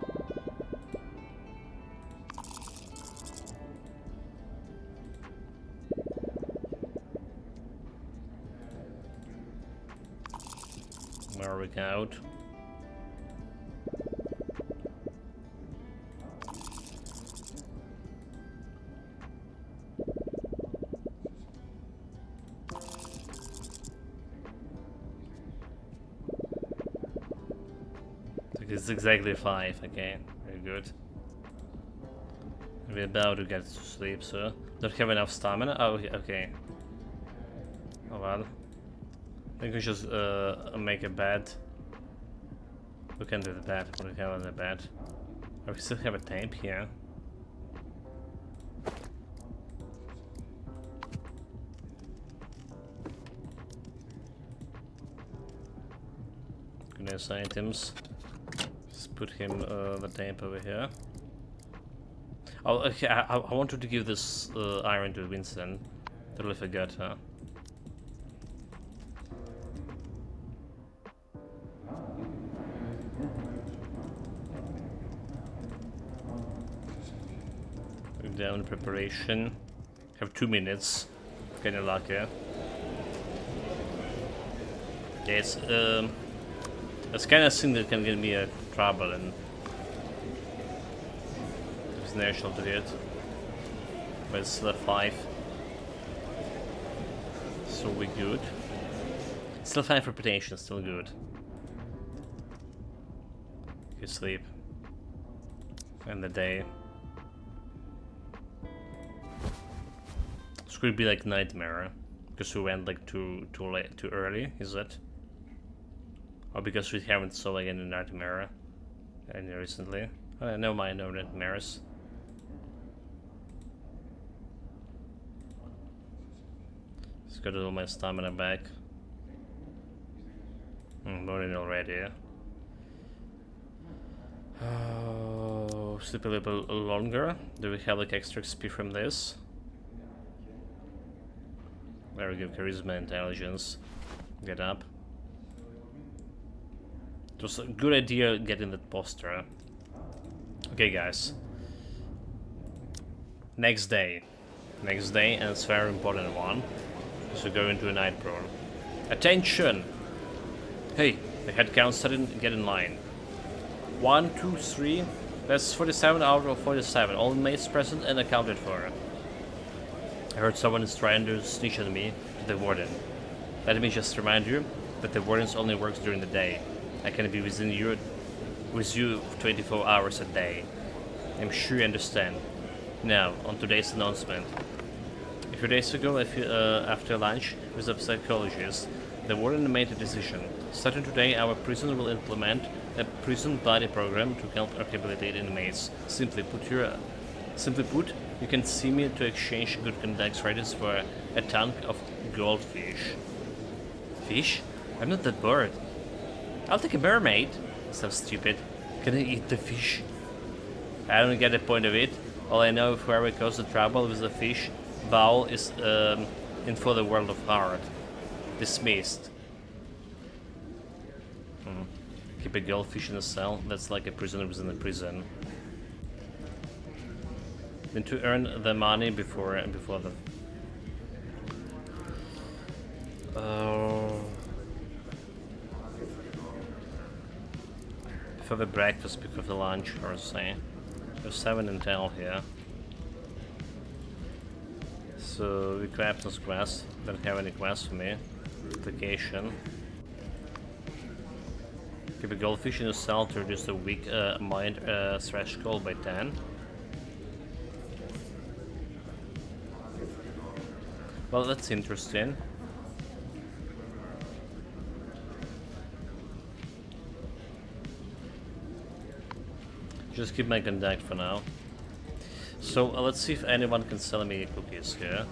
A: More workout. It's exactly 5, okay, very good. We're about to get to sleep, so don't have enough stamina. Oh, okay. Oh well. I think we should make a bed. We can do the bed. What do we have on the bed? Oh, we still have a tape here. Goodness items. Just put him the tape over here. Oh, okay. I wanted to give this iron to Winston. Totally forgot, huh? Down preparation. Have 2 minutes. Kinda lucky. Yes, that's kind of thing that can get me a trouble and it's natural to it. But it's still 5. So we good. Still 5 reputation, still good. You sleep. And the day. This could be like nightmare. Because we went like too early, is it? Or because we haven't saw like any nightmare any recently. Never mind, no nightmares. Just got all my stamina back. Morning already. Oh, sleep a little longer. Do we have like extra XP from this? There we go, charisma, intelligence. Get up. It was a good idea getting that poster. Okay, guys. Next day. Next day, and it's a very important one. Because we're going to a night brawl. Attention! Hey, the head count started, get in line. 1, 2, 3. That's 47 out of 47. All mates present and accounted for. I heard someone is trying to snitch on me to the warden. Let me just remind you that the wardens only works during the day. I can be with you 24 hours a day. I'm sure you understand. Now, on today's announcement. A few days ago, after lunch with a psychologist, the warden made a decision. Starting today, our prison will implement a prison body program to help rehabilitate inmates. Simply put, you can see me to exchange good conduct credits for a tank of goldfish. Fish? I'm not that bored. I'll take a mermaid. So stupid. Can I eat the fish? I don't get the point of it. All I know, if whoever caused the trouble with the fish bowl is in for the world of hard. Dismissed. Keep a goldfish in a cell. That's like a prisoner within a prison. Then to earn the money before the. Before the breakfast, before the lunch, or say. There's 7 and 10 here. So we grab this quest. Don't have any quest for me. Application. Keep a goldfish in a cell to reduce the weak mind threshold by 10. Well, that's interesting. Just keep my contact for now. So let's see if anyone can sell me cookies here.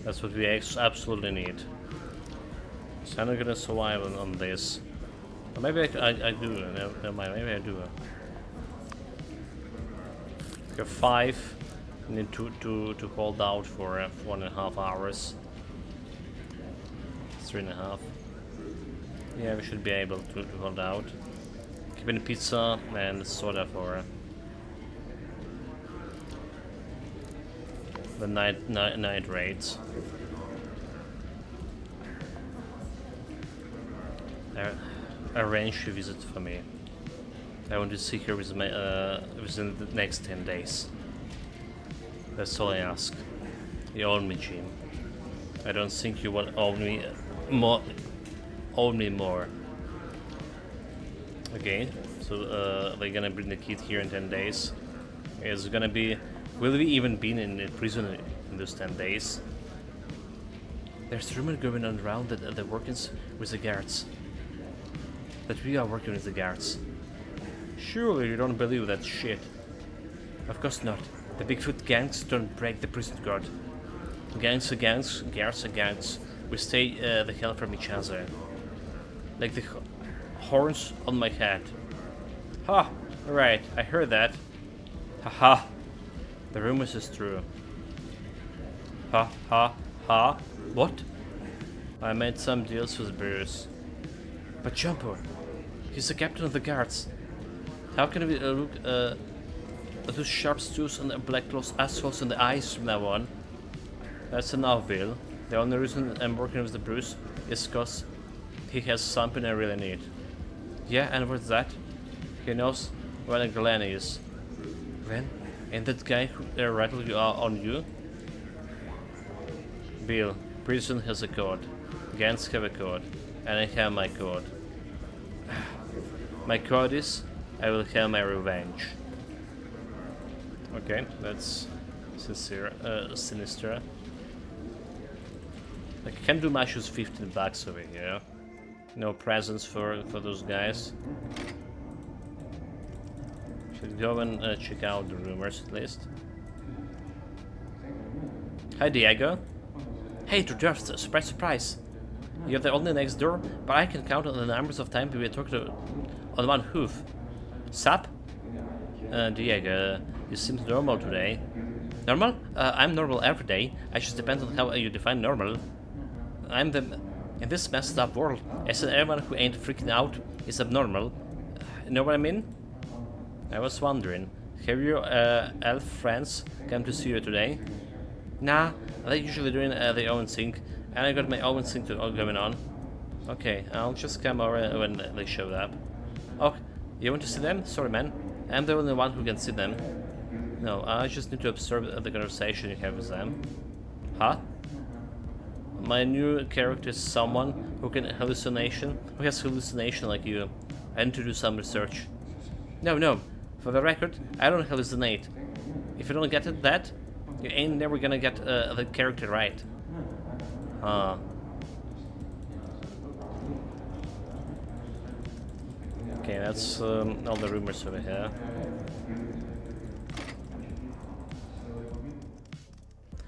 A: That's what we absolutely need. So I'm not gonna survive on this. Or maybe I do. Never mind. Maybe I do. Okay, 5. I need to hold out for 4.5 hours. 3.5. Yeah, we should be able to hold out. Keeping pizza and soda for the night raids. Arrange a visit for me. I want to see her with within the next 10 days. That's all I ask. You own me, Jim. I don't think you will own me more. Own me more. Okay, so they're gonna bring the kid here in 10 days. It's gonna be. Will we even be in prison in those 10 days? There's a rumor going on around that they're working with the guards. That we are working with the guards. Surely you don't believe that shit. Of course not. The Bigfoot gangs don't break the prison guard. Gangs are gangs, guards are gangs. We stay the hell from each other. Like the horns on my head. Ha! Alright, I heard that. Haha. The rumors is true. Ha ha ha. What? I made some deals with Bruce. But Jumper, he's the captain of the guards. How can we look those sharp stews and black closed assholes in the eyes from now on? That's enough, Bill. The only reason I'm working with the Bruce is because he has something I really need. Yeah, and what's that? He knows where Glenn is. Glenn? And that guy who rattled you on you? Bill, prison has a code. Gangs have a code. And I have my code. My code is, I will have my revenge. Okay, that's sinister. Like, I can't do much with 15 bucks over here. No presents for those guys. Should go and check out the rumors at least. Hi, Diego. Hey, George, surprise, surprise. You're the only next door, but I can count on the numbers of times we talked on one hoof. Sup? Diego, you seem normal today. Normal? I'm normal every day. I just depend on how you define normal. In this messed up world, I said everyone who ain't freaking out is abnormal. Know what I mean? I was wondering, have your elf friends come to see you today? Nah, they're usually doing their own thing, and I got my own thing going on. Okay, I'll just come over when they show up. Oh, you want to see them? Sorry, man. I'm the only one who can see them. No, I just need to observe the conversation you have with them. Huh? My new character is someone who has hallucination like you. I need to do some research. No. For the record, I don't hallucinate. If you don't get that, you ain't never gonna get the character right. Okay, that's all the rumors over here.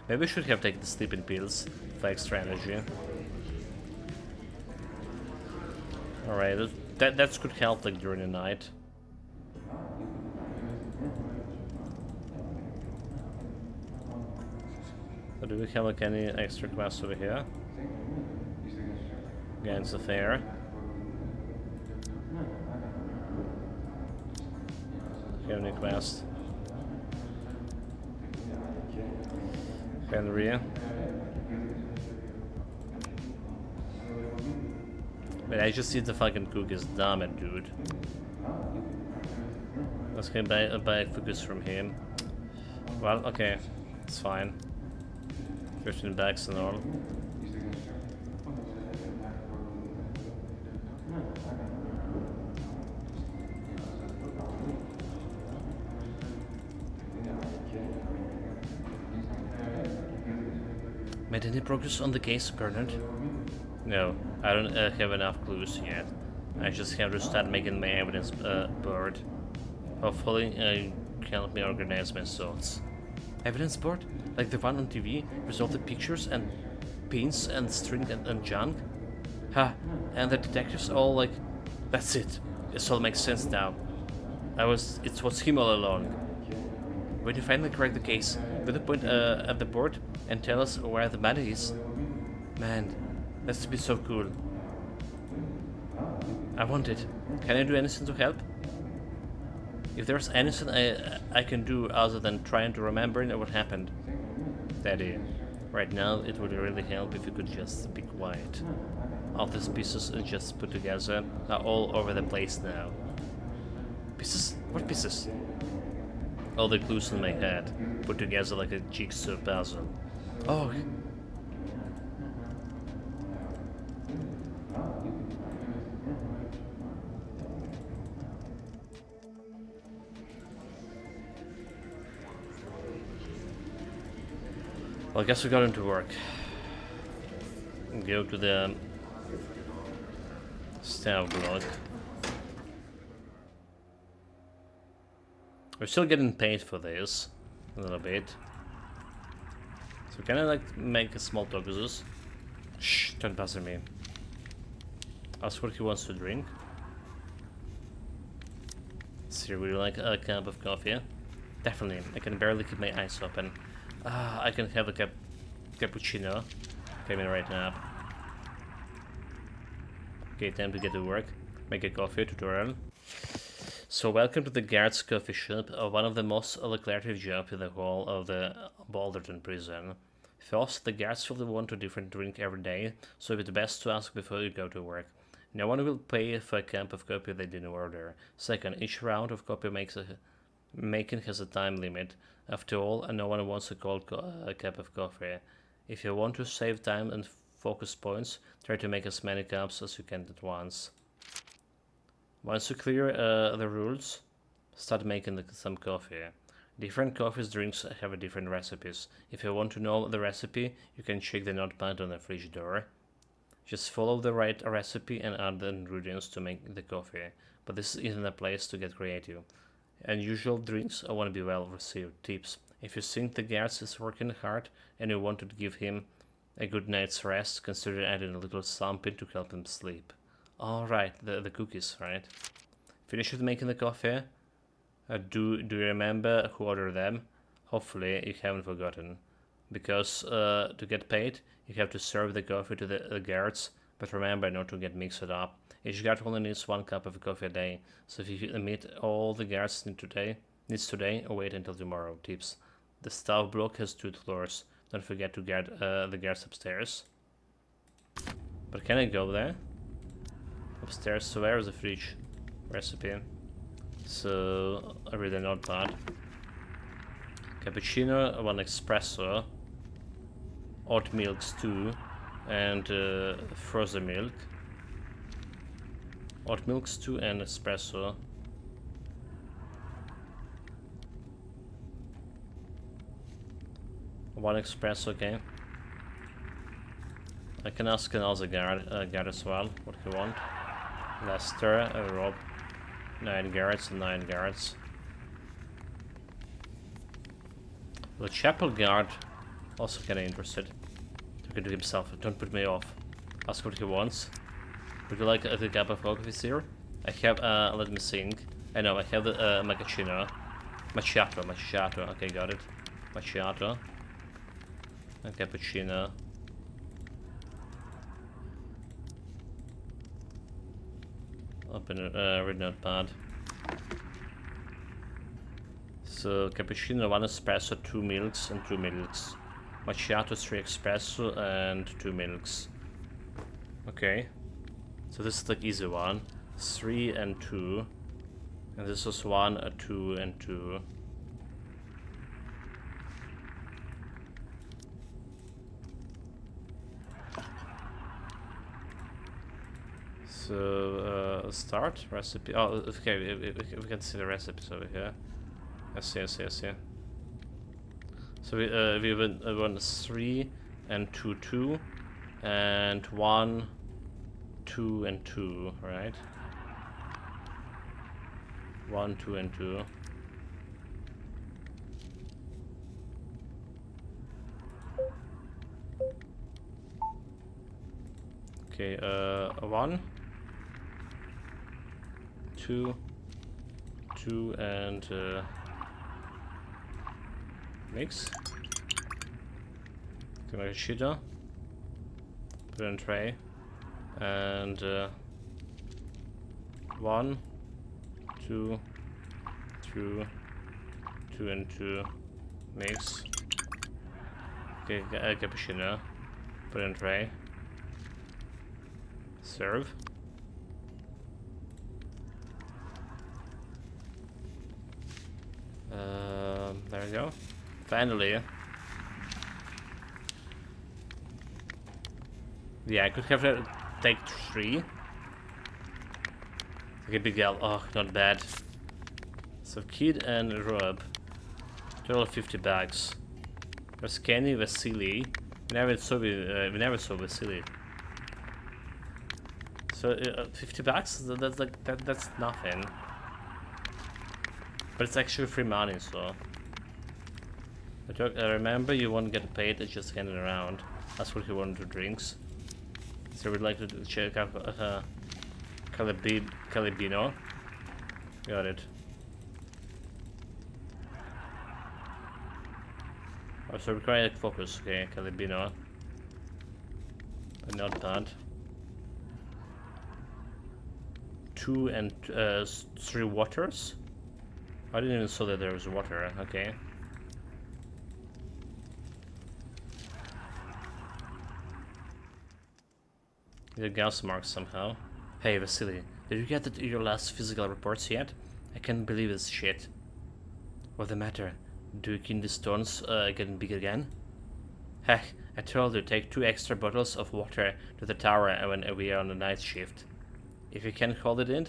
A: Maybe we should have taken the sleeping pills for extra energy. Alright, that could help like during the night. So do we have like any extra quests over here? Against the fair. Have any quest? Henry. Wait, I just need the fucking cookies, damn it, dude. Let's get buy cookies from him. Well, okay, it's fine. 15 bags and all. Made any progress on the case, Bernard? No, I don't have enough clues yet. I just have to start making my evidence board. Hopefully, can help me organize my thoughts. Evidence board? Like the one on TV, with all the pictures and pins and string and junk? Ha, and the detectives all like... That's it. It all makes sense now. It was him all along. When you finally crack the case, will you point at the board and tell us where the money is? Man, that's to be so cool. I want it. Can I do anything to help? If there's anything I can do other than trying to remember what happened. Daddy, right now it would really help if you could just be quiet. All these pieces just put together are all over the place now. Pieces? What pieces? All the clues in my head, put together like a jigsaw puzzle. Oh. Well, I guess we got into work. Go to the staff block. We're still getting paid for this, a little bit. So can I like make a small talk with this? Shh, don't bother me. Ask what he wants to drink. So would you like a cup of coffee? Definitely, I can barely keep my eyes open. I can have a cappuccino. Came in right now. Okay, time to get to work. Make a coffee tutorial. So welcome to the guard's coffee shop, one of the most lucrative jobs in the whole of the Balderton prison. First, the guards will want a different drink every day, so it's best to ask before you go to work. No one will pay for a cup of coffee they didn't order. Second, each round of coffee making has a time limit. After all, no one wants a cold cup of coffee. If you want to save time and focus points, try to make as many cups as you can at once. Once you clear the rules, start making some coffee. Different coffee drinks have different recipes. If you want to know the recipe, you can check the notepad on the fridge door. Just follow the right recipe and add the ingredients to make the coffee, but this isn't a place to get creative. Unusual drinks want to be well received. Tips: if you think the guard is working hard and you want to give him a good night's rest, consider adding a little something to help him sleep. Alright, the cookies, right? Finish with making the coffee. Do you remember who ordered them? Hopefully you haven't forgotten. Because to get paid, you have to serve the coffee to the guards, but remember not to get mixed up. Each guard only needs 1 cup of coffee a day, so if you meet all the guards needs today, or wait until tomorrow. Tips: the staff block has 2 floors. Don't forget to guard the guards upstairs. But can I go there? Upstairs, so where is the fridge recipe? So I read the notepad. Cappuccino, 1 espresso, oat milks 2, and frozen milk. Oat milks 2 and espresso. One espresso, okay. I can ask another guard as well what he want. Lester, Rob. 9 guards and 9 guards. The chapel guard also kinda interested. Talking to himself, don't put me off. Ask what he wants. Would you like a cup of coffee, sir? I have, let me think. I know, I have the, macchiato. Macchiato, okay, got it. Macchiato. A cappuccino. Open read notepad. So cappuccino, 1 espresso, 2 milks and 2 milks. Macchiato, 3 espresso and 2 milks. Okay. So this is the easy one. 3 and 2. And this is 1, 2 and 2. So, start recipe. Oh, okay, we can see the recipes over here. I see. So we went 3 and 2, 2, and 1, 2 and 2, right? 1, 2 and 2. Okay, 1, 2, 2 and mix. Okay, make a sheeter. Put it in tray. And 1, 2, 2, 2 and 2 mix. Okay, cappuccino. Put it in tray. Serve. There we go. Finally. Yeah, I could have to take 3. Okay, big gal. Oh, not bad. So Kid and Rob. Total 50 bags. There's Kenny, Vasily. We never saw Vasily. So 50 bucks? That's like that's nothing. But it's actually free money, so. Remember, you won't get paid. It's just handing around. That's what he wanted to drinks. So we'd like to check out Calibino. Got it. Oh, so required focus. Okay, Calibino. But not bad. 2 and 3 waters. I didn't even saw that there was water. Okay. The gas marks somehow. Hey Vasily, did you get your last physical reports yet? I can't believe this shit. What's the matter? Do kidney stones getting big again? Heck, I told you take 2 extra bottles of water to the tower when we are on the night shift. If you can't hold it in,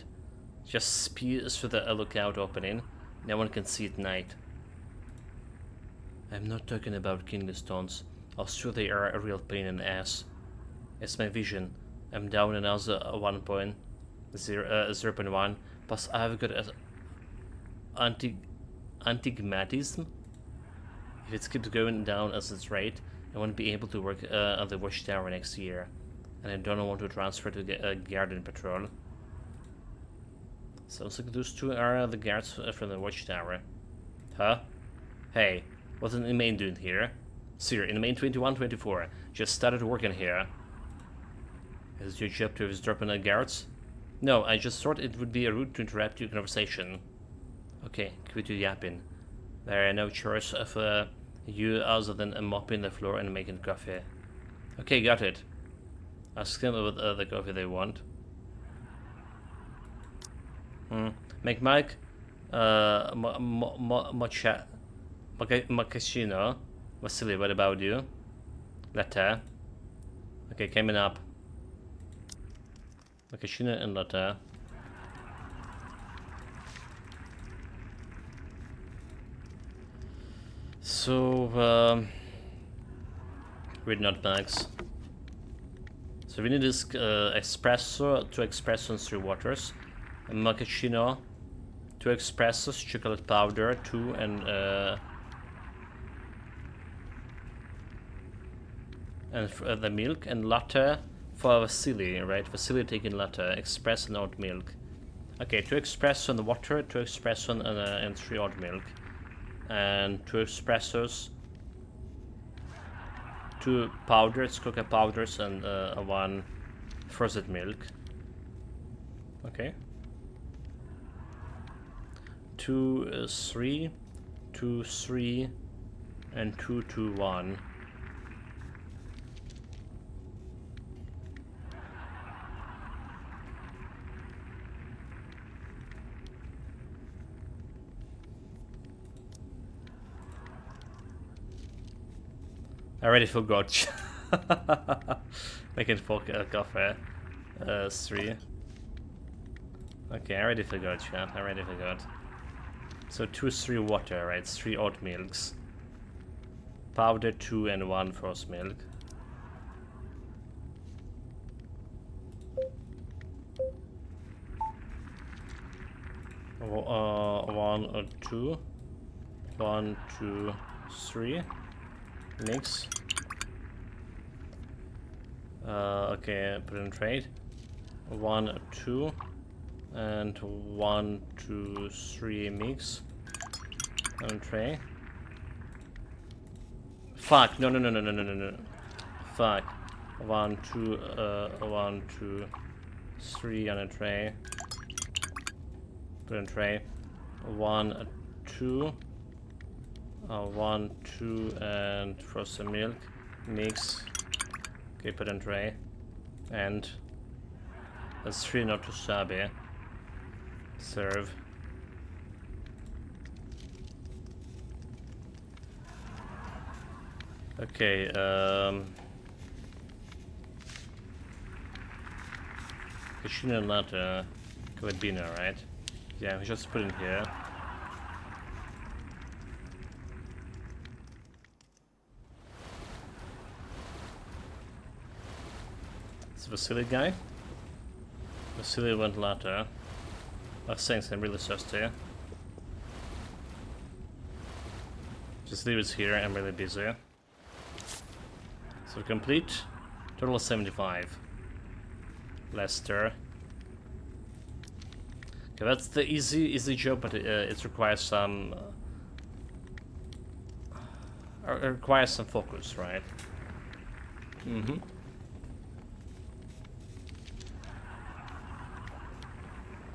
A: just spew through the lookout opening. No one can see at night. I'm not talking about kidney stones. I'm sure they are a real pain in the ass. It's my vision. I'm down another 0.1, plus I've got antigmatism. If it keeps going down as its rate, I won't be able to work on the watchtower next year, and I don't want to transfer to the garden patrol. Sounds like those 2 are the guards from the watchtower. Huh? Hey, what's the main doing here? Sir, in main 2124, just started working here. Is it your job to eavesdrop on the guards? No, I just thought it would be rude to interrupt your conversation. Okay, quit your yapping. There are no chores of you other than mopping the floor and making coffee. Okay, got it. Ask them what the coffee they want. Make Mike Macchiato. Vasily, what about you? Latte. Okay, coming up. Macchiato and latte. So, read notebooks. So we need this espresso, 2 espresso and 3 waters. A macchiato, 2 espressos, chocolate powder, 2 and the milk, and latte for Vasily, right? Vasily taking latte, espresso and oat milk. Okay, 2 espresso and water, 2 espresso and 3 oat milk. And 2 espressos, 2 powders, cocoa powders, and 1 frozen milk. Okay. 2 3, 2 3, and 2 2 1. I already forgot. Making for coffee. 3. Okay, I already forgot, chat. I already forgot. So 2 3 water, right? 3 oat milks. Powder 2 and 1 frozen milk. One or 2. 1 2 3. Mix. Okay, put in trade. 1 2 and 1 2 3 mix. On tray. Fuck! No. Fuck. 1 2 1 2 3 on a tray. Put in tray. 1 2. 1 2 and frozen milk. Mix. Okay, put in tray. And that's 3 not too shabby. Serve. Okay, Cucina latte, Calabina, right? Yeah, we just put in here. It's Vasily guy. Vasily went latte. I think I'm really thirsty. Just leave it here, I'm really busy. So complete. Total 75. Leicester. Okay, that's the easy job, but it requires some focus, right? Mm-hmm.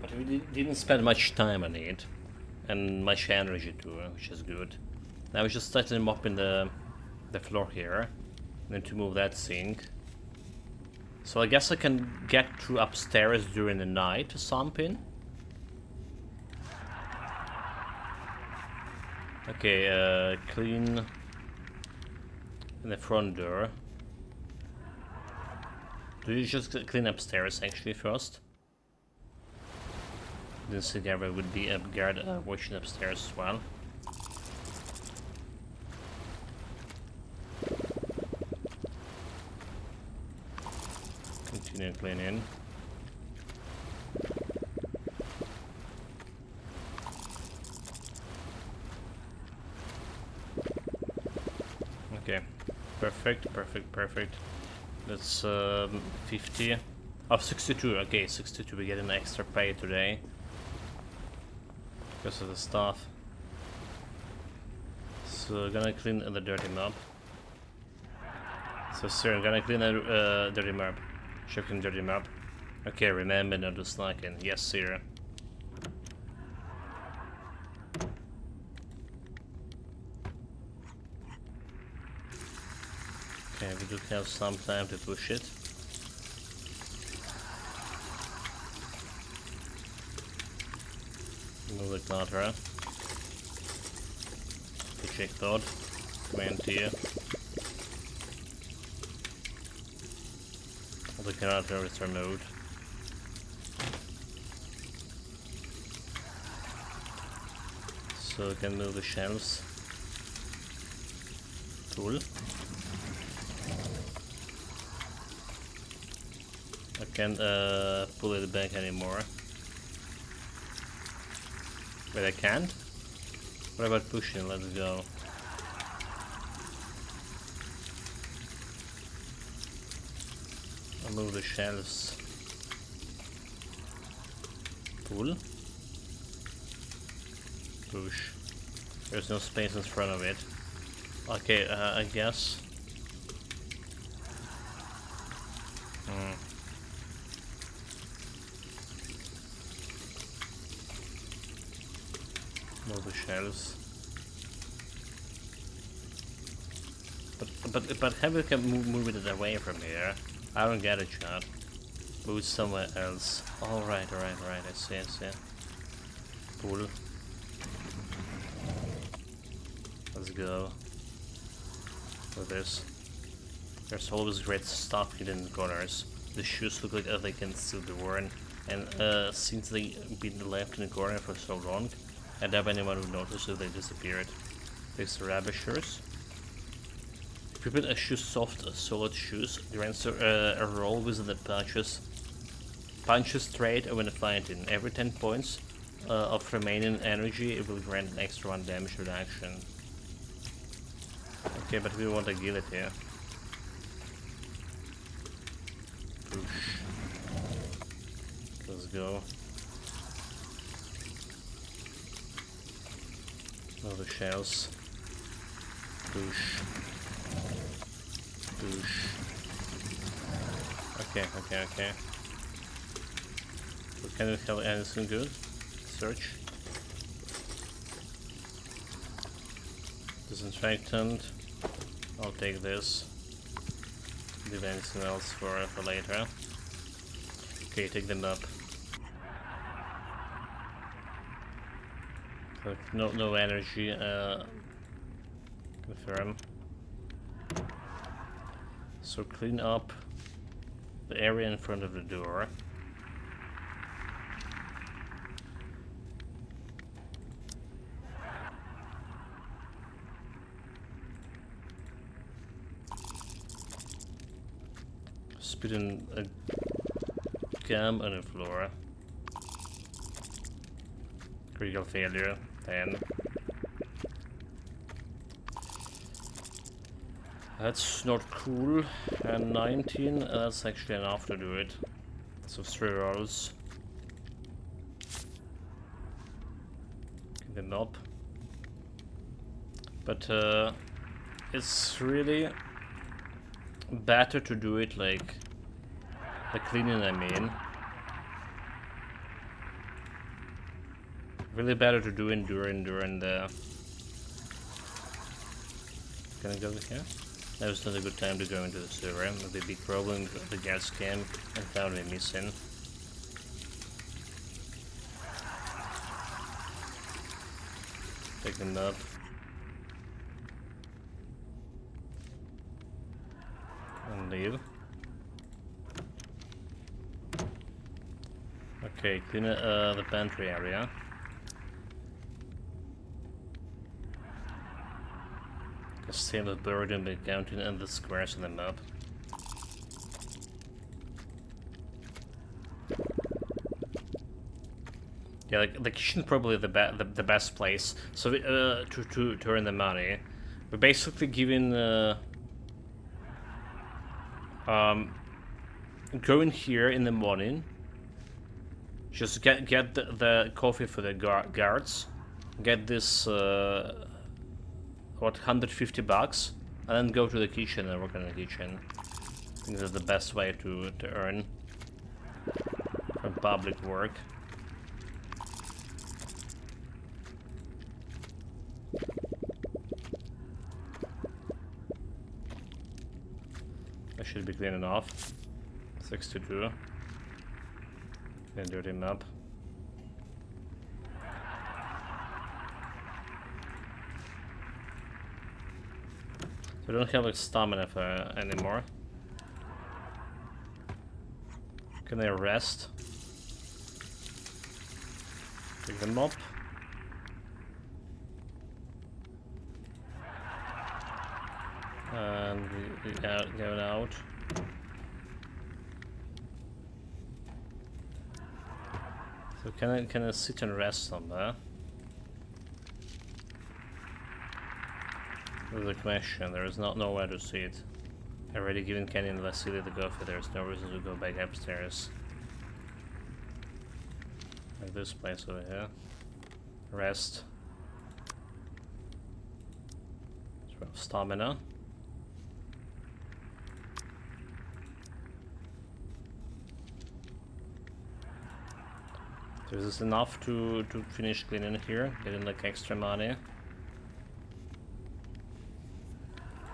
A: But we didn't spend much time on it, and much energy too, which is good. Now we just started mopping the floor here. Need to move that sink. So I guess I can get to upstairs during the night or something. Okay, clean the front door. Do you just clean upstairs actually first? Didn't see there would be a guard watching upstairs as well. Continue cleaning. Okay, perfect. That's 50. Oh, 62. Okay, 62. We get an extra pay today because of the stuff. So gonna clean the dirty map. So sir, I'm gonna clean the dirty map. Checking dirty map. Okay, remember not to slacking. Yes, sir. Okay, we do have some time to push it. Move the clutter. To check that. 20. The character is removed. So we can move the shelves. Tool. I can't pull it back anymore. Wait, I can't? What about pushing? Let's go. I'll move the shelves. Pull. Push. There's no space in front of it. Okay, I guess. Move the shelves. But how we can move it away from here? I don't get it, chat. Move it somewhere else. All right. I see. Pull. Let's go. With this. There's always great stuff hidden in the corners. The shoes look like they can still be worn, and since they've been left in the corner for so long, I doubt anyone would notice if they disappeared. There's the rabbit shoes. If you put a shoe soft, solid shoes, grants a roll with the punches straight when fighting. Every 10 points of remaining energy, it will grant an extra 1 damage reduction. Okay, but we want agility. Push. Let's go. All the shells. Push. Okay. So can we have anything good? Search. Disinfectant. I'll take this. Leave anything else for later. Okay, take them up. No energy. Confirm. So clean up the area in front of the door. Spit in a gum on the floor. Critical failure. 10. That's not cool. And 19, that's actually enough to do it. So 3 rolls. Get them up. But it's really better to do it like the cleaning, I mean. Really better to do it during the... Can I go here? That was not a good time to go into the server. The big problem, the guards came and found me missing. Take them up. And leave. Okay, clean the pantry area. Save the burden by counting and the squares on the map. Yeah, like the kitchen probably the best place. So to earn the money, we're basically giving going here in the morning. Just get the coffee for the guards. Get this. What, 150 bucks, and then go to the kitchen and work in the kitchen. I think that's the best way to earn from public work. I should be clean enough. 62. Then dirty map. We don't have like stamina anymore. Can I rest? Pick them up. And we going out. So can I sit and rest somewhere? With the question, there is not nowhere to see it. Already given Kenny and Vasily the coffee, there is no reason to go back upstairs. Like this place over here. Rest. 12 stamina. So is this enough to finish cleaning here? Getting like extra money?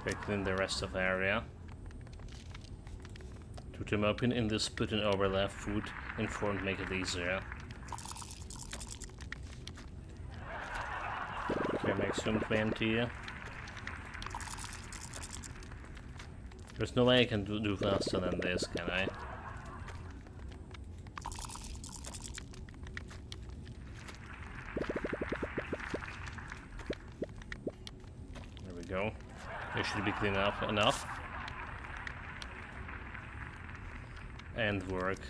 A: Okay, clean the rest of the area. To them open in this put an overlap food in front, make it easier. Okay, maximum 20. There's no way I can do faster than this, can I? There we go. It should be clean up enough. And work.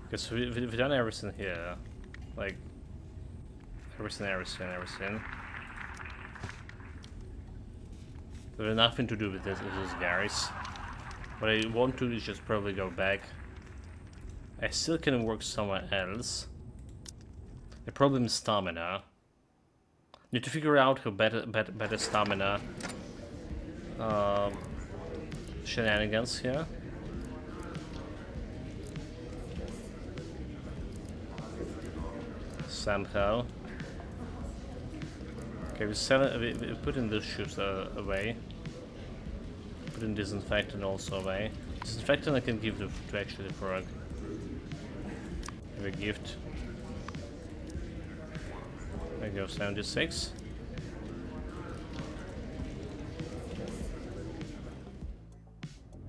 A: Okay, so we've done everything here. Like, everything. There's nothing to do with this guys. What I want to do is just probably go back. I still can work somewhere else. The problem is stamina. Need to figure out how better stamina shenanigans here. Somehow. Okay, we put in these shoes away. Put in disinfectant also away. Disinfectant I can give to actually the frog. Have a gift. There you go, 76.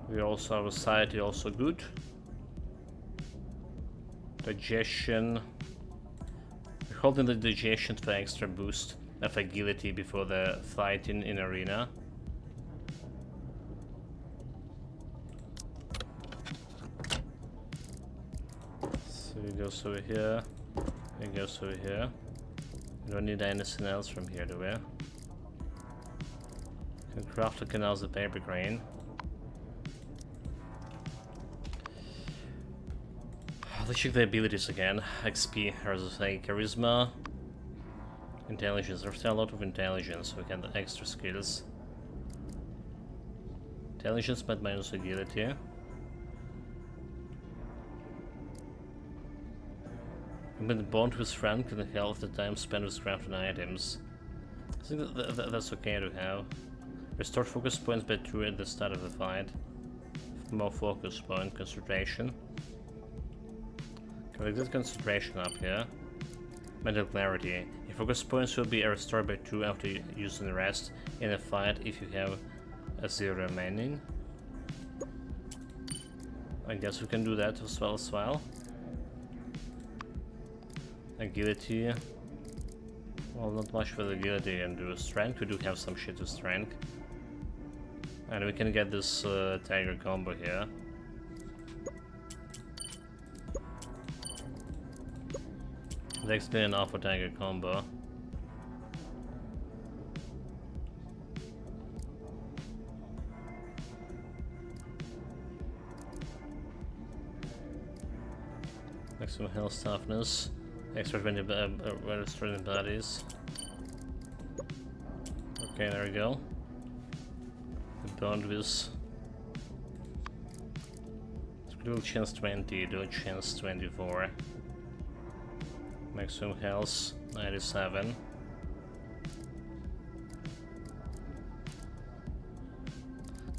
A: We also have a society also good. Digestion. We're holding the digestion for extra boost of agility before the fight in arena. So it goes over here. It goes over here. We don't need anything else from here, do we? Can craft the canals of paper crane. Let's check the abilities again. XP, as I say, charisma, intelligence. There's a lot of intelligence, so we can do extra skills. Intelligence but minus agility. When the bond with friend can help the time spent with crafting items. I think that's okay to have. Restore focus points by 2 at the start of the fight. More focus point, concentration. Can we get concentration up here? Mental clarity. Your focus points will be restored by 2 after using the rest in a fight if you have a 0 remaining. I guess we can do that as well. Agility. Well, not much with agility and do strength. We do have some shit with strength. And we can get this tiger combo here. Next day an alpha tiger combo. Maximum health toughness. Extra 20 restoring bodies. Okay, there we go. Bond with Scroll chance 20, do chance 24. Maximum health 97.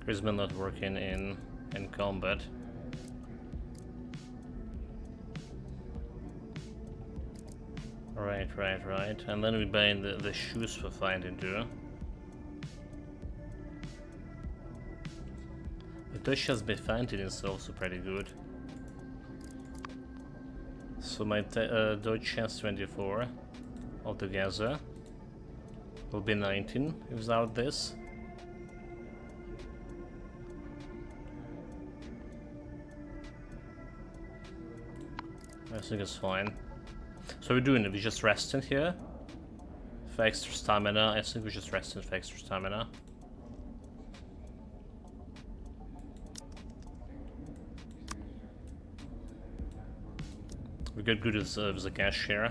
A: Charisma not working in combat. Right. And then we buy the shoes for finding too. The touch has been finding is also pretty good. So my dodge chance 24 altogether will be 19 without this. I think it's fine. So we're doing it, we're just resting here For extra stamina, I think we just rest in for extra stamina. We got good with the cash here.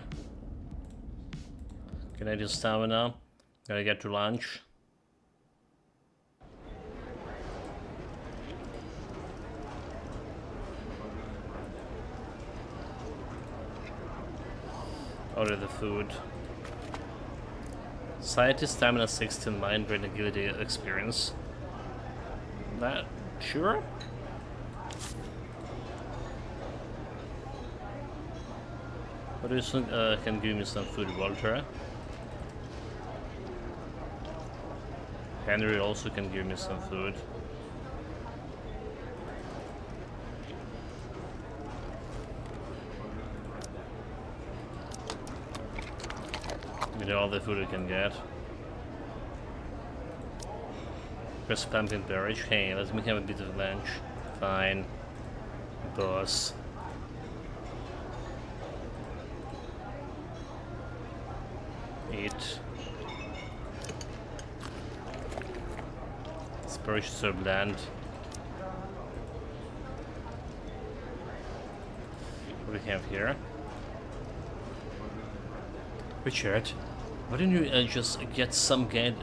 A: Canadian stamina. Gotta get to lunch. Order the food. Society stamina 16, mind brain agility experience. That sure? What do you think can give me some food, Walter? Henry also can give me some food. You know all the food we can get. Crisp pumpkin porridge. Hey, let me have a bit of lunch. Fine. Boss. Eat. This porridge is so bland. What do we have here? Richard, why don't you just get some gang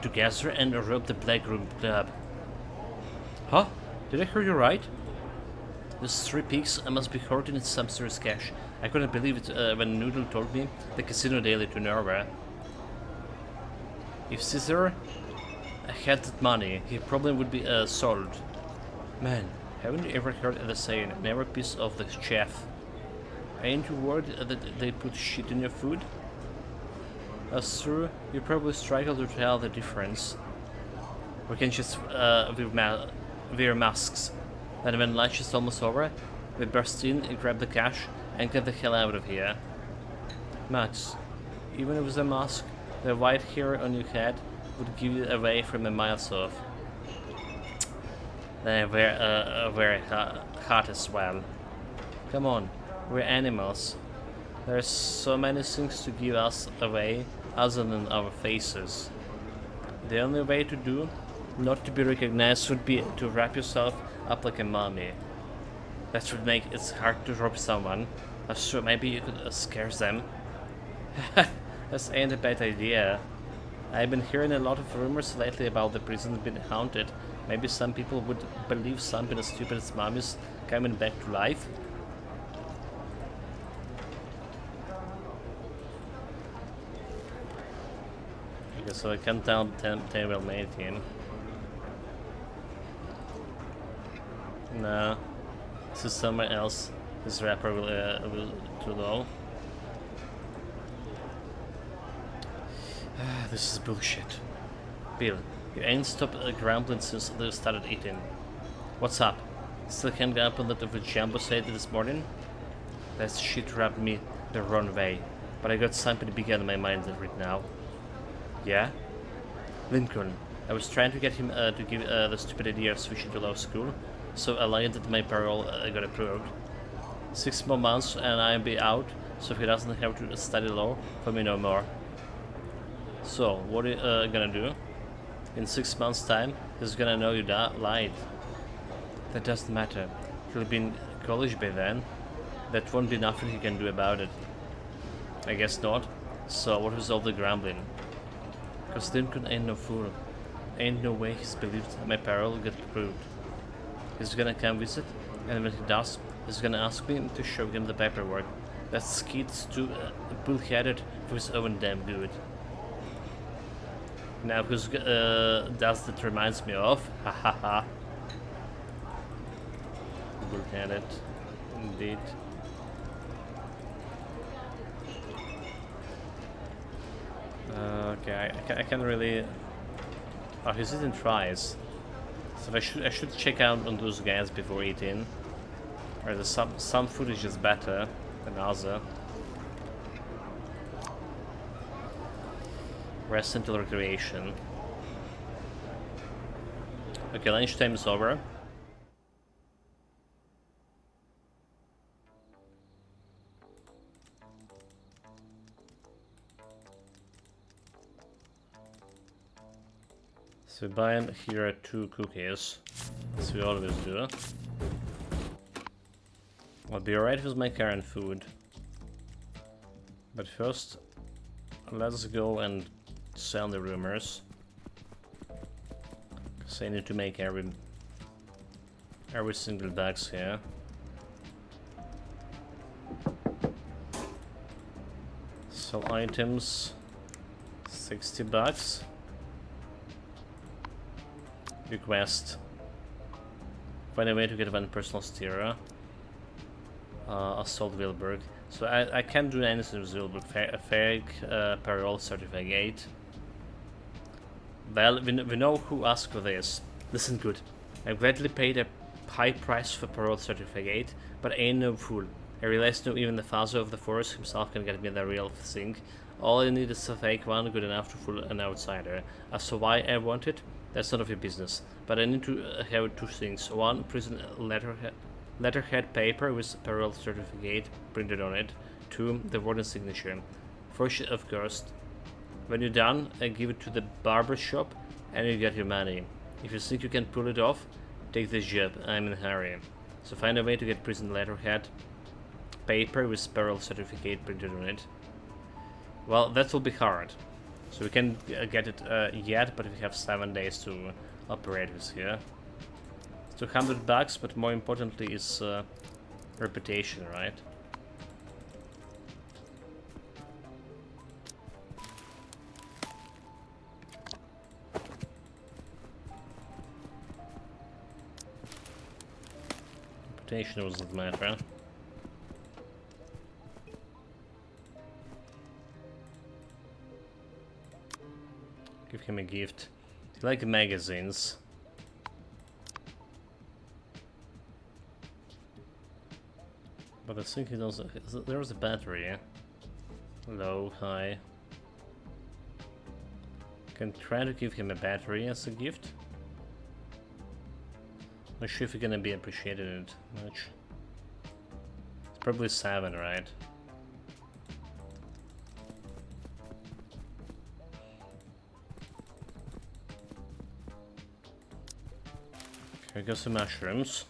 A: together and rob the Black Room Club? Huh? Did I hear you right? Those 3 pigs must be hoarding some serious cash. I couldn't believe it when Noodle told me the casino daily to Norway. If Caesar had that money, he probably would be sold. Man, haven't you ever heard the saying, never a piece of the chef? Ain't you worried that they put shit in your food? That's true, you probably struggle to tell the difference. We can just wear masks. And when lunch is almost over, we burst in, grab the cash, and get the hell out of here. Max, even with a mask, the white hair on your head would give you away from a miles off. Then I wear a hat as well. Come on, we're animals. There's so many things to give us away other than our faces. The only way to do not to be recognized would be to wrap yourself up like a mummy. That would make it hard to rob someone. Sure, maybe you could scare them. That ain't a bad idea. I've been hearing a lot of rumors lately about the prison being haunted. Maybe some people would believe something as stupid as mummies coming back to life. Okay, so I can't tell table 18. No. This is somewhere else. This rapper will too low. This is bullshit. Bill, you ain't stopped grumbling since they started eating. What's up? Still can't get up on that of a jumbo said this morning? That shit rubbed me the wrong way, but I got something bigger in my mind right now. Yeah? Lincoln. I was trying to get him to give the stupid idea of switching to law school, so I lied that my parole got approved. 6 more months and I'll be out, so he doesn't have to study law for me no more. So, what are you gonna do? In 6 months' time, he's gonna know you lied. That doesn't matter. He'll be in college by then. That won't be nothing he can do about it. I guess not. So, what was all the grumbling? Cause Lincoln ain't no fool. Ain't no way he's believed my parole will get approved. He's gonna come visit, and when he does, he's gonna ask me to show him the paperwork. That kid's too bullheaded for his own damn good. Now, who's that reminds me of? Ha ha ha. Bullheaded, indeed. Okay, I can't really. Oh, he's eating fries. So I should check out on those guys before eating. Or the some food is just better than other. Rest until recreation. Okay, lunchtime is over. So buying here 2 cookies, as we always do. I'll be alright with my current food. But first, let's go and sell the rumors. Cause I need to make every single box here. Sell items, 60 bucks. Request. Find a way to get 1 personal steerer. Assault Wilburg. So I can't do anything with Wilburg. A fake parole certificate. Well, we know who asked for this. Listen good. I gladly paid a high price for parole certificate, but I ain't no fool. I realized no even the father of the force himself can get me the real thing. All I need is a fake one good enough to fool an outsider. As to why I want it, that's none of your business. But I need to have 2 things. 1, prison letterhead paper with parole certificate printed on it. 2, the warden's signature. First, of course, when you're done, I give it to the barber shop and you get your money. If you think you can pull it off, take this job. I'm in a hurry. So find a way to get prison letterhead paper with parole certificate printed on it. Well, that will be hard. So we can get it yet, but we have 7 days to operate with here. It's 200 bucks, but more importantly is reputation, right? Reputation doesn't matter. Give him a gift. Do you like magazines? But I think he doesn't. There's a battery, yeah? Low, high. Can try to give him a battery as a gift. Not sure if you're gonna be appreciated it much. It's probably 7, right? Here goes some mushrooms.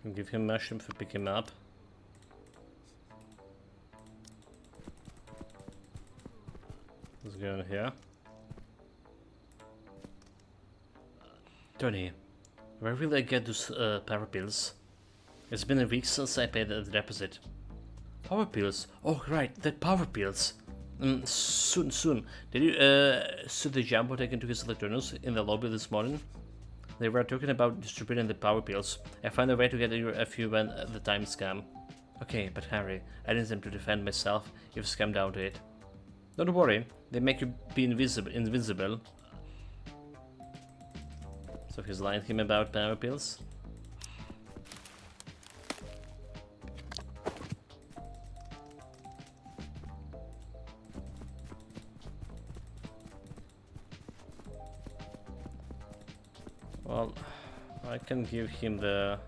A: Can give him mushroom to pick him up. Let's go in here. Tony, where will I get those power pills? It's been a week since I paid the deposit. Power pills? Oh right, the power pills. Soon. Did you see the jumbo taken to his electronics in the lobby this morning? They were talking about distributing the power pills. I found a way to get a few when the times come. Okay, but Harry, I need them to defend myself if it's come down to it. Don't worry, they make you be invincible. So he's lying to him about power pills. Well, I can give him the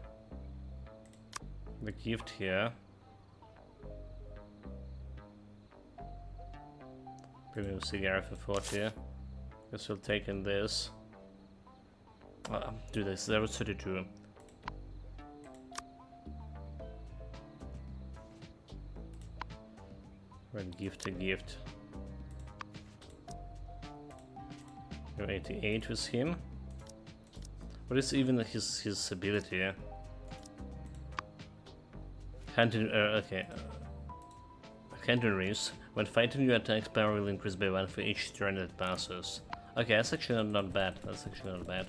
A: gift here. Premium cigar for 40. Guess we'll take in this. Do this. There was 32. Right, gift a gift. You're 88 with him. What is even his ability? Hunting. Okay. Hunting Reefs. When fighting, your attack power will increase by 1 for each turn that passes. Okay, that's actually not bad. That's actually not bad.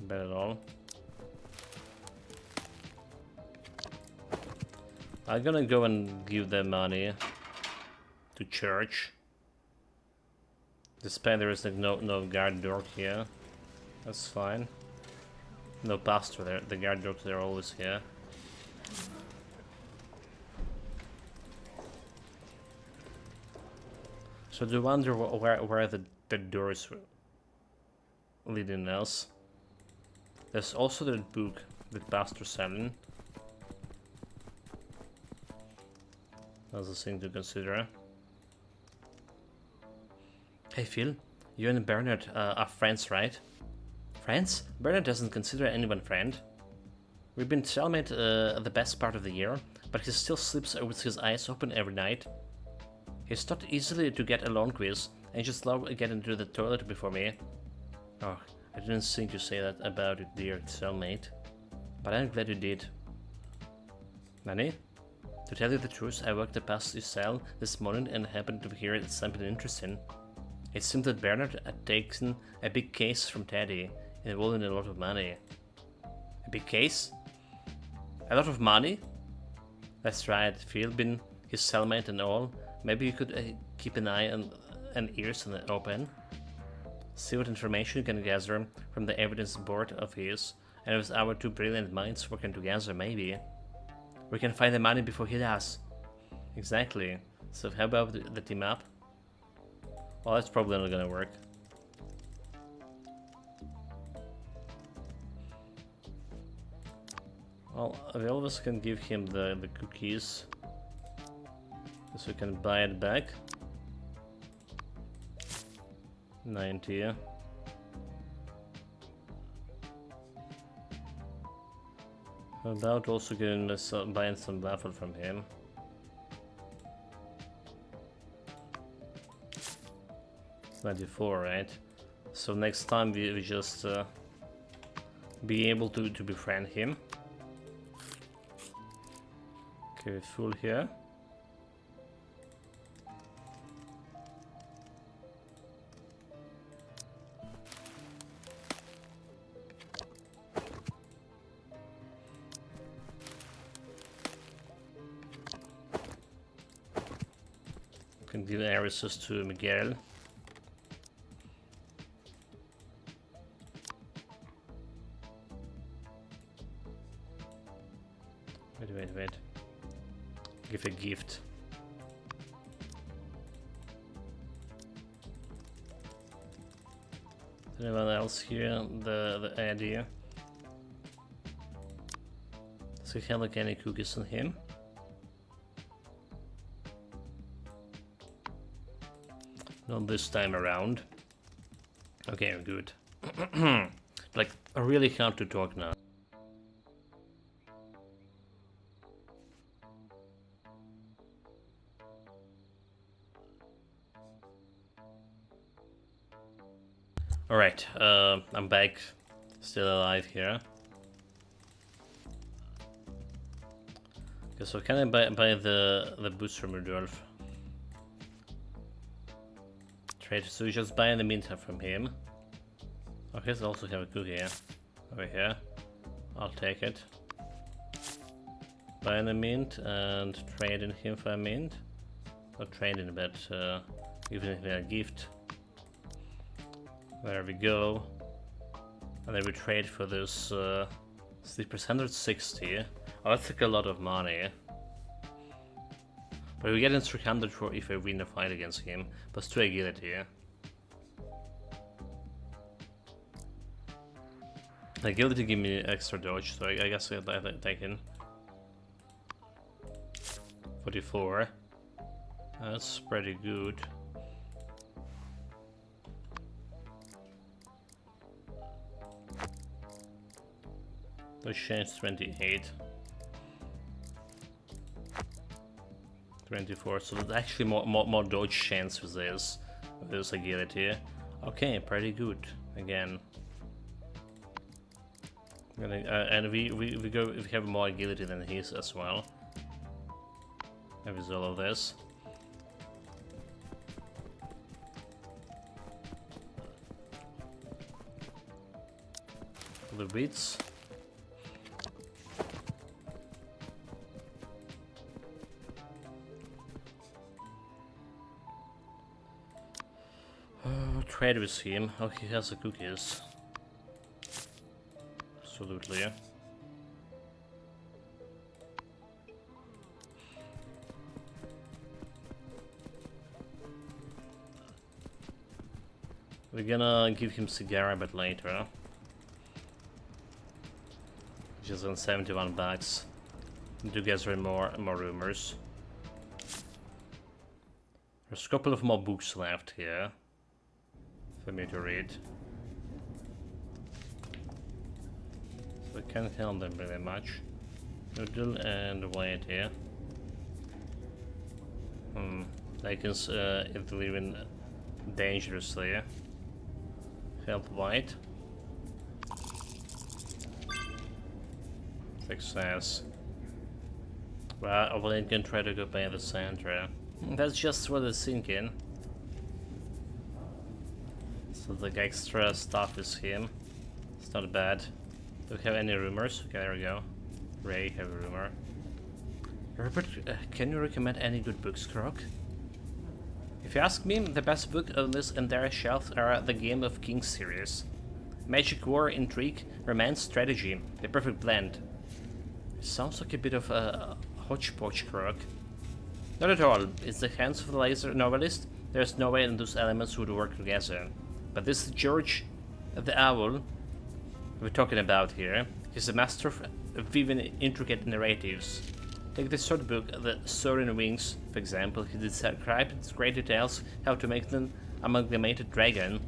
A: Bad at all. I'm gonna go and give them money to church. Despite there is like no guard dog here. That's fine. No pastor there. The guard dogs are always here. So do you wonder where the doors leading us? There's also the book that Pastor selling. That's a thing to consider. Hey Phil, you and Bernard are friends, right? Friends? Bernard doesn't consider anyone friend. We've been cellmate the best part of the year, but he still sleeps with his eyes open every night. He's not easily to get along with, and just love getting to the toilet before me. Oh, I didn't think you say that about it, dear cellmate. But I'm glad you did. Nani? To tell you the truth, I walked past your cell this morning and happened to hear something interesting. It seemed that Bernard had taken a big case from Teddy, involving a lot of money. A big case? A lot of money? That's right, Phil been his cellmate and all. Maybe you could keep an eye and ears open. See what information you can gather from the evidence board of his, and with our two brilliant minds working together, maybe we can find the money before he does. Exactly. So how about the team up? Well, that's probably not gonna work. Well, we always can give him the cookies, so we can buy it back. 90. How about also getting buying some waffle from him? It's 94, right? So next time we just be able to befriend him. Okay, full here. Can give irises to Miguel. Wait. Give a gift. Anyone else here? The idea? Does he have like any cookies on him? Not this time around. Okay, good. Like, really hard to talk now. Alright, I'm back. Still alive here. Okay, so can I buy the boots from Rudolph? Trade, so we just buy in the meantime from him. Okay, so also have a cookie over here. I'll take it. Buy in the mint and trade in him for a mint. Not trading, but giving him a gift. There we go. And then we trade for this 360. Oh, that's like a lot of money. But we get in 300 for if I win a fight against him. Plus 2 agility. Agility give me extra dodge, so I guess I'll take in. 44. That's pretty good. Let's change 28. 24, so there's actually more dodge chance with this agility. Okay, pretty good again. And we have more agility than his as well. And with all of this. The beats. Trade with him. Oh, he has the cookies. Absolutely. We're gonna give him cigar a bit later. Just on 71 bucks. To gather more rumors. There's a couple of more books left here for me to read. So I can't help them very much. Noodle and White here. Like it's living dangerously. Help White. Success. Well, I can try to go by the center. That's just what it's thinking. So the extra stuff is him. It's not bad. Do we have any rumors? Okay, there we go. Ray, have a rumor. Robert, can you recommend any good books, Croc? If you ask me, the best book on this entire shelf are the Game of Kings series. Magic, war, intrigue, romance, strategy. The perfect blend. It sounds like a bit of a hodgepodge, Croc. Not at all. It's the hands of the laser novelist. There's no way those elements would work together. But this George the Owl we're talking about here, he's a master of weaving intricate narratives. Take the short book, The Soaring Wings, for example. He described in great details how to make an amalgamated dragon.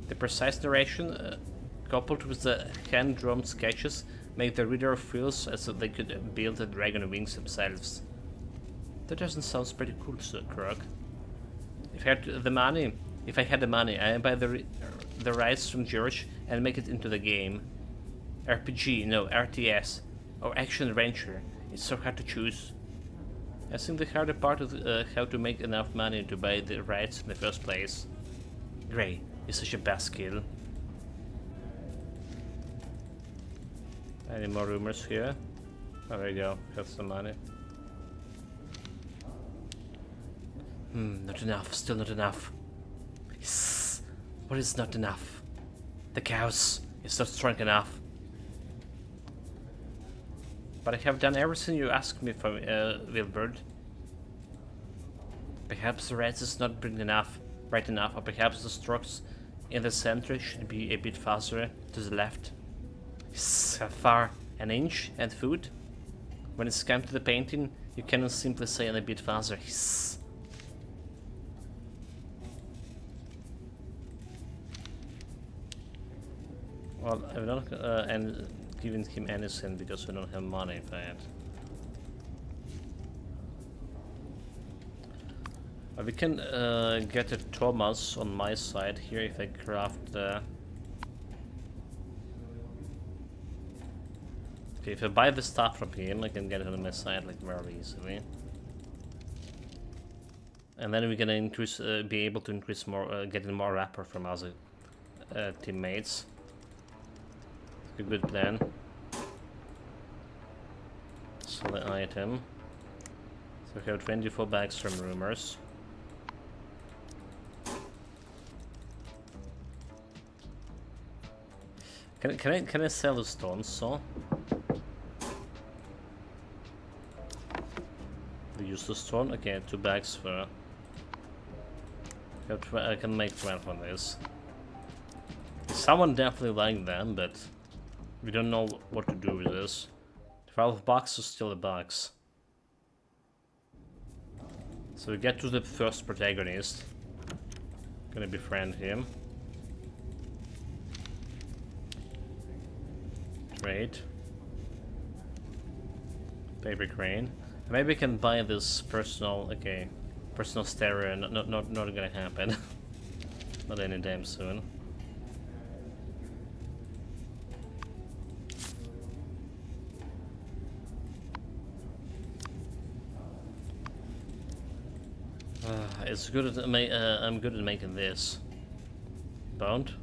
A: The precise narration, coupled with the hand-drawn sketches, make the reader feel as if they could build the dragon wings themselves. That doesn't sound pretty cool, Sir Croc. If I had the money, I'd buy the rights from George and make it into the game. RPG, no, RTS, or action adventure. It's so hard to choose. I think the harder part is how to make enough money to buy the rights in the first place. Gray is such a buzzkill. Any more rumors here? Oh, there you go, got some money. Not enough, still not enough. Yes. What is not enough? The cows is not strong enough. But I have done everything you asked me for, Wilbur. Perhaps the reds is not big enough, right enough, or perhaps the strokes in the center should be a bit faster to the left. So far, an inch and food. When it's come to the painting, you cannot simply say a bit faster. Hiss. Well, I'm not giving him anything because we don't have money for it. We can get a Thomas on my side here if I craft the... Okay, if I buy the stuff from him, I can get it on my side like very easily. And then we're gonna increase, be able to increase more, getting more rapper from other teammates. A good plan. Select item. So we have 24 bags from rumors. Can I sell the stones? So we use the stone. Okay, 2 bags for. I can make 12 on this. Someone definitely liked them, but we don't know what to do with this. 12 bucks is still a box. So we get to the first protagonist. Gonna befriend him. Trade. Paper crane. Maybe we can buy this personal. Okay, personal stereo. Not gonna happen. Not anytime soon. It's good at I'm good at making this. Bound.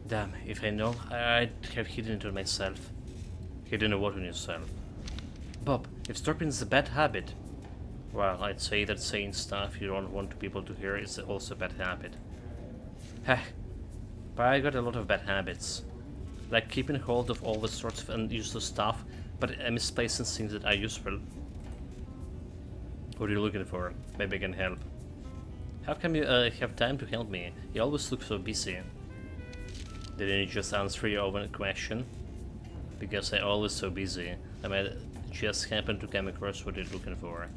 A: Damn, if I know, I'd have hidden it on myself. Hidden a what on yourself. Bob, if stripping is a bad habit, well, I'd say that saying stuff you don't want people to hear is also a bad habit. Heh, but I got a lot of bad habits. Like keeping hold of all the sorts of useless stuff, but misplacing things that are useful. What are you looking for? Maybe I can help. How come you have time to help me? You always look so busy. Didn't you just answer your own question? Because I'm always so busy. I might just happen to come across what you're looking for.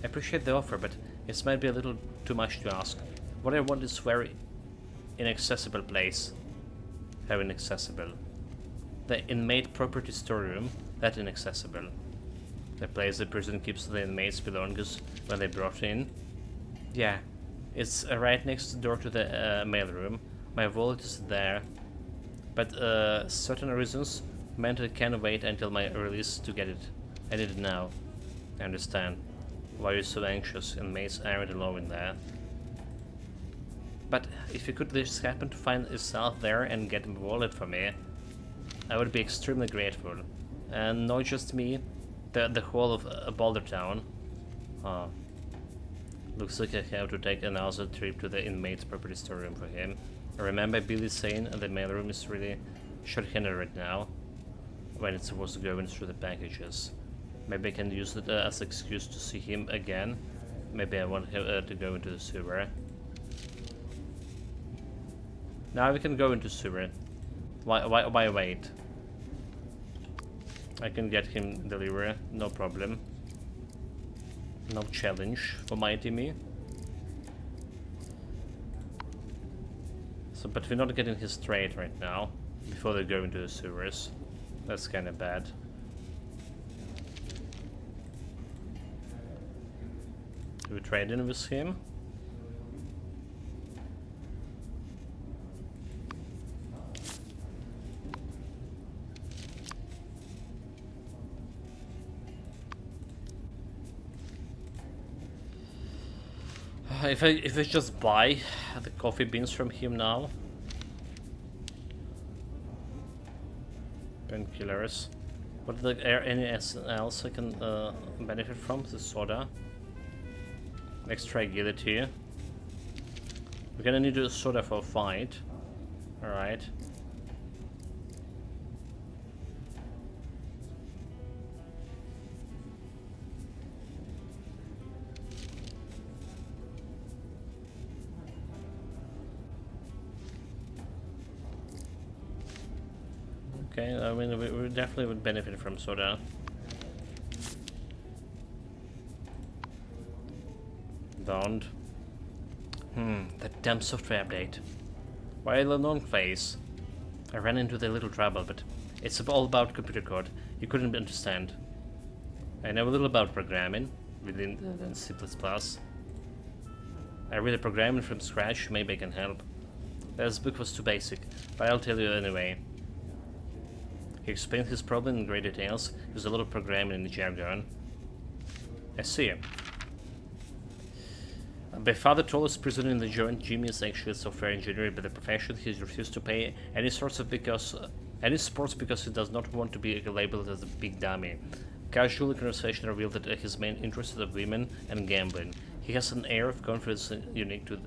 A: I appreciate the offer, but it might be a little too much to ask. What I want is very inaccessible place. How inaccessible? The inmate property storeroom, that inaccessible. The place the prison keeps the inmates' belongings when they brought in. Yeah, it's right next door to the mailroom. My wallet is there, but certain reasons meant I can't wait until my release to get it. I need it now. I understand why you're so anxious. Inmates aren't alone in there. But if you could just happen to find yourself there and get a wallet for me, I would be extremely grateful. And not just me, the whole of Boulder Town. Looks like I have to take another trip to the inmate's property storeroom for him. I remember Billy saying the mailroom is really short-handed right now, when it's supposed to go in through the packages. Maybe I can use it as an excuse to see him again. Maybe I want to go into the sewer. Now we can go into sewer. Why wait? I can get him delivery, no problem. No challenge for Mighty Me. So, but we're not getting his trade right now, before they go into the sewers. That's kinda bad. Do we trade in with him? If I just buy the coffee beans from him now. Painkillers. What the anything else I can benefit from? The soda. Extra agility. We're gonna need a soda for a fight. Alright. Okay, I mean, we definitely would benefit from soda. Don't. That damn software update. While a non phase, I ran into the little trouble, but it's all about computer code. You couldn't understand. I know a little about programming within C++. I read the programming from scratch, maybe I can help. This book was too basic, but I'll tell you anyway. He explained his problem in great details, used a lot of programming in the jargon. I see. My father told us prison in the joint Jimmy is actually a software engineer by the profession. He's refused to pay any sports because he does not want to be labeled as a big dummy. Casual conversation revealed that his main interest is women and gambling. He has an air of confidence unique to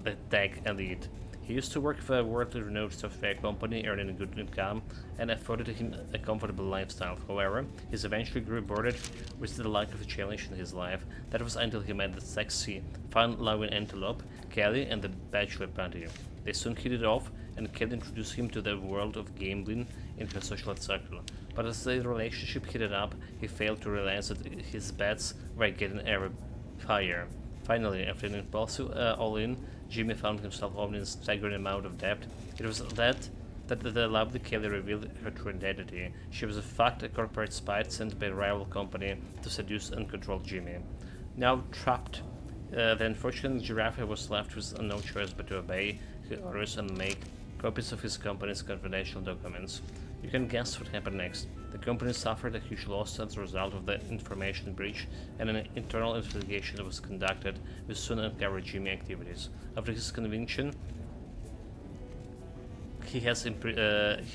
A: the tech elite. He used to work for a worldly renowned software company, earning a good income, and afforded him a comfortable lifestyle. However, he eventually grew bored with the lack of a challenge in his life. That was until he met the sexy, fun-loving antelope, Kelly, and the bachelor party. They soon hit it off, and Kelly introduced him to the world of gambling in her social circle. But as the relationship heated up, he failed to realize that his bets were getting ever higher. Finally, after an impulsive all-in, Jimmy found himself owning a staggering amount of debt. It was that the lovely Kelly revealed her true identity. She was in fact a corporate spy sent by a rival company to seduce and control Jimmy. Now trapped, the unfortunate Giraffe was left with no choice but to obey his orders and make copies of his company's confidential documents. You can guess what happened next. The company suffered a huge loss as a result of the information breach, and an internal investigation was conducted, which soon uncovered Jimmy's activities. After his conviction, he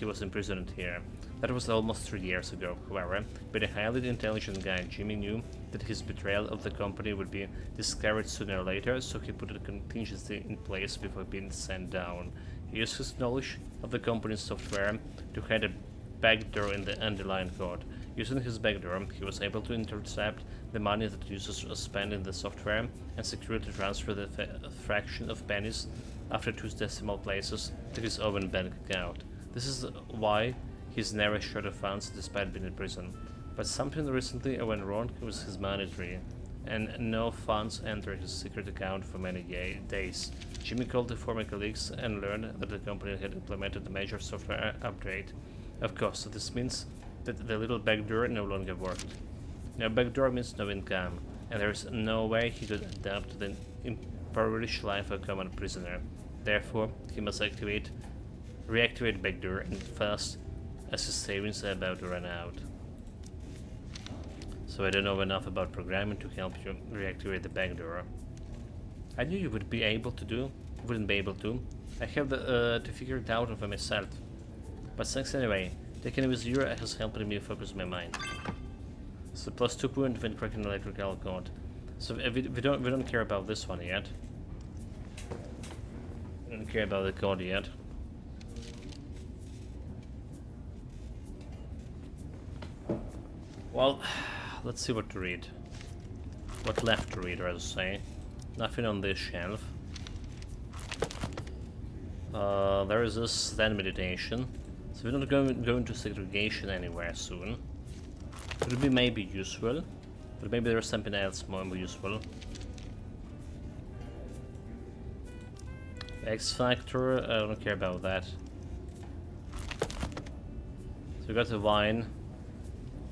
A: was imprisoned here. That was almost 3 years ago. However, being a highly intelligent guy, Jimmy knew that his betrayal of the company would be discovered sooner or later, so he put a contingency in place before being sent down. He used his knowledge of the company's software to hide a backdoor in the underlying code. Using his backdoor, he was able to intercept the money that users spend in the software and securely transfer the fraction of pennies after 2 decimal places to his own bank account. This is why he's never short of funds despite being in prison. But something recently went wrong with his money tree. and no funds entered his secret account for many days. Jimmy called the former colleagues and learned that the company had implemented a major software upgrade. Of course, this means that the little backdoor no longer worked. Now, backdoor means no income, and there is no way he could adapt to the impoverished life of a common prisoner. Therefore, he must reactivate backdoor and fast, as his savings are about to run out. So I don't know enough about programming to help you reactivate the backdoor. I knew you would be able to do, wouldn't be able to. I have to figure it out for myself. But thanks anyway. Taking with you has helped me focus my mind. So plus 2 points when cracking electrical code. So we don't care about this one yet. We don't care about the code yet. Well, let's see what to read. What left to read, rather say. Nothing on this shelf. There is this Zen meditation. So we're not going to segregation anywhere soon. It would be maybe useful, but maybe there's something else more useful. X Factor, I don't care about that. So we got a wine,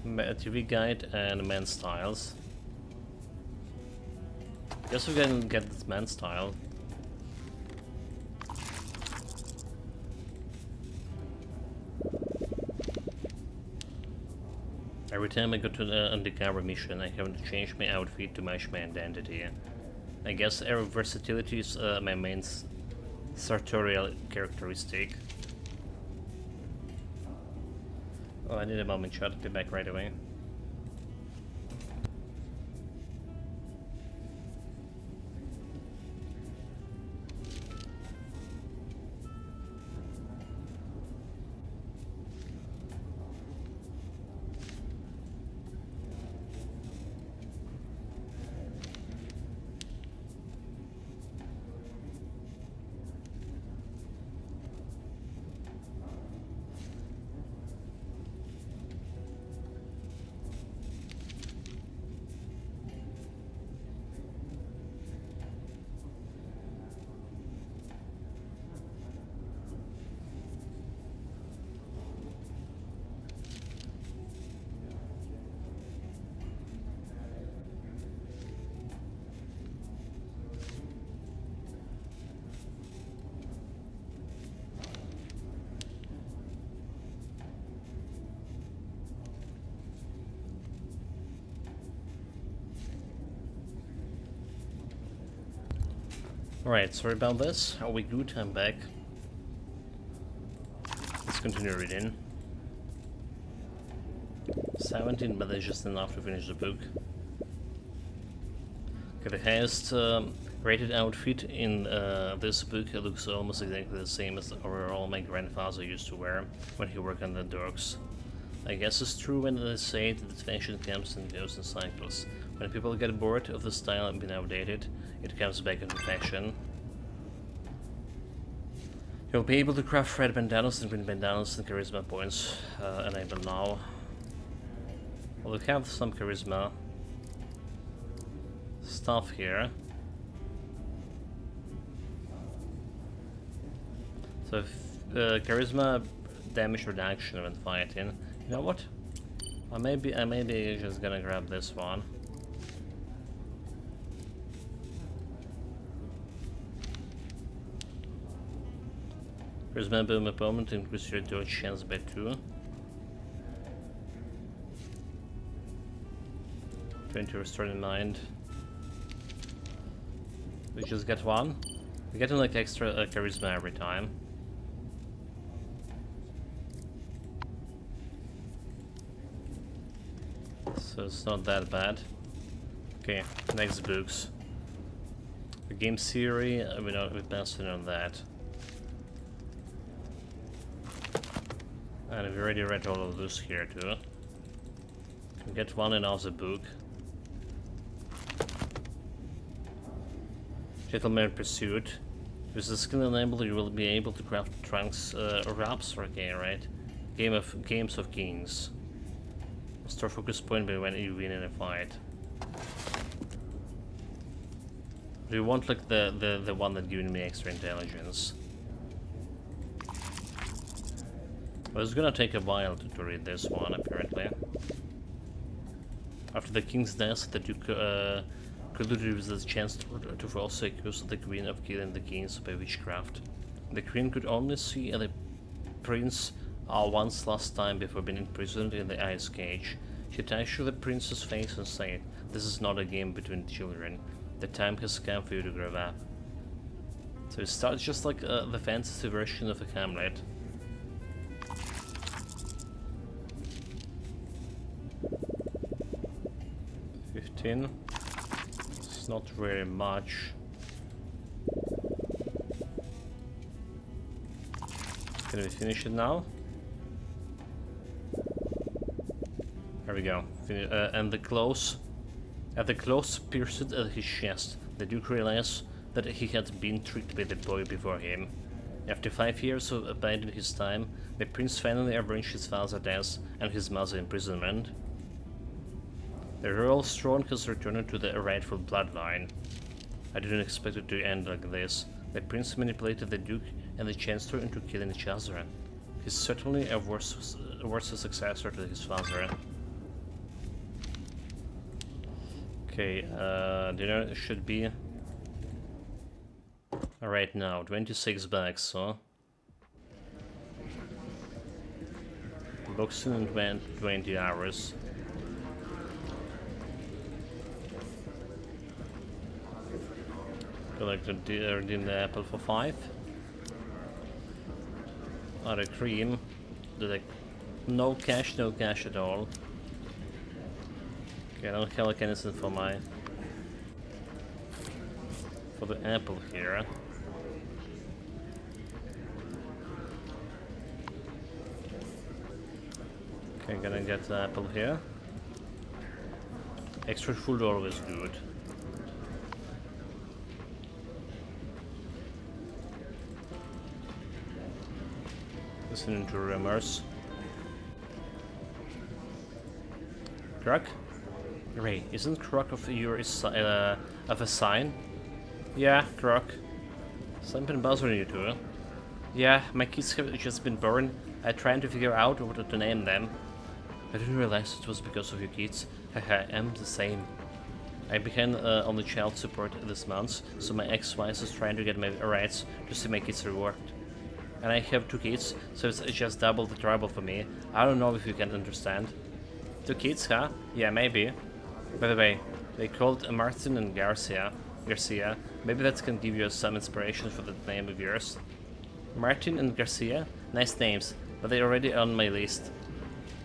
A: a TV guide, and man styles. Guess we can get this man style. Every time I go to the undercover mission, I have to change my outfit to match my identity. I guess air versatility is my main sartorial characteristic. Oh, I need a moment shot, I'll be back right away. Alright, sorry about this. Are we good? I'm back. Let's continue reading. 17, but that's just enough to finish the book. Okay, the highest rated outfit in this book looks almost exactly the same as the overall my grandfather used to wear when he worked on the docks. I guess it's true when they say that the fashion comes and goes in cycles. When people get bored of the style being outdated, it comes back into fashion. You'll be able to craft red bandanas and green bandanas and charisma points enabled now. Well, we have some charisma stuff here. So charisma damage reduction when fighting. You know what? I maybe just gonna grab this one. Charisma boom opponent increase your dodge chance by 2. 20 restoring mind. We just get 1. We get like extra charisma every time. So it's not that bad. Okay, next books. The game theory, we passed on that. And we already read all of this here too. Can get 1 in the book. Gentleman Pursuit. With the skill enabled, you will be able to craft trunks wraps. Okay, right? Games of Kings. Store focus point by when you win in a fight. Do you want like the one that gives me extra intelligence? Well, it's gonna take a while to read this one, apparently. After the king's death, the Duke could use the chance to falsely accuse the queen of killing the kings by witchcraft. The queen could only see the prince once last time before being imprisoned in the ice cage. She touched the prince's face and said, "This is not a game between children. The time has come for you to grow up." So it starts just like the fantasy version of a Hamlet. It's not very much. Can we finish it now? There we go. And at the close pierced at his chest, the Duke realized that he had been tricked by the boy before him. After 5 years of abiding his time, the prince finally avenged his father's death and his mother's imprisonment. The royal throne has returned to the rightful bloodline. I didn't expect it to end like this. The prince manipulated the Duke and the Chancellor into killing each other. He's certainly a worse successor to his father. Okay, dinner should be right now, 26 bags, so boxing in 20 hours. Like to redeem the apple for 5. Or a cream. Like no cash at all. Okay, I don't have like anything for the apple here. Okay, gonna get the apple here. Extra food always good. Listening to rumors. Croc? Ray, isn't Croc of a sign? Yeah, Croc. Something bothering you too? Yeah, my kids have just been born. I'm trying to figure out what to name them. I didn't realize it was because of you kids. Haha, I'm the same. I began on the child support this month, so my ex-wife is trying to get my rights to see my kids reworked. And I have 2 kids, so it's just double the trouble for me. I don't know if you can understand. 2 kids, huh? Yeah, maybe. By the way, they called Martin and Garcia. Maybe that can give you some inspiration for that name of yours. Martin and Garcia? Nice names, but they're already on my list.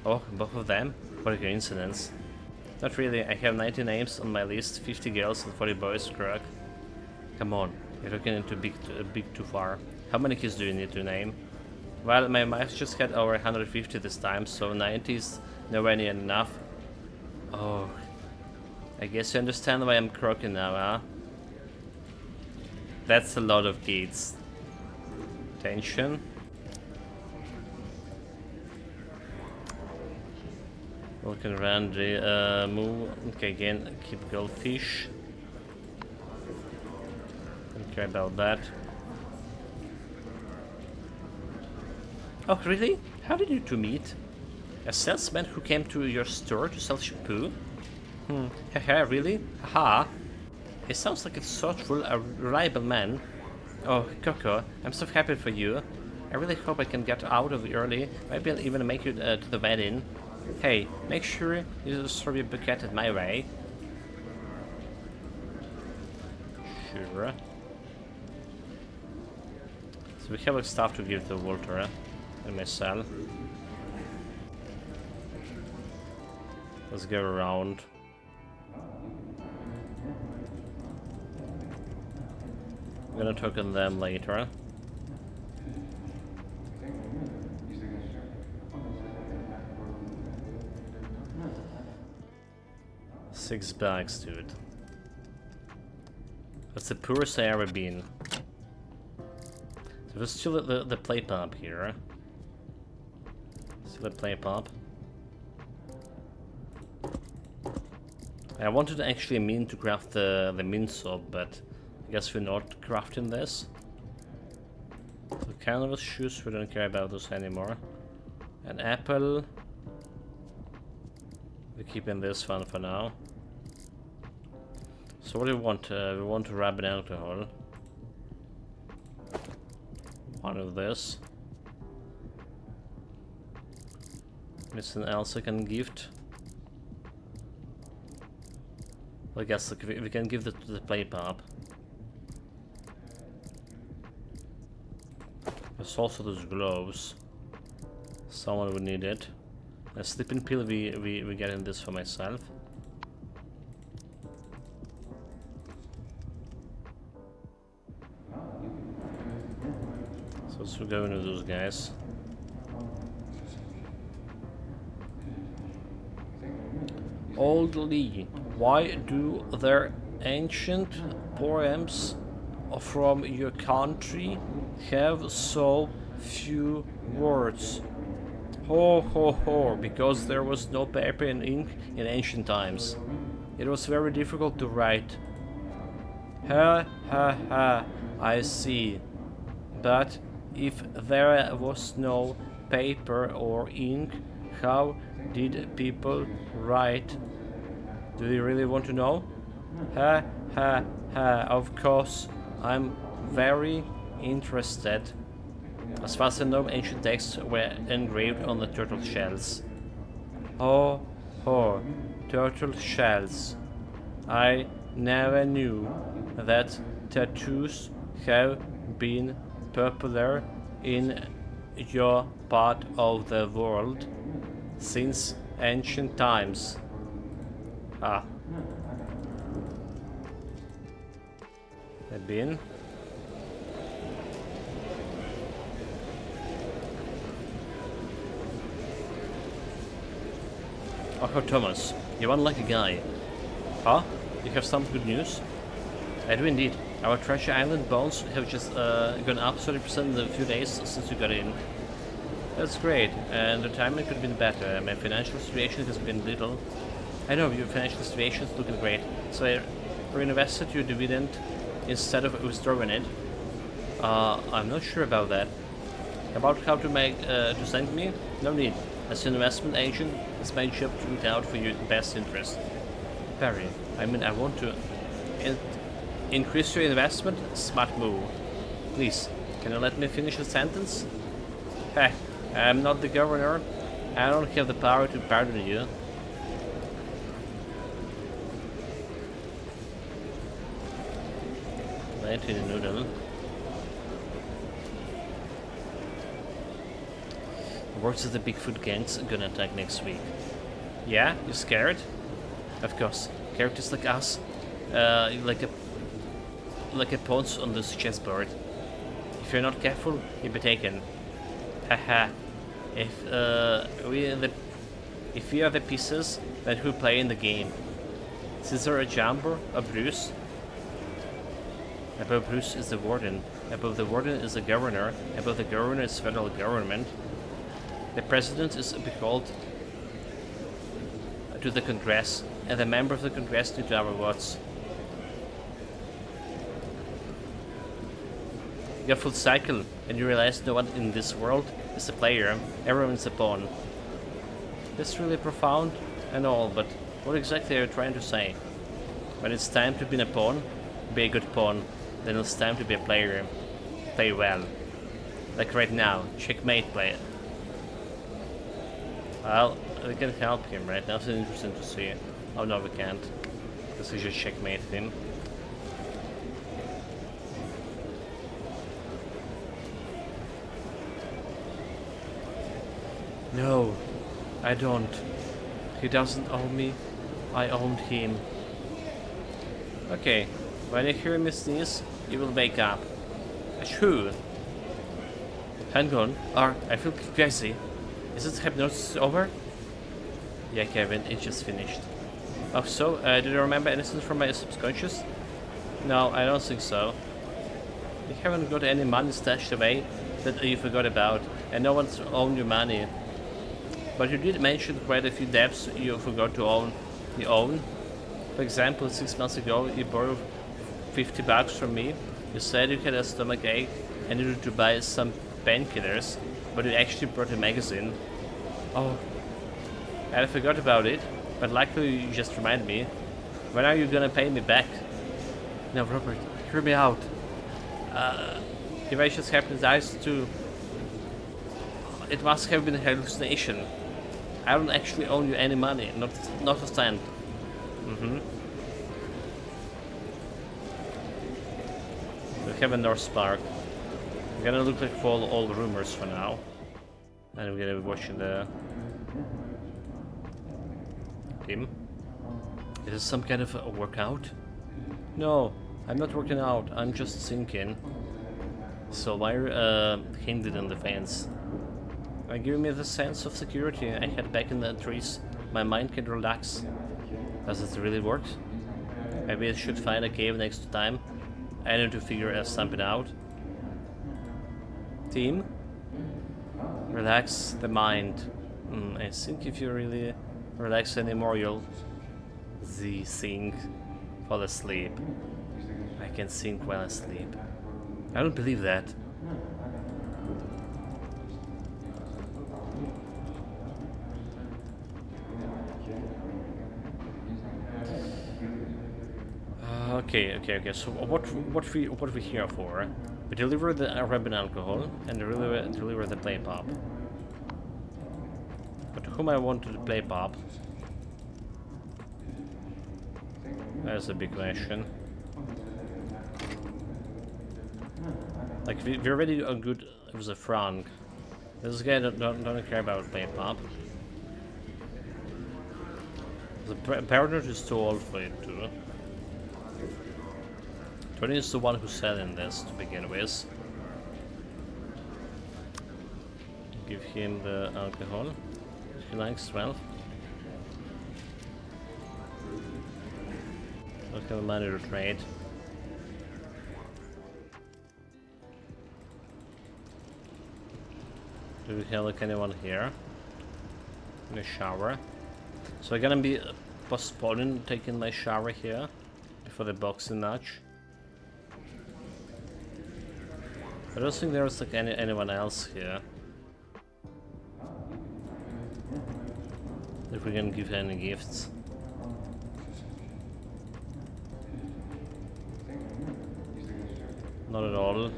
A: Oh, both of them? What a coincidence. Not really, I have 90 names on my list, 50 girls and 40 boys, Croc. Come on, you're looking into big too far. How many kids do you need to name? Well, my wife just had over 150 this time, so 90 is nowhere near enough. Oh, I guess you understand why I'm croaking now, huh? That's a lot of kids. Tension. Walking around the move. Okay, again, keep goldfish. Don't care about that. Oh, really? How did you two meet? A salesman who came to your store to sell shampoo? Haha, really? Haha. He sounds like a thoughtful, a reliable man. Oh, Coco, I'm so happy for you. I really hope I can get out of early. Maybe I'll even make it to the wedding. Hey, make sure you throw your bouquet at my way. Sure. So we have like stuff to give to Walter and myself. Let's go around. I'm gonna talk on them later. Six bags, dude. That's the poorest I ever been. So there's still the play pump here. Still a play pump. I wanted to actually mean to craft the min soap, but I guess we're not crafting this. So canvas shoes, we don't care about those anymore. An apple. We're keeping this one for now. So what do we want? We want to rub an alcohol. One of this. Anything else I can gift? Well, I guess we can give that to the play pub. There's also those gloves. Someone would need it. A sleeping pill, we getting this for myself. So let's go into those guys. Old Lee, why do their ancient poems from your country have so few words? Ho ho ho, because there was no paper and ink in ancient times. It was very difficult to write. Ha ha ha, I see. But if there was no paper or ink, how did people write? Do you really want to know? Ha ha ha, of course, I'm very interested. As far as I know, ancient texts were engraved on the turtle shells. Oh, oh, turtle shells. I never knew that tattoos have been popular in your part of the world since ancient times. Ah. A bin. Oh, Thomas, you're one lucky guy. Huh? You have some good news? I do indeed. Our Treasure Island bones have just gone up 30% in a few days since you got in. That's great, and the timing could have been better. My financial situation has been little. I know your financial situation is looking great, so I reinvested your dividend instead of withdrawing it. I'm not sure about that. About how to make to send me? No need. As an investment agent, it's my job to look out for your best interest. Barry, I mean, I want to increase your investment. Smart move. Please, can you let me finish the sentence? Heck, I'm not the governor. I don't have the power to pardon you. Noodle. Works of the Bigfoot gangs gonna attack next week. Yeah, you scared? Of course. Characters like us, like a pawns on this chessboard. If you're not careful, you'll be taken. Haha. If we are the pieces, then who play in the game? Caesar or Jumbo or Bruce? Above Bruce is the warden. Above the warden is the governor. Above the governor is federal government. The president is beholden to the Congress, and the member of the Congress need our votes. You go full cycle, and you realize no one in this world is a player. Everyone is a pawn. That's really profound and all, but what exactly are you trying to say? When it's time to be a pawn, be a good pawn. Then it's time to be a player. Play well. Like right now, checkmate player. Well, we can help him, right? That's interesting to see. Oh no, we can't. Because we just checkmate him. No, I don't. He doesn't own me. I owned him. Okay, when you hear me sneeze, you will wake up. Achoo! Hang on, I feel crazy. Is this hypnosis over? Yeah, Kevin, it just finished. Oh, so, do you remember anything from my subconscious? No, I don't think so. You haven't got any money stashed away that you forgot about, and no one's owned your money. But you did mention quite a few debts you forgot to own. You own? For example, 6 months ago, you borrowed $50 from me. You said you had a stomach ache and needed to buy some painkillers, but you actually brought a magazine. Oh, I forgot about it, but luckily you just reminded me. When are you gonna pay me back? No, Robert, hear me out. If I just happened his eyes too. It must have been a hallucination. I don't actually owe you any money, not a cent. We have a North Spark. We're gonna look like for all rumors for now. And we're gonna be watching the him. Is this some kind of a workout? No, I'm not working out, I'm just thinking. So why hinted on the fence? Giving me the sense of security I had back in the trees. My mind can relax. Does it really work? Maybe I should find a cave next time. I need to figure something out. Team? Relax the mind. I think if you really relax anymore, you'll fall asleep. I can think while I sleep. I don't believe that. Okay. So what we here for? We deliver the Arabian alcohol and deliver the play pop. But whom I want to play pop? That's a big question. Like we already are good with the Frank. This guy don't care about play pop. The partner is too old for it too. Tony is the one who's selling this to begin with. Give him the alcohol. He likes 12. Don't have money to trade. Do we have like anyone here? In the shower. So I'm gonna be postponing taking my shower here before the boxing match. I don't think there's like anyone else here. If we can give any gifts. Not at all.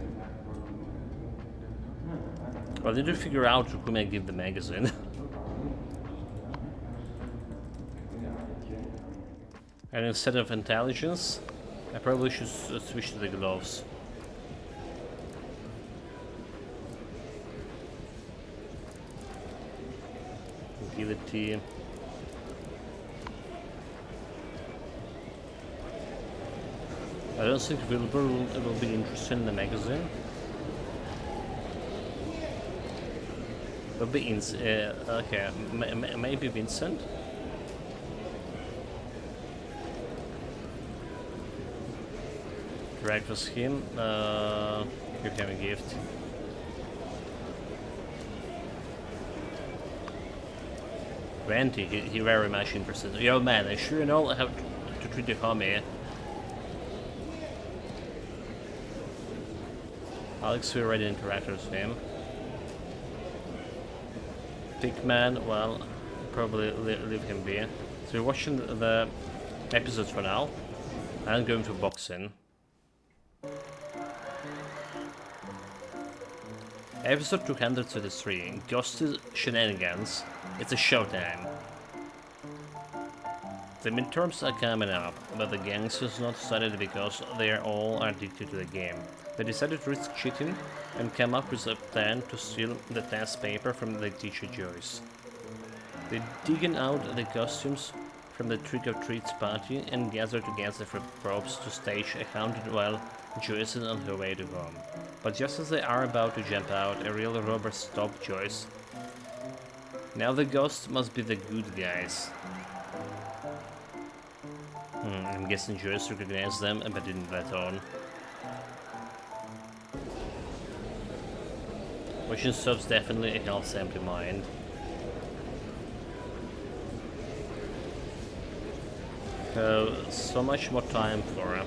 A: Well, I need to figure out who may give the magazine. And instead of intelligence, I probably should switch to the gloves. Agility. I don't think Wilbur will be interested in the magazine. Will be okay, maybe Vincent. Direct with him. Give him a gift. Ranty, he very much interested. Yo man, I sure know how to treat your homie. Alex, we already interacted with him. Pigman, well, probably leave him be. So we're watching the episodes for now. I'm going to boxing. Episode 233, Ghost's Shenanigans. It's a showtime. The midterms are coming up, but the gangsters not started because they are all addicted to the game. They decided to risk cheating and come up with a plan to steal the test paper from the teacher Joyce. They digging out the costumes from the trick-or-treats party and gather together for props to stage a haunted while Joyce is on her way to home. But just as they are about to jump out, a real robber stops Joyce. Now the ghosts must be the good guys. I'm guessing Joyce recognized them but didn't let on. Watching subs definitely helps empty mind. So much more time for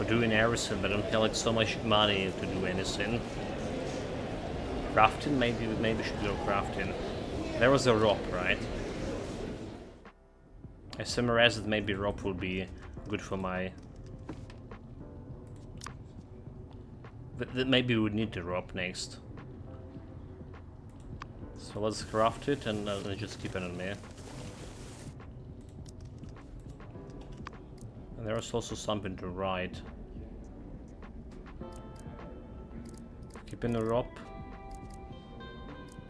A: for doing everything, but I don't have like so much money to do anything. Crafting, maybe we should go crafting. There was a rope, right? I summarized that maybe rope will be good for my... But maybe we would need the rope next. So let's craft it and just keep it on me. And there's also something to write. Keep in the rope.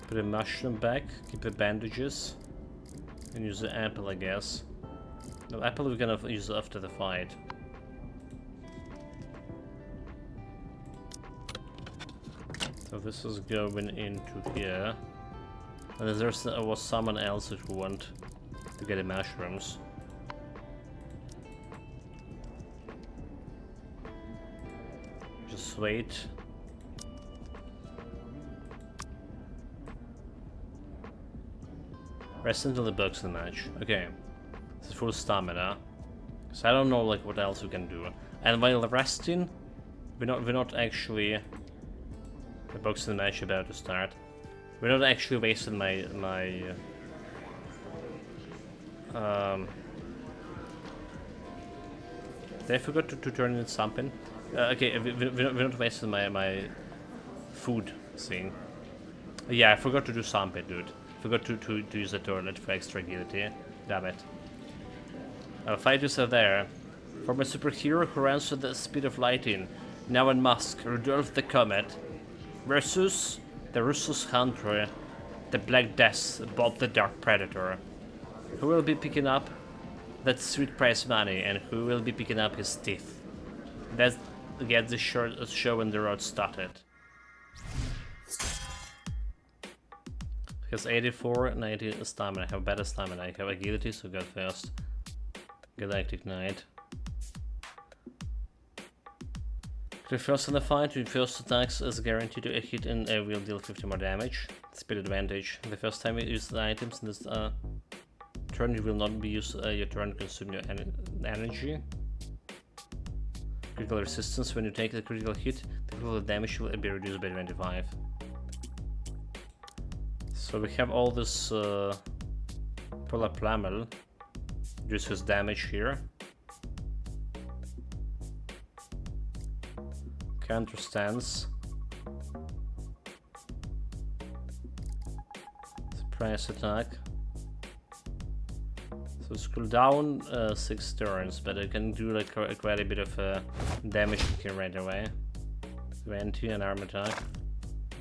A: Put a mushroom back, keep the bandages. And use the apple, I guess. The apple we're gonna use after the fight. So this is going into here. And there was someone else who want to get the mushrooms. Just wait. Rest until the bugs in the match. Okay. This is full stamina. So I don't know like what else we can do. And while resting, we're not actually... The bugs in the match about to start. We're not actually wasting my did I forgot to turn in something? Okay, we're not wasting my food thing. Yeah, I forgot to do something, dude. Forgot to use the toilet for extra agility. Damn it. Fighters are there. From a superhero who runs at the speed of lighting. Now in Musk, Rudolph the Comet. Versus the Ruthless Hunter, the Black Death, Bob the Dark Predator. Who will be picking up that sweet prize money and who will be picking up his teeth? Let's get the show when the road started. Because 84, 90 stamina. I have better stamina. I have agility, so go first. Galactic Knight. The first in the fight, with first attacks is guaranteed to a hit and will deal 50 more damage. Speed advantage. The first time you use the items in this turn, you will not be used your turn to consume your energy. Critical resistance. When you take the critical hit, the critical damage will be reduced by 25. So we have all this Polar Plumel. Reduces damage here. Counter stance. Surprise attack. So scroll down 6 turns, but I can do like quite a bit of damage here right away. 20 and arm attack.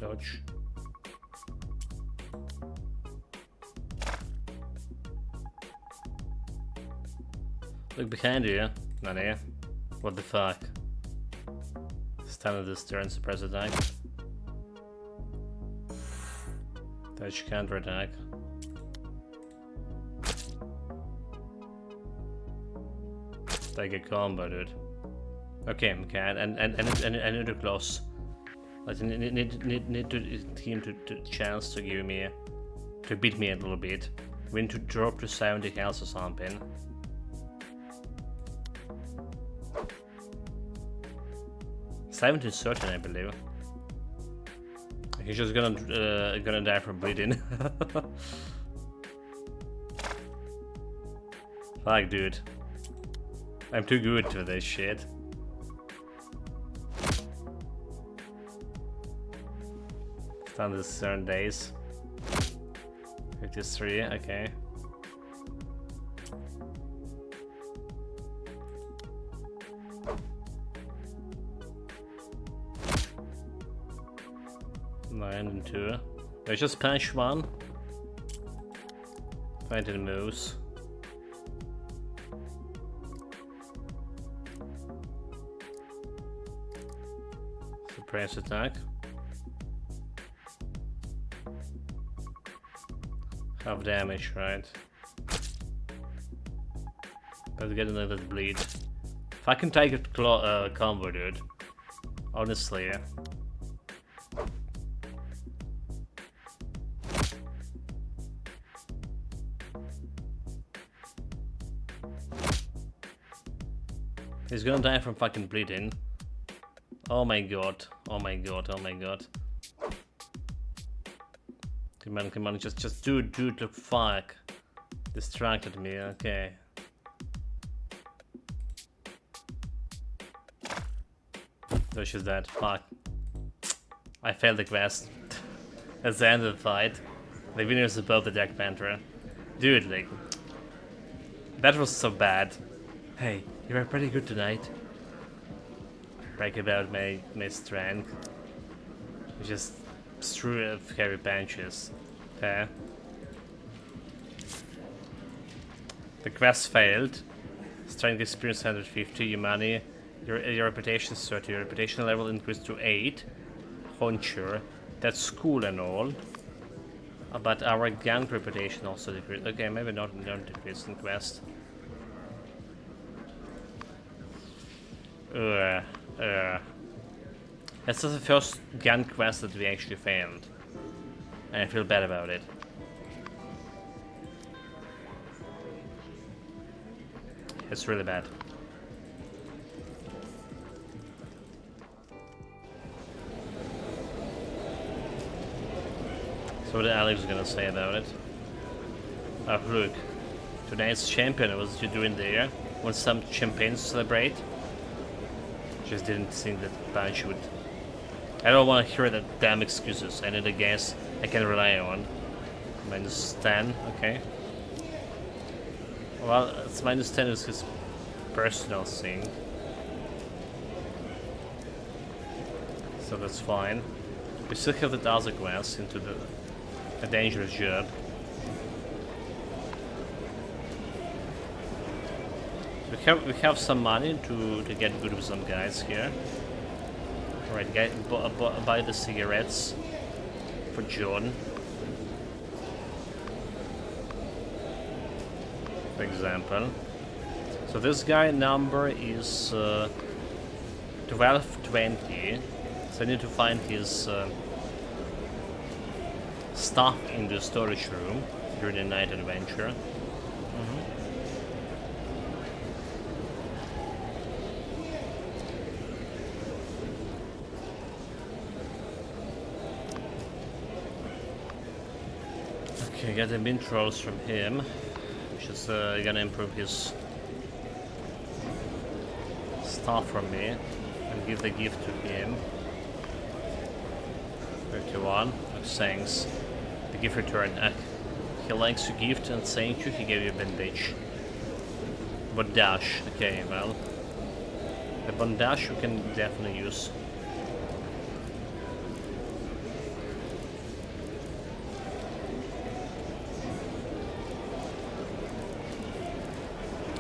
A: Dodge. Look behind you, Nani. What the fuck? Standard this turn, suppress attack. Touch counter attack. Take a combo, dude. Okay, and I need to close. Like need to team to chance to give me to beat me a little bit. We need to drop to 70 health or something. Certain, I believe. He's just gonna die from bleeding. Fuck, dude. I'm too good for this shit. Done this certain days. 53, okay. And 2. I just punch 1. Find the moves. Suppress attack. Half damage, right? Let's get another bleed. If I can take a combo, dude. Honestly, yeah. He's gonna die from fucking bleeding. Oh my god. Oh my god. Oh my god. Come on, just dude, look, fuck. Distracted me, okay. No, she's dead, fuck. I failed the quest. That's the end of the fight. The winner is above the Jack Panther. Dude, like... that was so bad. Hey, you were pretty good tonight. Brag about my strength. Just threw heavy punches. Okay. The quest failed. Strength experience 150, your money. Your reputation is 30. Your reputation level increased to 8. Honchur. That's cool and all. But our gang reputation also decreased. Okay, maybe not decreased in quest. That's the first gun quest that we actually failed. And I feel bad about it. It's really bad. So what Alex gonna say about it? Oh look, tonight's champion, what you doing there? Want some champagne to celebrate? Just didn't think that bunch would... I don't want to hear that damn excuses. I need a guess I can rely on. -10, okay. Well, it's -10 is his personal thing. So that's fine. We still have the other quest into a dangerous job. We have some money to get good with some guys here. Alright, buy the cigarettes for John, for example. So this guy number is 1220. So I need to find his stuff in the storage room during the night adventure. Okay, get the mint rolls from him, which is gonna improve his stuff from me, and give the gift to him. 31, thanks. The gift return. He likes your gift and thank you, he gave you a bandage. Bandage, okay, well. The bandage you can definitely use.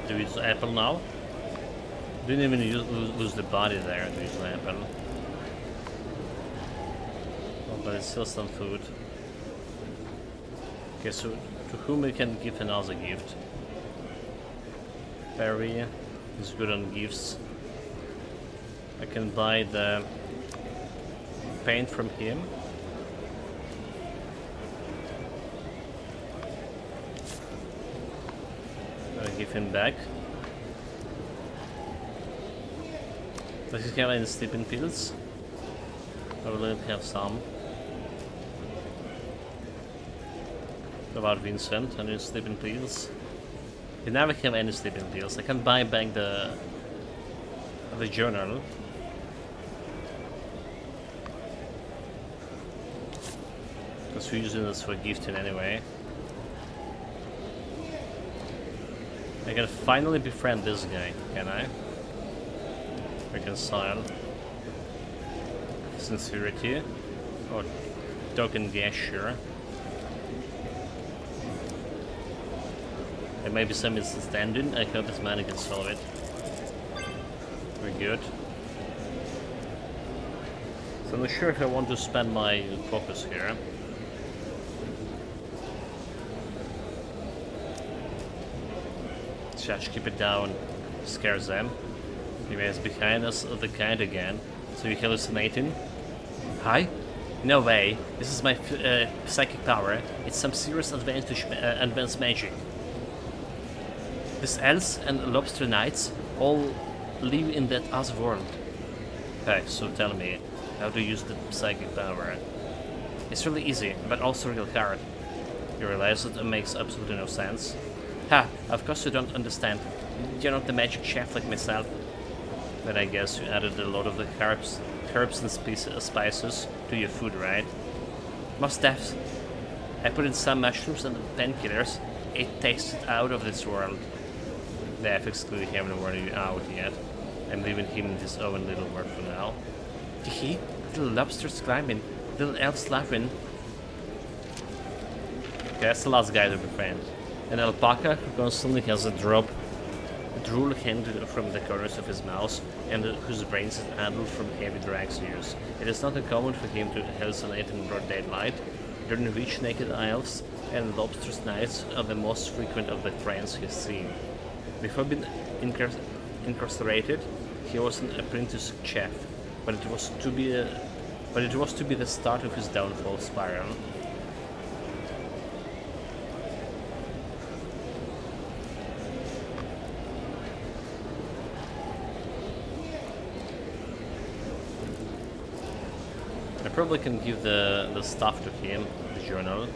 A: Do we use the apple now? Didn't even lose the body there to use the apple. Oh, but it's still some food. Okay, so to whom we can give another gift? Perry is good on gifts. I can buy the paint from him. I'll give him back. Does he have any sleeping pills? I will have some. About Vincent and his sleeping pills. You never have any sleeping pills. I can buy back the journal. Because we're using this for gifting anyway. I can finally befriend this guy, can I? Reconcile. Sincerity. Or token gesture. There may be some misunderstanding. I hope this man can solve it. Very good. So I'm not sure if I want to spend my focus here. Just keep it down. Scares them. Maybe it's behind us the kind again. So you're hallucinating? Hi? No way. This is my psychic power. It's some serious advanced magic. These elves and lobster knights all live in that other world. Hey, so tell me, how to use the psychic power? It's really easy, but also real hard. You realize that it makes absolutely no sense? Ha, of course you don't understand. You're not the magic chef like myself. But I guess you added a lot of the herbs and spices to your food, right? Most deaths. I put in some mushrooms and painkillers. It tasted out of this world. The FX clearly haven't worn you out yet. I'm leaving him in his own little world for now. Hee, little lobsters climbing, little elves laughing. Okay, that's the last guy to befriend. An alpaca who constantly has a drool hanging from the corners of his mouth, and whose brains is addled from heavy drugs use. It is not uncommon for him to hallucinate in broad daylight, during which naked elves and lobsters' nights are the most frequent of the friends he's seen. Before being incarcerated, he was an apprentice chef, but it was to be the start of his downfall spiral. I probably can give the stuff to him, the journal.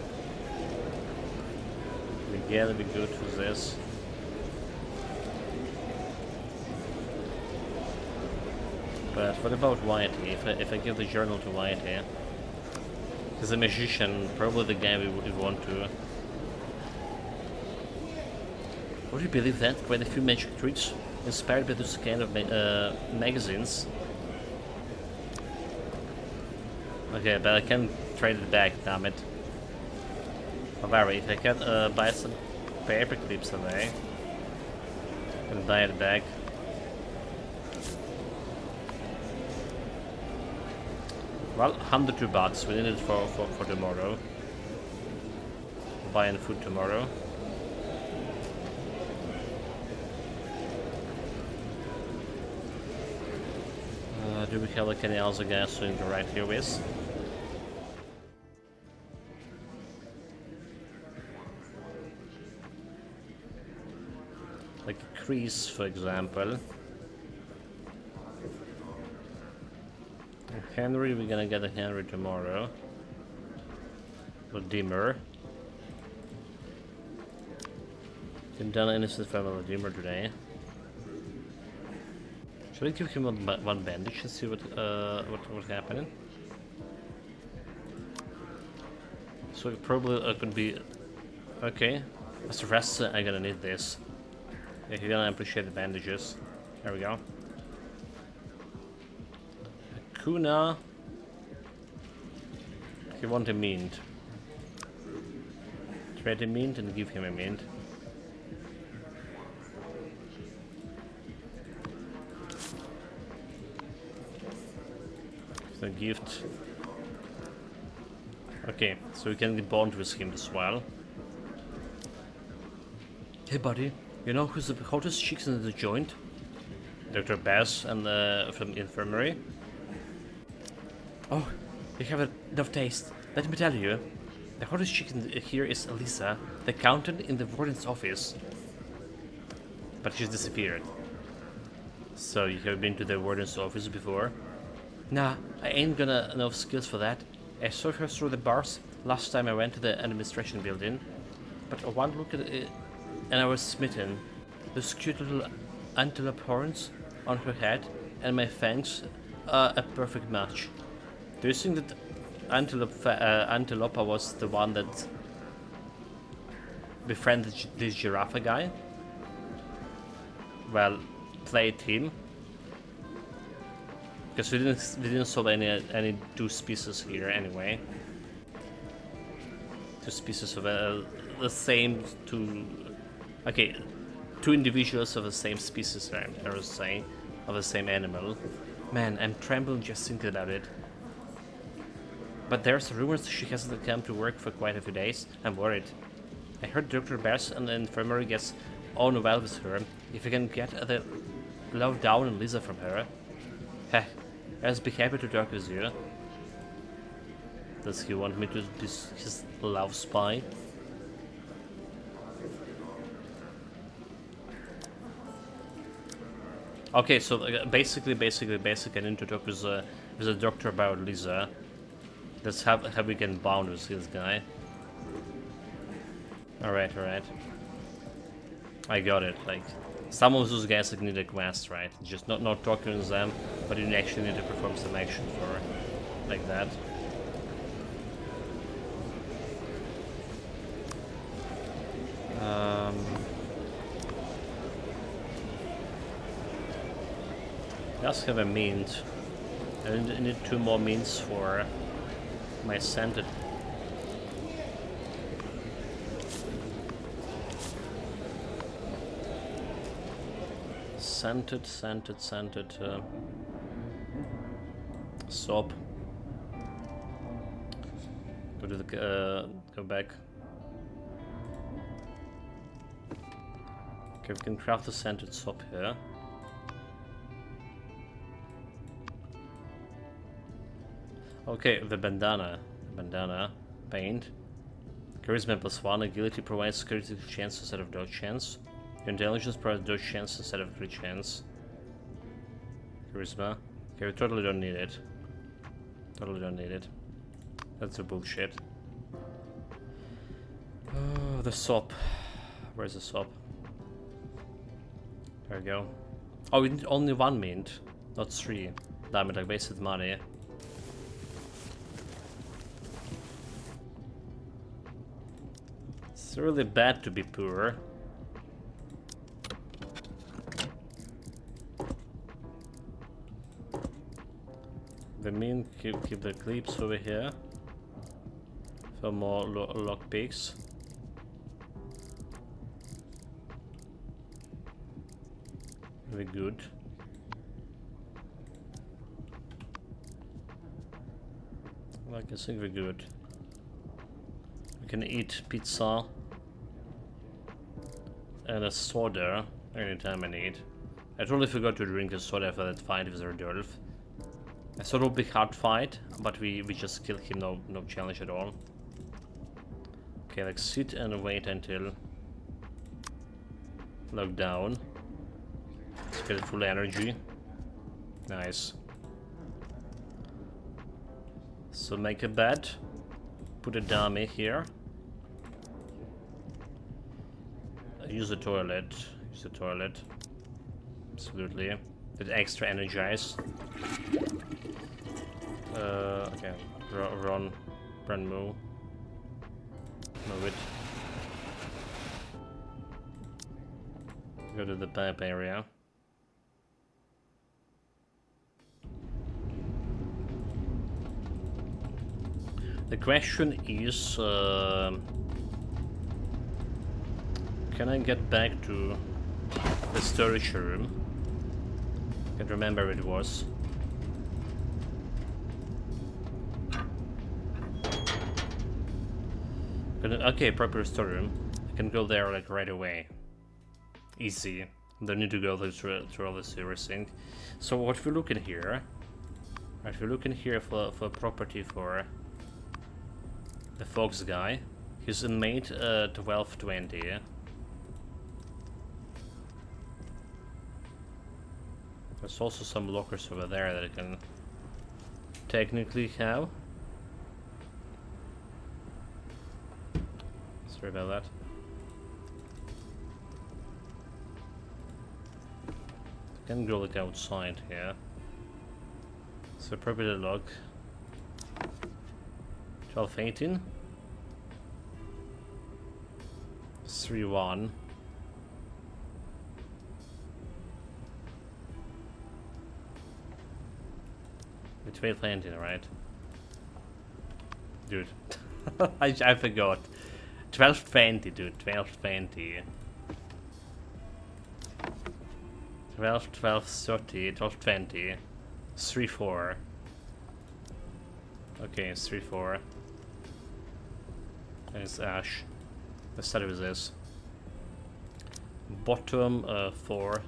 A: We gotta be good for this. But what about Whitey? If I give the journal to Whitey, he's a magician, probably the guy we want to. Would you believe that? Quite a few magic tricks inspired by this kind of magazines. Okay, but I can trade it back, damn it. However, if I can buy some paper clips away, I can buy it back. Well, $102. We need it for tomorrow. Buying food tomorrow. Do we have like any other guys to interact here with? Like Chris, for example. Henry, we're gonna get a Henry tomorrow. Or Dimmer. Didn't done anything from a Dimmer today. Should I give him one bandage and see what's happening? So it probably could be okay. As the rest, I'm gonna need this. Yeah, you're gonna appreciate the bandages. There we go. Kuna. He want a mint. Trade a mint and give him a mint. The gift. Okay, so we can bond with him as well. Hey buddy, you know who's the hottest chicks in the joint? Dr. Bass and from the infirmary. Oh, you have enough taste. Let me tell you, the hottest chick here is Elisa, the accountant in the warden's office. But she's disappeared. So you have been to the warden's office before? Nah, I ain't gonna enough skills for that. I saw her through the bars last time I went to the administration building. But one look at it and I was smitten. Those cute little antelope horns on her head and my fangs are a perfect match. Do you think that Antelope was the one that befriended this giraffe guy? Well, played him. Because we didn't solve any two species here anyway. Two species of the same two. Okay, two individuals of the same species. I was saying, of the same animal. Man, I'm trembling just thinking about it. But there's rumors she hasn't come to work for quite a few days. I'm worried. I heard Dr. Bears and the infirmary gets on well with her. If we can get the lowdown on Lisa from her. Heh, I'll be happy to talk with you. Does he want me to be his love spy? Okay, so basically, I need to talk with a doctor about Lisa. Let's have we can bound with this guy. All right. I got it. Like some of those guys like, need a quest, right? Just not talking with them, but you actually need to perform some action for like that. Just have a mint. I need 2 more mints for my scented. Scented soap. Go to the go back. Okay, we can craft the scented soap here. Okay, the bandana paint. Charisma +1, agility provides critical chance instead of dodge chance. Your intelligence provides dodge chance instead of crit chance. Charisma. Okay, we totally don't need it. That's a bullshit. Oh, the soap. Where's the soap? There we go. Oh, we need only 1 mint, not 3. Damn it, I wasted money. It's really bad to be poor. The mint, keep the clips over here. For more lockpicks. Very good. Like, I think we're good. We can eat pizza and a soda anytime I need. I totally forgot to drink a soda for that fight with Rodolphe. I thought it would be hard fight, but we just killed him, no challenge at all. Okay, like sit and wait until lockdown. Let's get full energy. Nice. So make a bed. Put a dummy here. Use the toilet. Absolutely. That extra energize. Okay. Run, move. Move it. Go to the pipe area. The question is, can I get back to the storage room? I can't remember where it was. Okay, proper storeroom. I can go there like right away. Easy. Don't need to go through all this everything. So what we're looking here? Right, we're looking here for property for the Fox guy. He's a mate 1220. There's also some lockers over there that I can technically have. Sorry about that. I can go like outside here. So property log 1218 31 it's 1218, right? Dude. I forgot. 1220, dude. 1220. 12, 12, 30, 12, 20. 3, 4. Okay, it's 3, 4. And it's Ash. Let's start with this. Bottom 4.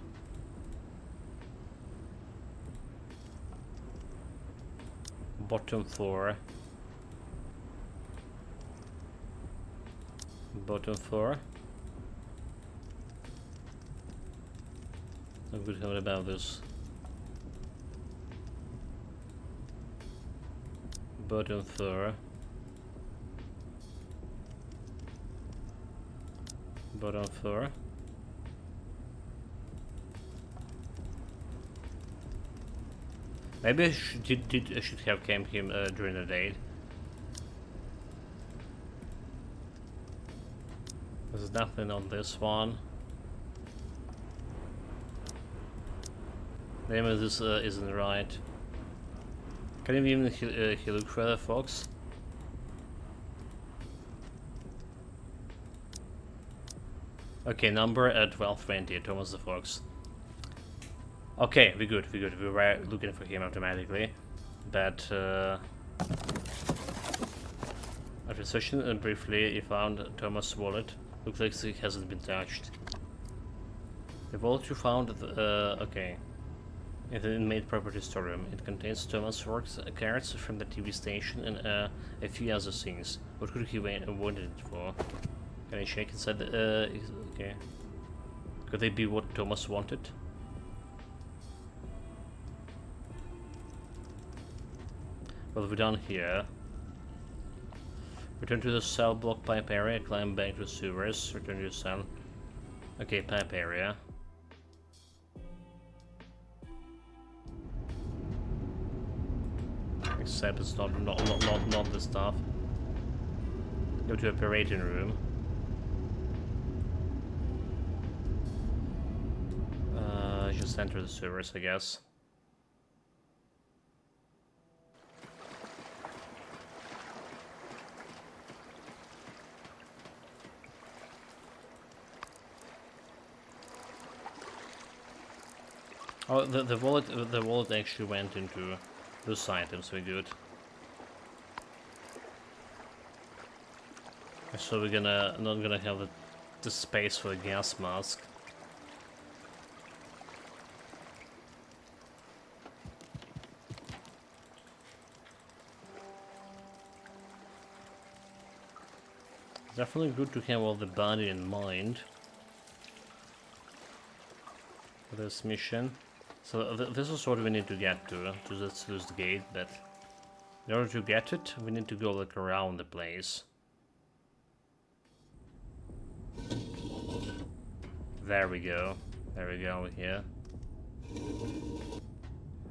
A: Bottom 4. Bottom 4. I'm good about this. Bottom floor. Bottom floor. Maybe I should have came him during the day. There's nothing on this one. Maybe this isn't right. Can you even he look for the fox? Okay, number 1220, Thomas the Fox. Okay, we're good. We were looking for him automatically. But after searching briefly, he found Thomas' wallet. Looks like it hasn't been touched. The wallet you found, okay. In the inmate property storeroom. It contains Thomas' works, cards from the TV station, and a few other things. What could he wanted it for? Can I check inside the... okay. Could they be what Thomas wanted? What have we done here? Return to the cell block pipe area, climb back to sewers, return to your cell. Okay, pipe area. Except it's not the stuff. Go to operating room. Just enter the sewers, I guess. Oh, the wallet actually went into those items. We good. So we're not gonna have the space for a gas mask. Definitely good to have all the body in mind for this mission. So this is what we need to get to this gate, but in order to get it, we need to go like around the place. There we go here.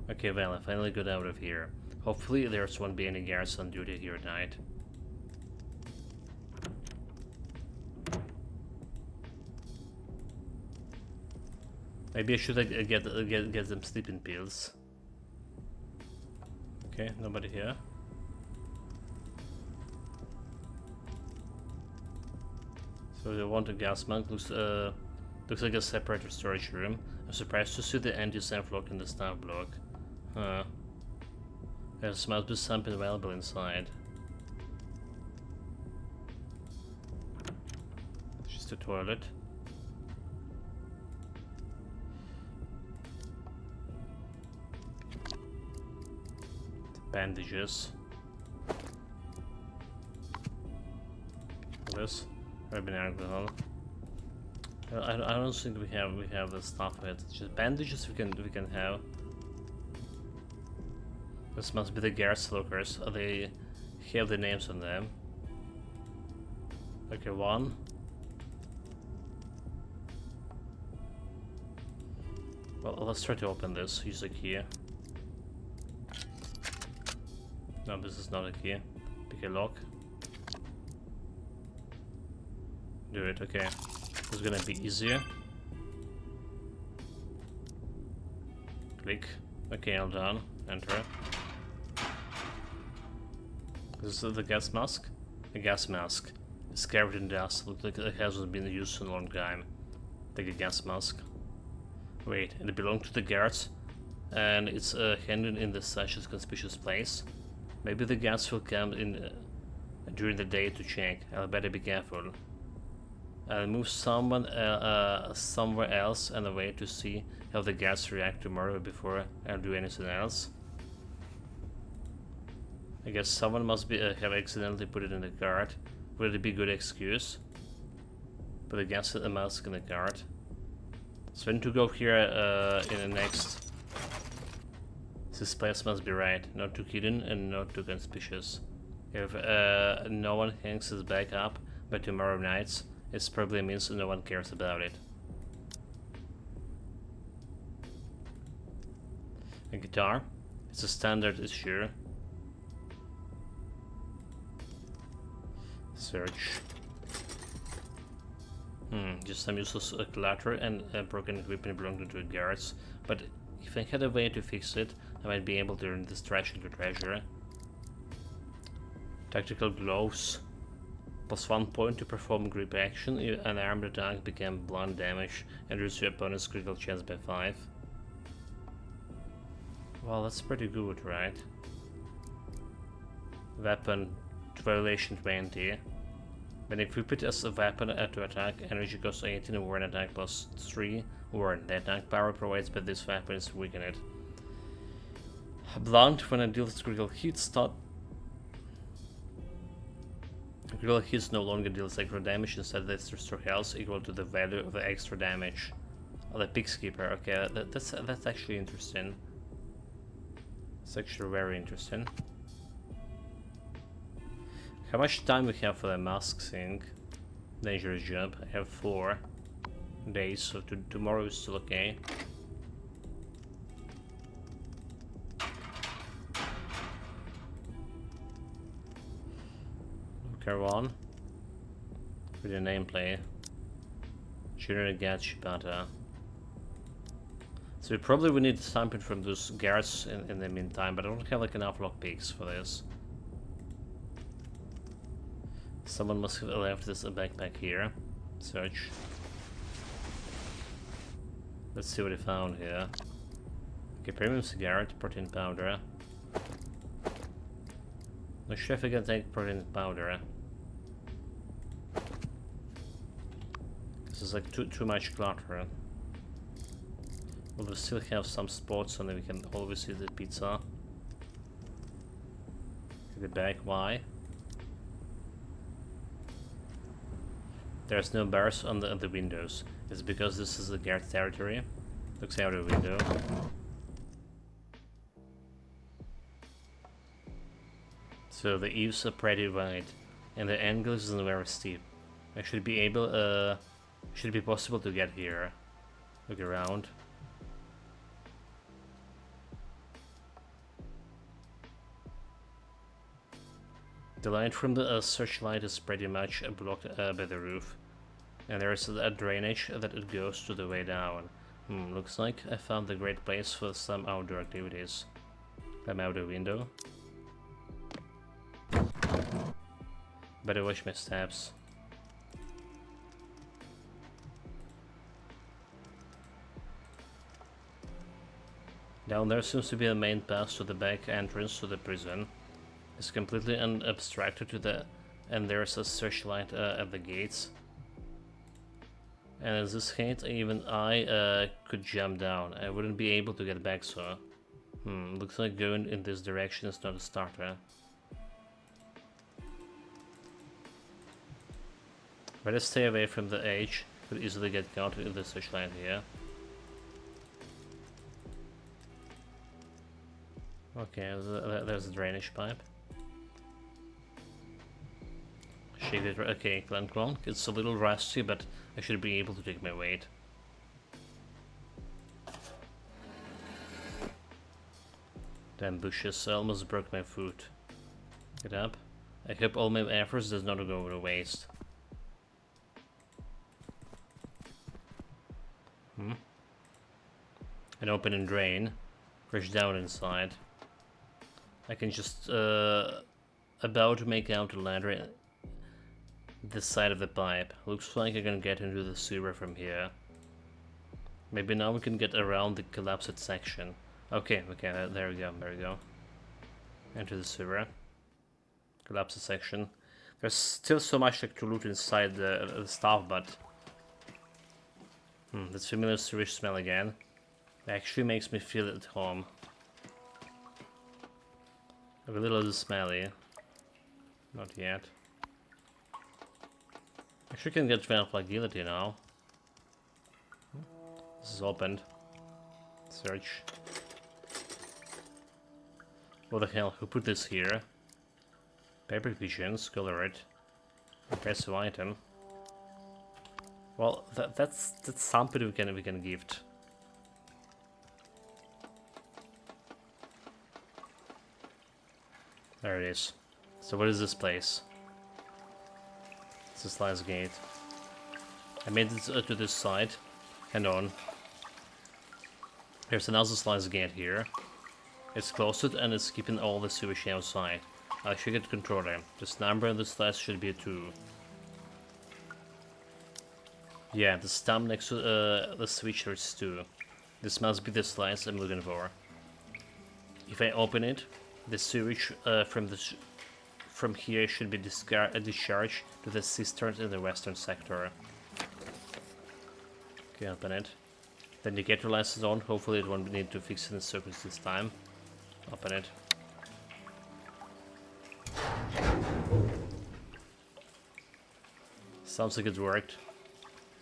A: Okay, well, I finally got out of here. Hopefully there won't be any guards on duty here tonight. Maybe I should get them sleeping pills. Okay, nobody here. So they want a gas mask. Looks like a separate storage room. I'm surprised to see the anti-safe lock in the staff block. Huh. There must be something available inside. Just a toilet. Bandages. This rubbing alcohol. I don't think we have the stuff yet. Just bandages we can have. This must be the guards lockers. They have the names on them. Okay, one. Well, let's try to open this. Use the key. No, this is not a key. Pick a lock. Do it, okay. This is gonna be easier. Click. Okay, all done. Enter. This is the gas mask? A gas mask. It's covered in dust. Looks like it hasn't been used in a long time. Take a gas mask. Wait, it belonged to the guards? And it's hidden in the such a conspicuous place? Maybe the guards will come in during the day to check. I'll better be careful. I'll move someone somewhere else and wait to see how the guards react tomorrow before I'll do anything else. I guess someone must be have accidentally put it in the cart. Would it be a good excuse? Put a gas mask in the cart. So I need to go here in the next. This place must be right. Not too hidden and not too conspicuous. If no one hangs his back up by tomorrow night, it probably means no one cares about it. A guitar. It's a standard issue. Search. Just some useless clutter and broken equipment belonging to the guards. But if I had a way to fix it, I might be able to turn this trash into treasure. Tactical gloves. Plus 1 point to perform grip action. An armed attack became blunt damage and reduce your opponent's critical chance by 5. Well, that's pretty good, right? Weapon violation 20. When equipped as a weapon to attack, energy costs 18 and warn attack plus 3. Warn, the attack power provided by this weapon is weakened. Blunt, when it deals critical hits, critical hits no longer deals extra damage, instead it restores health equal to the value of the extra damage. Oh, the Pigkeeper, okay, that's actually interesting. It's actually very interesting. How much time we have for the mask thing? Dangerous job. I have 4 days, so tomorrow is still okay. Caravan. With a nameplate. Generate gas Shibata. So we probably will need something from those guards in the meantime, but I don't have like enough lockpicks for this. Someone must have left this backpack here. Search. Let's see what he found here. Okay, premium cigarette, protein powder. Not sure if I can take protein powder. This is like too much clutter. We'll still have some spots and then we can always eat the pizza. The bag, why? There's no bars on the windows. It's because this is the guard territory. Looks out the window. So the eaves are pretty wide, and the angle isn't very steep. I should be able, should be possible to get here. Look around. The light from the searchlight is pretty much blocked by the roof, and there is a drainage that it goes to the way down. Looks like I found a great place for some outdoor activities. Climb out the window. Better watch my steps. Down there seems to be a main path to the back entrance to the prison. It's completely unobstructed to the, and there's a searchlight at the gates. And in this height, even I could jump down. I wouldn't be able to get back, so looks like going in this direction is not a starter. Better stay away from the edge. Could easily get caught in the searchlight here. Okay, there's a drainage pipe. Shake it. Okay, clunk clunk. It's a little rusty, but I should be able to take my weight. Damn bushes, I almost broke my foot. Get up. I hope all my efforts does not go to waste. An open and drain. Push down inside. I can just about to make out a ladder this side of the pipe. Looks like I can get into the sewer from here. Maybe now we can get around the collapsed section. Okay, there we go. Enter the sewer. Collapsed section. There's still so much like to loot inside the stuff, but this familiar sewage smell again. It actually makes me feel at home. A little smelly. Not yet. Actually can get 12 agility now. This is opened. Search. What the hell? Who put this here? Paper pigeons, color it. Impressive item. Well, that's something we can gift. There it is. So what is this place? It's a slice gate. I made it to this side. Hang on. There's another slice gate here. It's closed and it's keeping all the sewage outside. I should get controller. This number on the slice should be a 2. Yeah, the stump next to the switcher is 2. This must be the slice I'm looking for. If I open it, the sewage from here should be discharged to the cisterns in the western sector. Okay, open it. The indicator light is on. Hopefully it won't need to fix it in circuits this time. Open it. Sounds like it worked.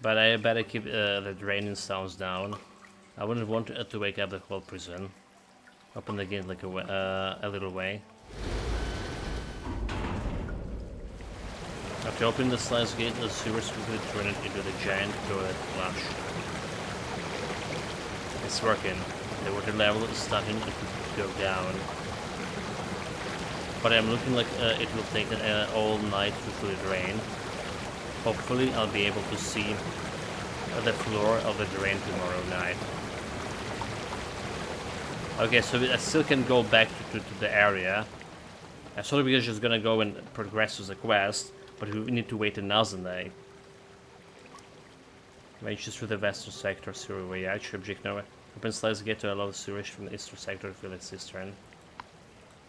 A: But I better keep the draining sounds down. I wouldn't want to wake up the whole prison. Open the gate like a little way. After opening the slice gate, the sewers quickly turn it into the giant toilet flush. It's working. The water level is starting to go down. But I'm looking like it will take all night to fully drain. Hopefully I'll be able to see the floor of the drain tomorrow night. Okay, so I still can go back to the area. I thought we were just gonna go and progress with the quest, but we need to wait another day. Ranges through the western sector sewer way. Actually, object nowhere. Open slice gate to allow the sewage from the eastern sector to fill its cistern.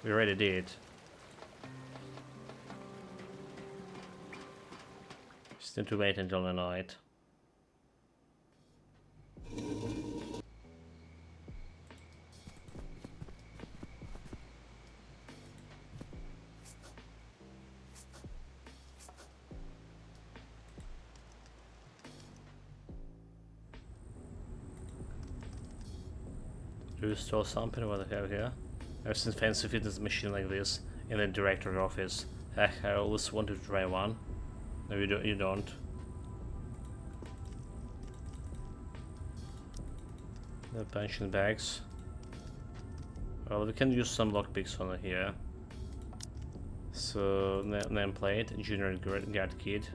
A: We already did. Just need to wait until the night. Do you store something? What the hell here? I've seen fancy fitness machine like this in the director's office. Heck, I always wanted to try one. No, you don't. The pension bags. Well, we can use some lockpicks on here. So, nameplate, junior guard kit.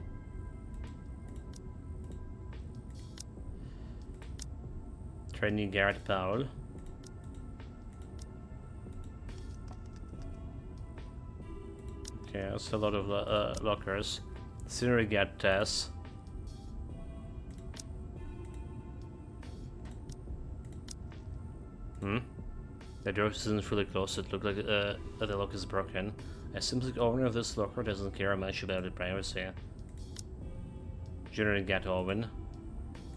A: Trainee guard Paul. Okay, that's a lot of lockers. Scenery guard Tess. The door isn't fully closed. It looks like the lock is broken. I simply owner of this locker doesn't care much about the privacy. Generate guard oven.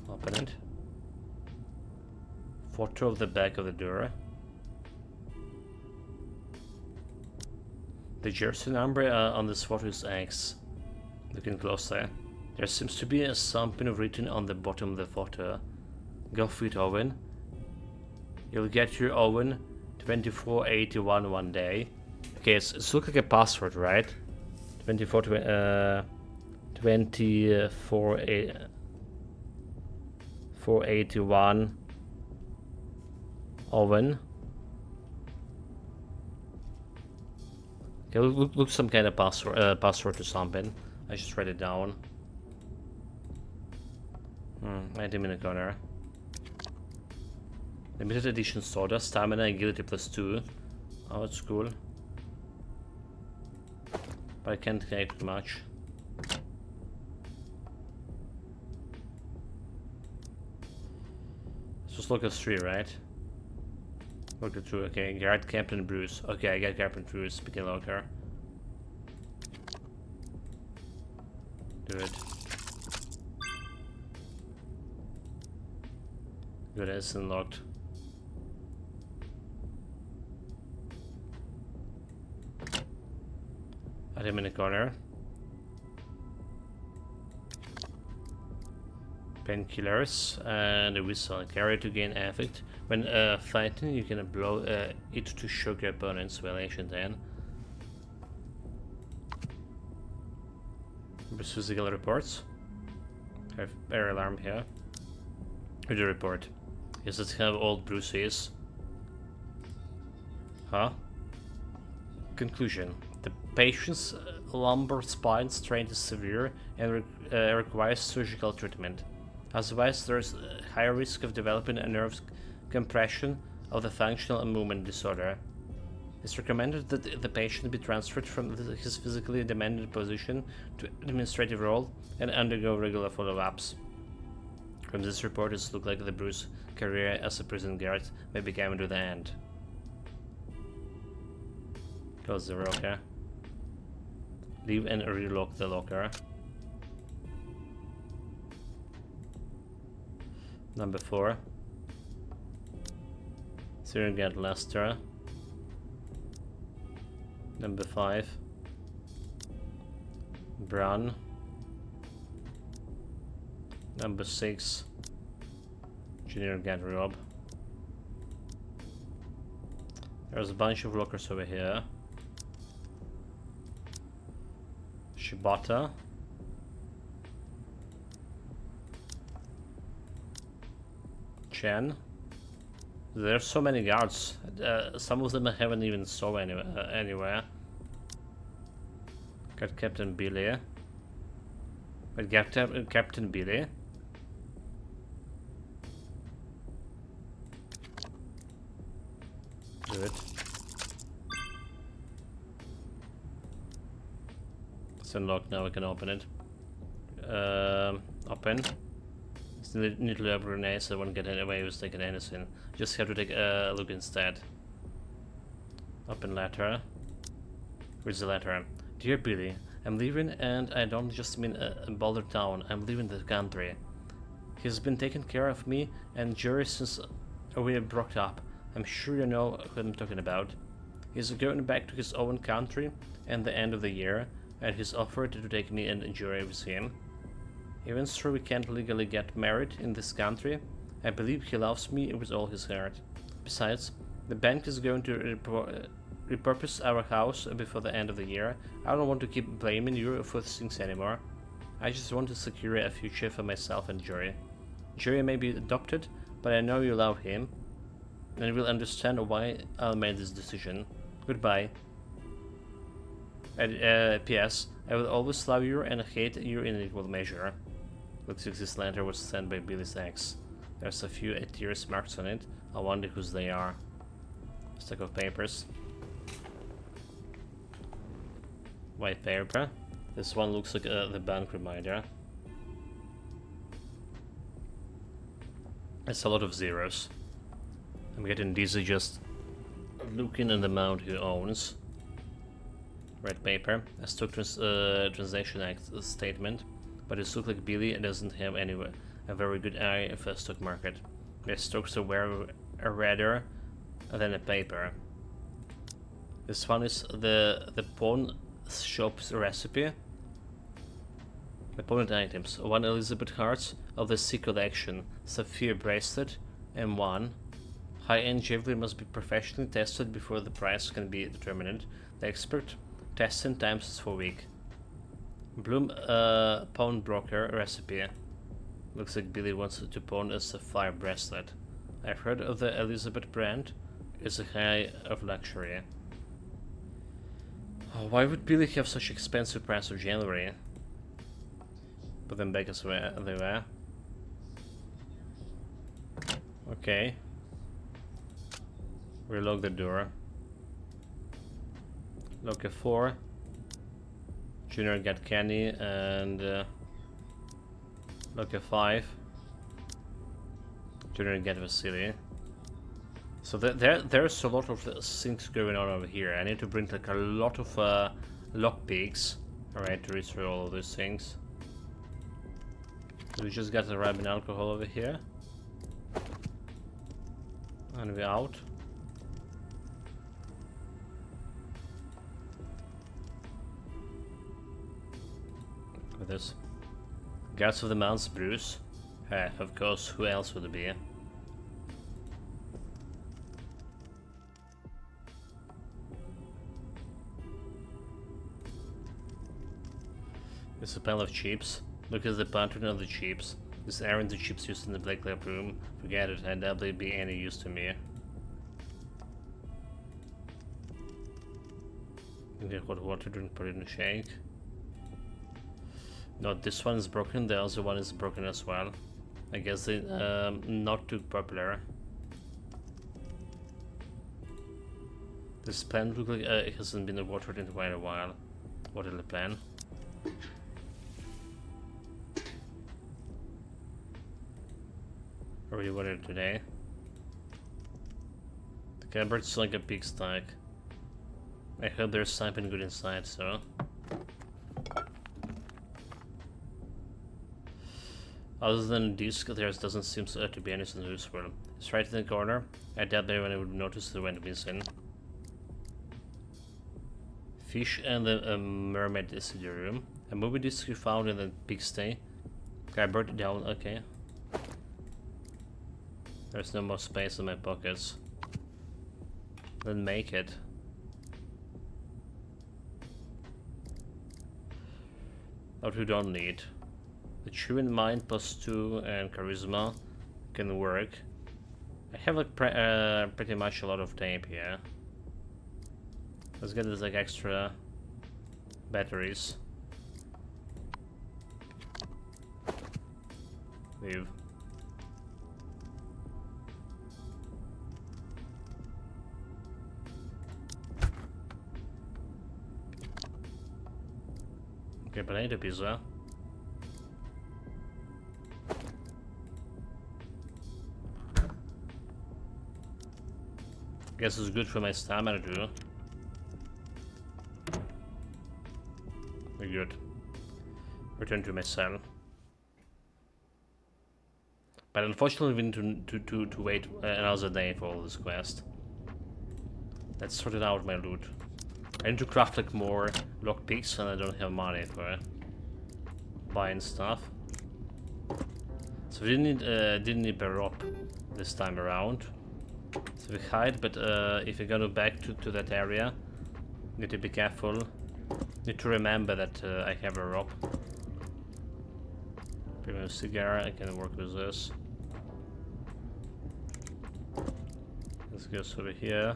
A: Open it. Photo of the back of the door. The jersey number on this photo is X. Looking closer. There seems to be something written on the bottom of the photo. Go feed oven. You'll get your oven 2481 one day. Okay, it's looks like a password, right? 481 oven. Okay, look some kind of password to something. I just write it down. Item in the corner. Limited edition soda, stamina, agility +2. Oh, that's cool. But I can't take much. It's just look at 3, right? Look at 2, okay. Guard Captain Bruce. Okay, I got Captain Bruce, speaking locker. Do it. Good, it's unlocked. Item in the corner. Painkillers and a whistle. Carry to gain effect. When fighting, you can blow it to shock your opponent's violation then. Physical reports. I have air alarm here. With the report. Yes, let's have old bruises. Huh? Conclusion. The patient's lumbar spine strain is severe and requires surgical treatment. Otherwise, there is a higher risk of developing a nerve compression of the functional and movement disorder. It's recommended that the patient be transferred from his physically demanding position to administrative role and undergo regular follow-ups. From this report, it looks like the Bruce's career as a prison guard may be coming to the end. Close the locker. Leave and relock the locker. Number 4. Sergeant Lester. Number 5. Brown. Number 6. Junior Guard Rob. There's a bunch of lockers over here. Shibata. Chen. There's so many guards. Some of them I haven't even saw anywhere. Got Captain Billy. But Captain Billy. Do it. It's unlocked now. We can open it. Open. Need to have grenades, so I won't get away with taking anything. Just have to take a look instead. Open letter. Where's the letter? Dear Billy, I'm leaving, and I don't just mean Boulder Town. I'm leaving the country. He's been taking care of me and Jerry since we broke up. I'm sure you know who I'm talking about. He's going back to his own country at the end of the year, and he's offered to take me and Jerry with him. Even though we can't legally get married in this country, I believe he loves me with all his heart. Besides, the bank is going to repurpose our house before the end of the year. I don't want to keep blaming you for things anymore. I just want to secure a future for myself and Jerry. Jerry may be adopted, but I know you love him, and will understand why I made this decision. Goodbye. And, P.S. I will always love you and hate you in equal measure. Looks like this letter was sent by Billy's ex. There's a few tears marks on it. I wonder whose they are. Stack of papers. White paper. This one looks like the bank reminder. It's a lot of zeros. I'm getting dizzy just looking at the amount he owns. Red paper. A stock transaction act statement. But it looks like Billy doesn't have a very good eye for the stock market. Their stocks are redder than a paper. This one is the pawn shop's recipe. The pawned items: 1 Elizabeth hearts of the C collection, sapphire bracelet, M1. High-end jewelry must be professionally tested before the price can be determined. The expert testing times is 4 weeks. Bloom pawnbroker recipe. Looks like Billy wants to pawn a sapphire bracelet. I've heard of the Elizabeth brand. It's a high of luxury. Oh, why would Billy have such expensive price of jewelry? Put them back as they were. Okay. Relock the door. Locker 4. Junior got Kenny and locker 5. Junior got Vasily. So there's a lot of things going on over here. I need to bring like a lot of lockpicks, alright, to read through all of these things. So we just got the rubbing alcohol over here. And we're out. With this. Guards of the Mounts, Bruce. Of course, who else would it be? There's a pile of chips. Look at the pattern of the chips. These aren't the chips used in the Black Lab room. Forget it, and they'll be any use to me. Get hot water, drink, put it in a shake. No, this one is broken, the other one is broken as well. I guess they not too popular. This plant looks like it hasn't been watered in quite a while. Water the plant. Already watered today. The cupboard's like a pigsty. I hope there's something good inside, so. Other than this, there doesn't seem to be anything useful. It's right in the corner. I doubt anyone would notice the wind missing. Fish and the mermaid is in the room. A movie disc you found in the pigsty. I brought it down, okay. There's no more space in my pockets. Then make it. What we don't need. The chewing mind plus 2 and charisma can work. I have like pretty much a lot of tape here. Let's get this like extra batteries. Leave. Okay, but I need a pizza. Guess it's good for my stamina too. We're good. Return to my cell. But unfortunately we need to wait another day for all this quest. Let's sort it out my loot. I need to craft like more lockpicks and I don't have money for buying stuff. So we didn't need a rope this time around. So we hide, but if we go back to that area, need to be careful. Need to remember that I have a rope. Bring a cigar, I can work with this. Let's go over here.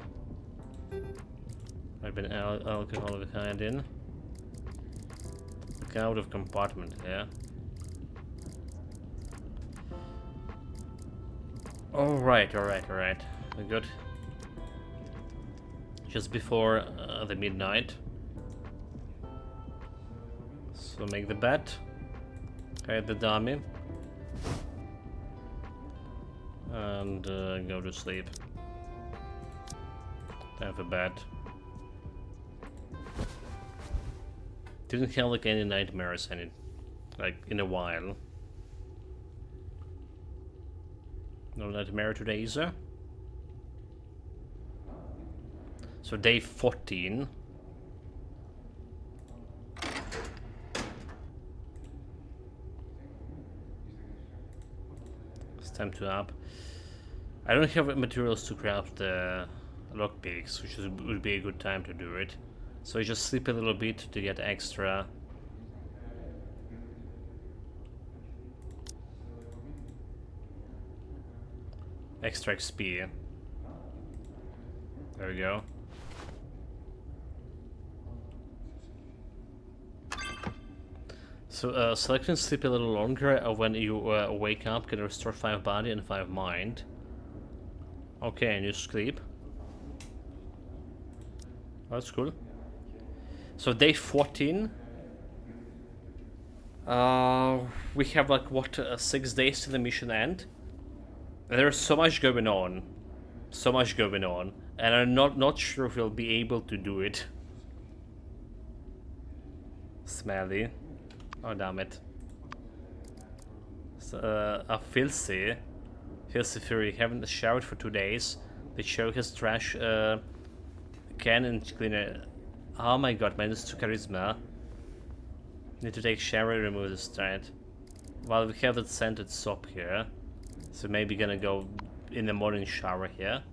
A: I've been alcohol behind in. Look out of compartment here. Alright. We're good. Just before the midnight. So make the bet. Hide the dummy. And go to sleep. Time for bed. Didn't have like any nightmares in a while. No nightmare today either. So day 14. It's time to up. I don't have materials to craft the lockpicks, which would be a good time to do it. So I just sleep a little bit to get extra. Extra XP. There we go. So selecting sleep a little longer when you wake up can restore 5 body and 5 mind. Okay, and you sleep. Oh, that's cool. So day 14. We have like what 6 days to the mission end. And there's so much going on. And I'm not sure if we'll be able to do it. Smelly. Oh damn it. So, a filthy Fury. Haven't showered for 2 days. They show his trash can and cleaner. Oh my god, minus 2 charisma. Need to take shower and remove this thread. Well, we have that scented soap here, so maybe gonna go in the morning shower here.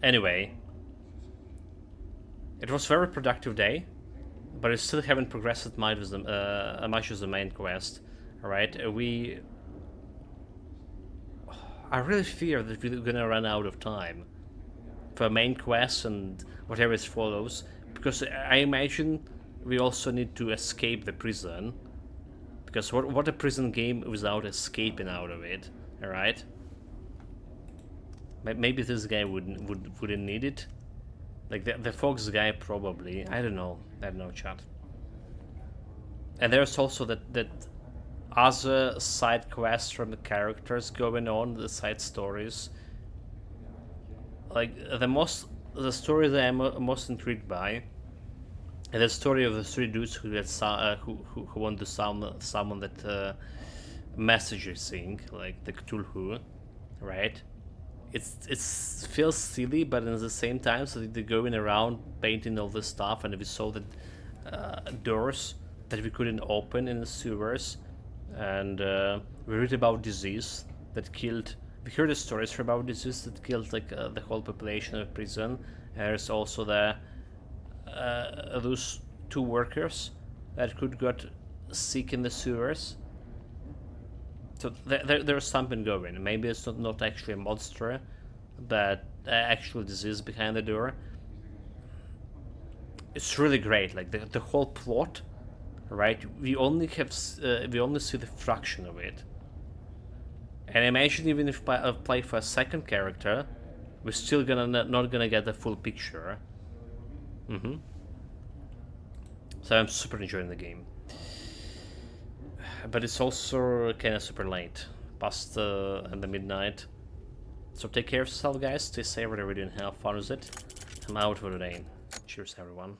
A: Anyway, it was a very productive day, but I still haven't progressed much with the main quest. Alright, I really fear that we're gonna run out of time for main quest and whatever it follows, because I imagine we also need to escape the prison. Because what a prison game without escaping out of it, alright? Maybe this guy wouldn't need it. Like the Fox guy probably. I don't know, chat. And there's also that other side quests from the characters going on, the side stories. Like the story that I'm most intrigued by, and the story of the three dudes who get who want to summon that message thing, like the Cthulhu, right? It feels silly, but at the same time, so they're going around painting all this stuff, and we saw that doors that we couldn't open in the sewers, and we read about disease that killed. We heard the stories about disease that killed like the whole population of prison. There's also the those two workers that could got sick in the sewers. So there's something going. Maybe it's not actually a monster, but actual disease behind the door. It's really great. Like the whole plot, right? We only see the fraction of it. And imagine even if I play for a second character, we're still not gonna get the full picture. So I'm super enjoying the game. But it's also kinda super late, past the midnight. So take care of yourself, guys. Stay safe wherever you're doing. Have fun with it. I'm out for the day. Cheers, everyone.